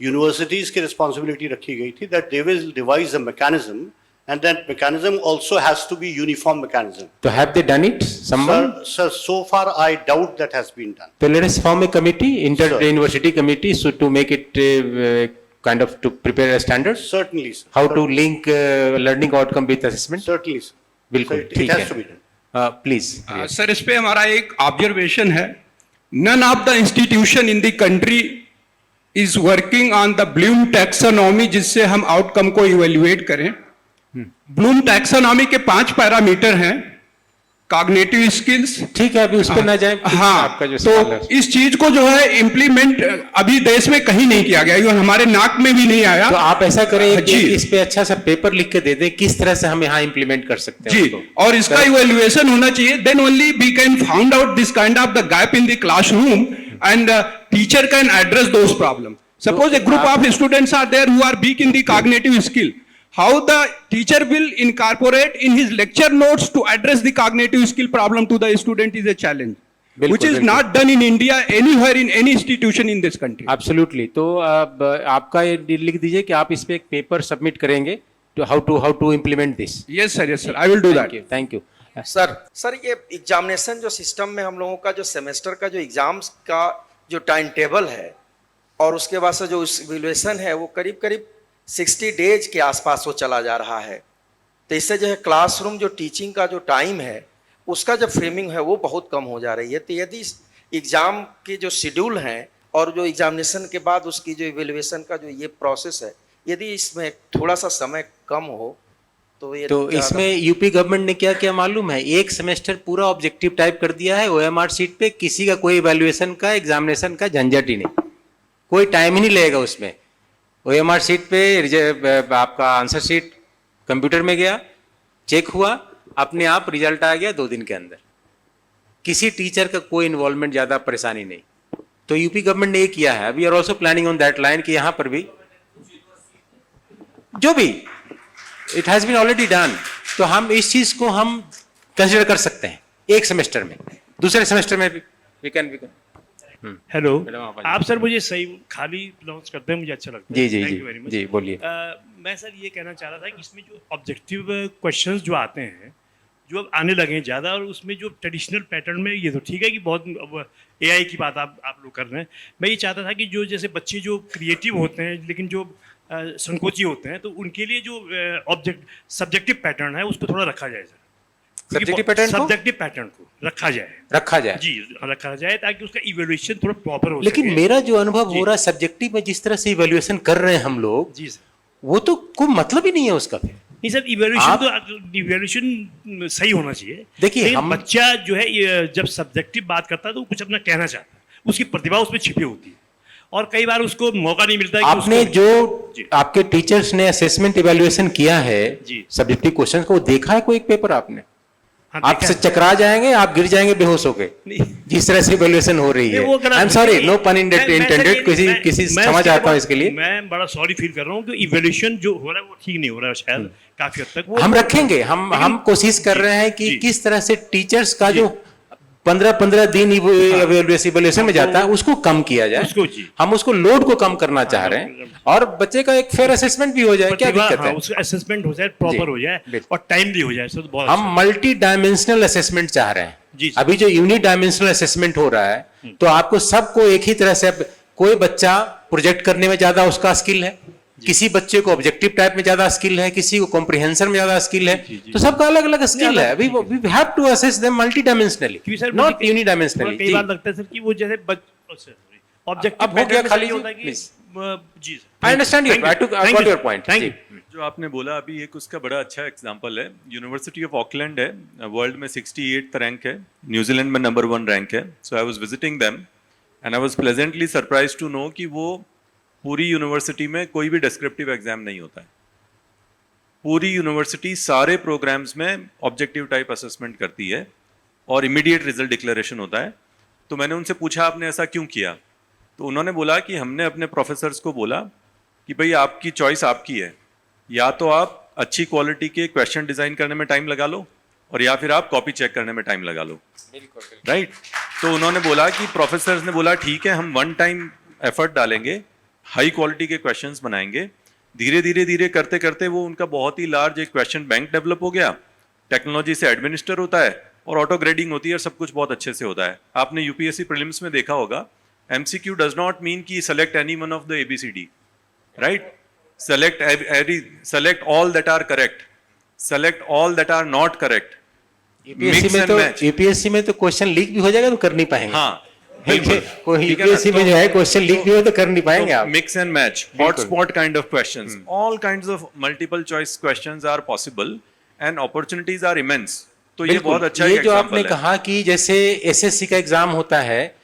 यूनिवर्सिटीज की रिस्पॉन्सिबिलिटी रखी गई थी that they will devise a mechanism and that mechanism also has to be uniform mechanism. तो have they done it someone? Sir so far I doubt that has been done. So let us form a committee, Sure. inter-university committee, so to make it kind of to prepare a standard. Certainly sir. How to link learning outcome with assessment? Certainly sir. बिल्कुल, It ठीक has to be है। done. Please. सर इस पे हमारा एक ऑब्जर्वेशन है, none of the institution in the country is working on the bloom taxonomy, जिससे हम आउटकम को इवेल्युएट करें। ब्लूम टैक्सोनॉमी के 5 पैरामीटर हैं, कॉग्निटिव स्किल्स। ठीक है, अभी उस पर ना जाए। हाँ, आपका जो सवाल है। तो इस चीज को जो है इम्प्लीमेंट अभी देश में कहीं नहीं किया गया, इवन हमारे नाक में भी नहीं आया। तो आप ऐसा करें कि जी। इस पे अच्छा सा पेपर लिख के दे दें, किस तरह से हम यहाँ इम्प्लीमेंट कर सकते हैं जी, उसको। और इसका इवैल्यूएशन होना चाहिए, then only we can found out this kind of the gap in the classroom and teacher can address those problem. Suppose a group of students are there who are weak in the cognitive skill, how the teacher will incorporate in his lecture notes to address the cognitive skill problem to the student is a challenge, which is बिल्कुल। not done in India anywhere in any institution in this country. Absolutely. तो अब आपका ये लिख दीजिए कि आप इस पे एक पेपर सबमिट करेंगे to how to implement this. Yes sir, I will do that. Thank you. Sir ये एग्जामिनेशन जो सिस्टम में हम लोगों का जो सेमेस्टर का जो एग्जाम्स का जो टाइम टेबल है और उसके बाद से जो इवैल्यूएशन है वो करीब करीब 60 डेज के आसपास वो चला जा रहा है। तो इससे जो है क्लासरूम जो टीचिंग का जो टाइम है उसका जो फ्रेमिंग है वो बहुत कम हो जा रही है। तो यदि एग्ज़ाम के जो शेड्यूल हैं और जो एग्जामिनेशन के बाद उसकी जो इवैल्यूएशन का जो ये प्रोसेस है, यदि इसमें थोड़ा सा समय कम हो तो ये तो इसमें यूपी गवर्नमेंट ने क्या किया मालूम है, एक सेमेस्टर पूरा ऑब्जेक्टिव टाइप कर दिया है ओएमआर शीट पे, किसी का कोई इवैल्यूएशन का एग्जामिनेशन का झंझट ही नहीं, कोई टाइम ही नहीं लगेगा उसमें। ओएमआर शीट पे आपका आंसर शीट कंप्यूटर में गया, चेक हुआ, अपने आप रिजल्ट आ गया 2 दिन के अंदर, किसी टीचर का कोई इन्वॉल्वमेंट, ज्यादा परेशानी नहीं। तो यूपी गवर्नमेंट ने ये किया है। We are also planning on that line कि यहाँ पर भी जो भी it has been already done, तो हम इस चीज को हम कंसिडर कर सकते हैं एक सेमेस्टर में, दूसरे सेमेस्टर में भी वी कैन। हेलो, मैडम, आप आप सर मुझे सही खाली प्रनाउंस करते हैं, मुझे अच्छा लगता है। जी जी Thank ji you very much. जी बोलिए। मैं सर ये कहना चाह रहा था कि इसमें जो ऑब्जेक्टिव क्वेश्चंस जो आते हैं, जो अब आने लगे हैं ज़्यादा, और उसमें जो ट्रेडिशनल पैटर्न में, ये तो ठीक है कि बहुत एआई की बात आप लोग कर रहे हैं। मैं ये चाहता था कि जो जैसे बच्चे जो क्रिएटिव होते हैं लेकिन जो संकोची होते हैं, तो उनके लिए जो सब्जेक्टिव पैटर्न है उसको थोड़ा रखा जाए सर। सब्जेक्टिव पैटर्न को रखा जाए जी, रखा जाए ताकि उसका इवैल्यूएशन थोड़ा प्रॉपर हो लेकिन सके। मेरा जो अनुभव हो रहा है सब्जेक्टिव में, जिस तरह से इवैल्यूएशन कर रहे हैं हम लोग, जी सर। वो तो कोई मतलब ही नहीं है उसका। नहीं सर, इवैल्यूएशन सही होना चाहिए। देखिए, लेकिन हम बच्चा जो है ये जब सब्जेक्टिव बात करता है तो वो कुछ अपना कहना चाहता है, उसकी प्रतिभा उसमें छिपी होती है और कई बार उसको मौका नहीं मिलता है कि आपने उसको- जो जी। आपके टीचर्स ने असेसमेंट इवैल्यूएशन किया है जी। सब्जेक्टिव क्वेश्चन को, देखा है कोई एक पेपर आपने? हाँ, देखा आपसे है। चकरा जाएंगे, आप गिर जाएंगे बेहोश होके, नहीं। जिस तरह से इवैल्यूएशन हो रही है। नहीं, वो अगर आई एम आप- सॉरी, नो पन मैं- मैं सर इंटेंडेड, ये- किसी मैं- किसी मैं क्षमा उसके चाहता हूँ बाद- इसके लिए। मैं बड़ा सॉरी फील कर रहा हूँ कि इवैल्यूएशन जो हो रहा है वो ठीक नहीं हो रहा है शायद काफी हद तक। वो- हम रखेंगे, हम कोशिश कर रहे हैं कि जी। किस तरह से टीचर्स का जो 15-15 दिन इवैल्यूएशन में जाता है उसको कम किया जाए। उसको जी। हम उसको लोड को कम करना चाह रहे हैं और बच्चे का एक फेयर असेसमेंट भी हो जाए। क्या प्रतिभा, दिक्कत हाँ, है? उसका असेसमेंट हो जाए, प्रॉपर हो जाए बिल्कुल। और टाइमली हो जाए सर, तो बहुत हम अच्छा। मल्टी डायमेंशनल असेसमेंट चाह रहे हैं। जी, सर। अभी जो यूनि डायमेंशनल असेसमेंट हो रहा है, तो आपको सबको एक ही तरह से, कोई बच्चा प्रोजेक्ट करने में ज्यादा उसका स्किल है, किसी बच्चे को ऑब्जेक्टिव टाइप में ज्यादा स्किल है, किसी को कॉम्प्रिहेंशन में ज्यादा स्किल है, तो सबका अलग अलग स्किल है। अभी we have to assess them multi dimensionally, क्योंकि सर नॉट मुझे यूनि थोड़ा डायमेंशनली। कई बार लगता है सर कि वो जैसे ऑब्जेक्टिव अब हो गया खाली जी, जी sir. I understand you, I got your point. Thank you. जो आपने बोला अभी, एक उसका बड़ा अच्छा एग्जांपल है, यूनिवर्सिटी ऑफ ऑकलैंड है, वर्ल्ड में 68th रैंक है, न्यूजीलैंड में नंबर 1 रैंक है। So I was visiting them and I was pleasantly surprised to know कि वो पूरी यूनिवर्सिटी में कोई भी डिस्क्रिप्टिव एग्जाम नहीं होता है। पूरी यूनिवर्सिटी सारे प्रोग्राम्स में ऑब्जेक्टिव टाइप असेसमेंट करती है और इमीडिएट रिजल्ट डिक्लेरेशन होता है। तो मैंने उनसे पूछा आपने ऐसा क्यों किया, तो उन्होंने बोला कि हमने अपने प्रोफेसर्स को बोला कि भाई आपकी चॉइस आपकी है, या तो आप अच्छी क्वालिटी के क्वेश्चन डिजाइन करने में टाइम लगा लो और या फिर आप कॉपी चेक करने में टाइम लगा लो, राइट। तो उन्होंने बोला कि प्रोफेसर्स ने बोला ठीक है, हम 1 टाइम एफर्ट डालेंगे, हाई क्वालिटी के क्वेश्चंस बनाएंगे, धीरे धीरे धीरे करते करते वो उनका बहुत ही लार्ज एक क्वेश्चन बैंक डेवलप हो गया, टेक्नोलॉजी से एडमिनिस्टर होता है और ऑटो ग्रेडिंग होती है और सब कुछ बहुत अच्छे से होता है। आपने यूपीएससी प्रीलिम्स में देखा होगा, एमसीक्यू डज नॉट मीन कि select any one of the A B C D, right. select all that are correct, select all that are not correct, mix and match। UPSC में तो क्वेश्चन लीक भी हो जाएगा तो कर नहीं पाएंगे। हाँ बिल्कुल, कोई यूपीएससी में जो है क्वेश्चन लीक भी हो तो कर नहीं पाएंगे आप। Mix and match, hotspot kind of questions, all kinds of multiple choice questions are possible and opportunities are immense. तो ये बिल्कुल। बहुत अच्छा ये एक जो example आपने है। कहा कि जैसे एसएससी का एग्जाम होता है,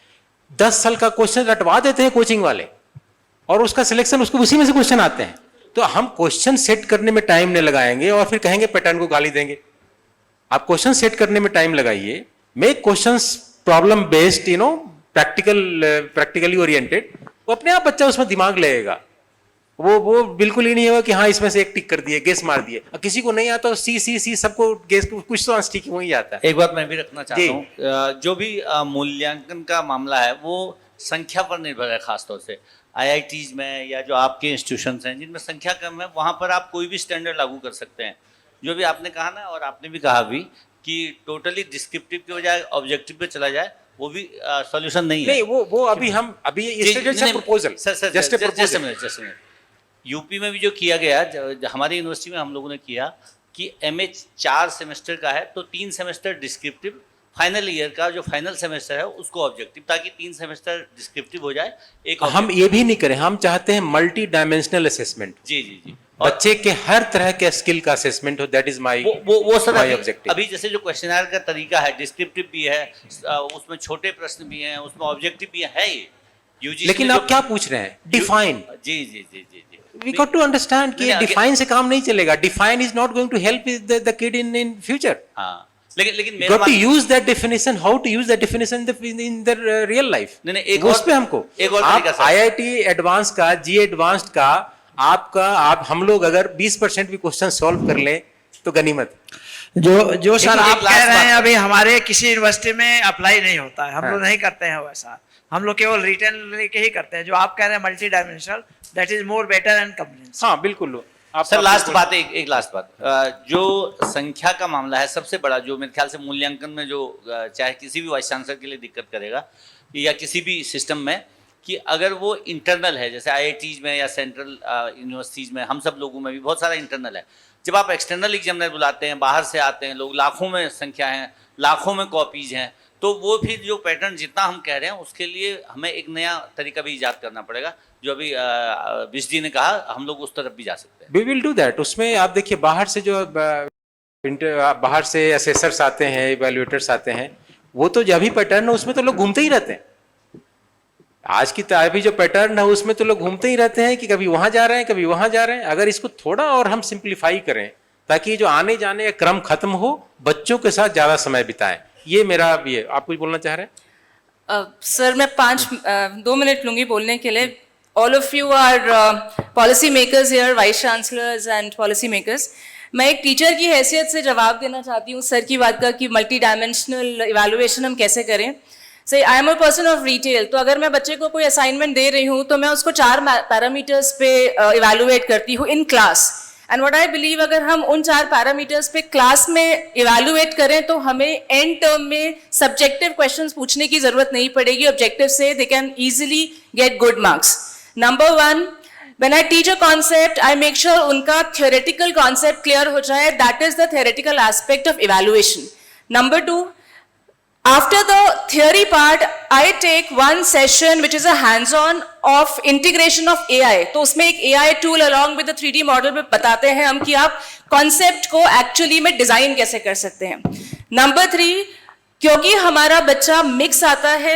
10 साल का क्वेश्चन रटवा देते हैं कोचिंग वाले और उसका सिलेक्शन, उसको उसी में से क्वेश्चन आते हैं। तो हम क्वेश्चन सेट करने में टाइम नहीं लगाएंगे और फिर कहेंगे पैटर्न को गाली देंगे। आप क्वेश्चन सेट करने में टाइम लगाइए, make questions problem based, practically oriented, वो अपने आप बच्चा उसमें दिमाग लगेगा। वो बिल्कुल ही नहीं होगा कि हाँ इसमें से एक टिक कर दिए, गेस मार दिए। किसी को नहीं आता सी सबको गेस, कुछ तो ठीक हो ही जाता है। एक बात मैं भी रखना जी। चाहता हूँ, जो भी मूल्यांकन का मामला है वो संख्या पर निर्भर है। खासतौर से आईआईटीज में या जो आपके इंस्टीट्यूशंस हैं जिनमें संख्या कम है, वहाँ पर आप कोई भी स्टैंडर्ड लागू कर सकते हैं। जो भी आपने कहा ना, और आपने भी कहा भी कि टोटली डिस्क्रिप्टिव के बजाय ऑब्जेक्टिव पे चला जाए, वो भी सॉल्यूशन नहीं है। नहीं, वो अभी proposal, just a proposal. UP में भी जो किया गया, हमारी यूनिवर्सिटी में हम लोगों ने किया कि एमए 4 सेमेस्टर का है तो 3 सेमेस्टर डिस्क्रिप्टिव, फाइनल ईयर का जो फाइनल सेमेस्टर है उसको ऑब्जेक्टिव, ताकि 3 सेमेस्टर डिस्क्रिप्टिव हो जाए, एक हम ये भी नहीं करें, हम चाहते हैं मल्टी डायमेंशनल असेसमेंट। जी बच्चे के हर तरह के स्किल का असेसमेंट हो, दैट इज माय वो सर माय ऑब्जेक्टिव। अभी जैसे जो क्वेश्चनर का तरीका है, डिस्क्रिप्टिव भी है, उसमें छोटे प्रश्न भी हैं, उसमें ऑब्जेक्टिव भी है ये यूजीसी। लेकिन आप क्या पूछ रहे हैं? डिफाइन। जी वी गॉट टू अंडरस्टैंड कि डिफाइन से काम नहीं चलेगा। Define is not going to help the kid in future. हाँ, लेकिन You got to use that definition, how to use that definition in the real life. नहीं, एक उस पे हमको एक और आप तरीका सर। IIT एडवांस का, जी एडवांस्ड का आप हम लोग अगर 20% भी क्वेश्चन सॉल्व कर लें तो गनीमत। जो सर एक आप कह last रहे हैं बात। अभी हमारे किसी यूनिवर्सिटी में अप्लाई नहीं होता है, हम लोग हाँ। नहीं करते हैं वैसा। हम लोग केवल रिटर्न लेके ही करते हैं। जो आप कह रहे हैं multi dimensional, that is more better and convenience. हाँ बिल्कुल। आप सर लास्ट बात, एक लास्ट बात, जो संख्या का मामला है सबसे बड़ा, जो मेरे ख्याल से मूल्यांकन में जो चाहे किसी भी वाइस चांसलर के लिए दिक्कत करेगा या किसी भी सिस्टम में, कि अगर वो इंटरनल है, जैसे IITs में या सेंट्रल यूनिवर्सिटीज़ में, हम सब लोगों में भी बहुत सारा इंटरनल है। जब आप एक्सटर्नल एग्जामिनर बुलाते हैं, बाहर से आते हैं लोग, लाखों में संख्या है, लाखों में कॉपीज हैं, तो वो फिर जो पैटर्न जितना हम कह रहे हैं उसके लिए हमें एक नया तरीका भी ईजाद करना पड़ेगा, जो अभी विश जी ने कहा, हम लोग उस तरफ भी जा सकते हैं। We will do that. उसमें आप देखिए बाहर से जो बाहर से असेसर्स आते हैं, इवैल्यूएटर्स आते हैं, वो तो जब भी पैटर्न है उसमें तो लोग घूमते ही रहते हैं। आज की अभी जो पैटर्न है उसमें तो लोग घूमते ही रहते हैं कि कभी वहां जा रहे हैं, कभी वहां जा रहे हैं। अगर इसको थोड़ा और हम सिंप्लीफाई करें ताकि जो आने जाने का क्रम खत्म हो, बच्चों के साथ ज्यादा समय बिताएं, ये मेरा ये। आप कुछ बोलना चाह रहे हैं? सर मैं 2 मिनट लूंगी बोलने के लिए। All of you are policy makers here, vice chancellors and policy makers. मैं एक टीचर की हैसियत से जवाब देना चाहती हूँ सर की बात का कि मल्टी डायमेंशनल इवैल्यूएशन हम कैसे करें। Sir I am a person of retail, तो अगर मैं बच्चे को कोई असाइनमेंट दे रही हूँ तो मैं उसको 4 पैरामीटर्स पे इवैल्यूएट करती हूँ in class. And what I believe, अगर हम उन 4 पैरामीटर्स पे क्लास में इवैल्यूएट करें तो हमें एंड टर्म में सब्जेक्टिव क्वेश्चंस पूछने की जरूरत नहीं पड़ेगी। ऑब्जेक्टिव से they can easily get good marks. Number 1, when I teach a concept, I make sure उनका theoretical concept clear हो जाए. That is the theoretical aspect of evaluation. Number 2, after the theory part, I take one session which is a hands-on of integration of AI. तो उसमें एक AI tool along with the 3D model में बताते हैं हम कि आप concept को actually में design कैसे कर सकते हैं. Number 3, क्योंकि हमारा बच्चा mix आता है,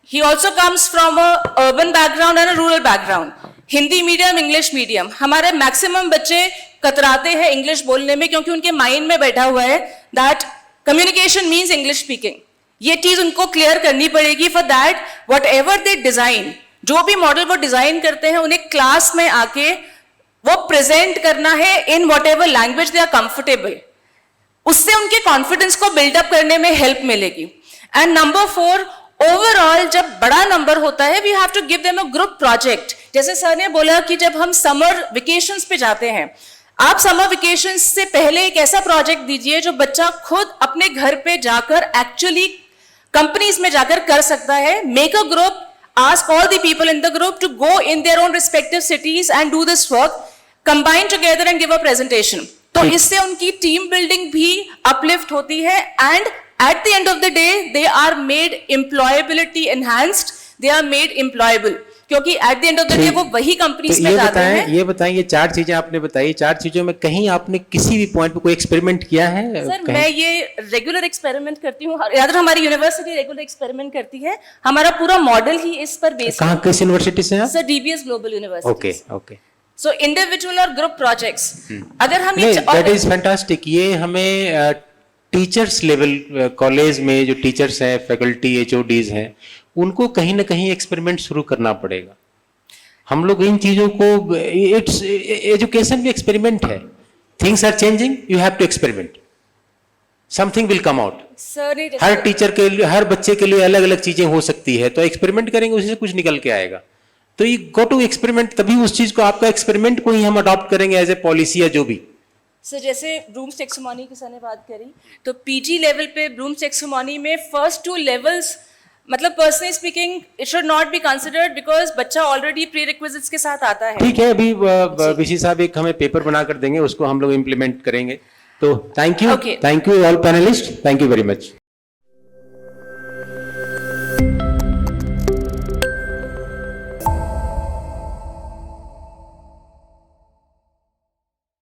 he also comes from a urban background and a rural background. Hindi medium, English medium, हमारे मैक्सिमम बच्चे कतराते हैं इंग्लिश बोलने में क्योंकि उनके माइंड में बैठा हुआ है that communication means English speaking. ये चीज उनको क्लियर करनी पड़ेगी। For that what ever they design, जो भी मॉडल वो डिजाइन करते हैं, उन्हें क्लास में आके वो प्रेजेंट करना है in whatever language they are comfortable. उससे उनके कॉन्फिडेंस को बिल्डअप करने में हेल्प मिलेगी। एंड नंबर 4, ओवरऑल जब बड़ा नंबर होता है we have to give them a group project. जैसे सर ने बोला कि जब हम समर वेकेशंस पे जाते हैं, आप समर वेकेशंस से पहले एक ऐसा प्रोजेक्ट दीजिए जो बच्चा खुद अपने घर पे जाकर एक्चुअली कंपनीज में जाकर कर सकता है। Make a group, ask all the people in the group to go in their own respective cities and do this work, combine together and give a presentation. तो इससे उनकी टीम बिल्डिंग भी अपलिफ्ट होती है and at the end of the day they are made employability enhanced, they are made employable, क्योंकि at the end of the day वो वही कंपनीज में जाते हैं। ये बताएं, ये 4 चीजें आपने बताई, 4 चीजों में कहीं आपने किसी भी पॉइंट पे कोई एक्सपेरिमेंट किया है? सर मैं ये रेगुलर एक्सपेरिमेंट करती हूँ, याद हमारी यूनिवर्सिटी रेगुलर एक्सपेरिमेंट करती है, हमारा पूरा मॉडल ही इस पर बेस्ड है। कहाँ, किस यूनिवर्सिटी से हैं? Sir DBS global university. Okay okay. So individual और ग्रुप प्रोजेक्ट्स, अगर हम नहीं, दैट इज फैंटास्टिक। ये हमें टीचर्स लेवल कॉलेज में जो टीचर्स हैं, फैकल्टी, HODs हैं, उनको कहीं ना कहीं एक्सपेरिमेंट शुरू करना पड़ेगा। हम लोग इन चीजों को, इट्स एजुकेशन भी एक्सपेरिमेंट है। Things are changing, you have to experiment, something will come out. Sir हर टीचर के लिए, हर बच्चे के लिए अलग अलग चीजें हो सकती है, तो एक्सपेरिमेंट करेंगे उसी से कुछ निकल के आएगा। तो यू गो टू एक्सपेरिमेंट, तभी उस चीज को, आपका एक्सपेरिमेंट को ही हम अडॉप्ट करेंगे एज ए पॉलिसी या जो भी। सर जैसे ब्लूम्स टैक्सोनॉमी की सर ने बात करी, तो PG लेवल पे ब्लूम्स टैक्सोनॉमी में फर्स्ट 2 लेवल्स मतलब personally speaking it should not be considered because बच्चा ऑलरेडी प्री रिक्विजिट्स के साथ आता है. ठीक है, अभी वीसी साहब एक हमें पेपर बना कर देंगे, उसको हम लोग इम्प्लीमेंट करेंगे. तो thank you Okay. All panelist, thank you very much.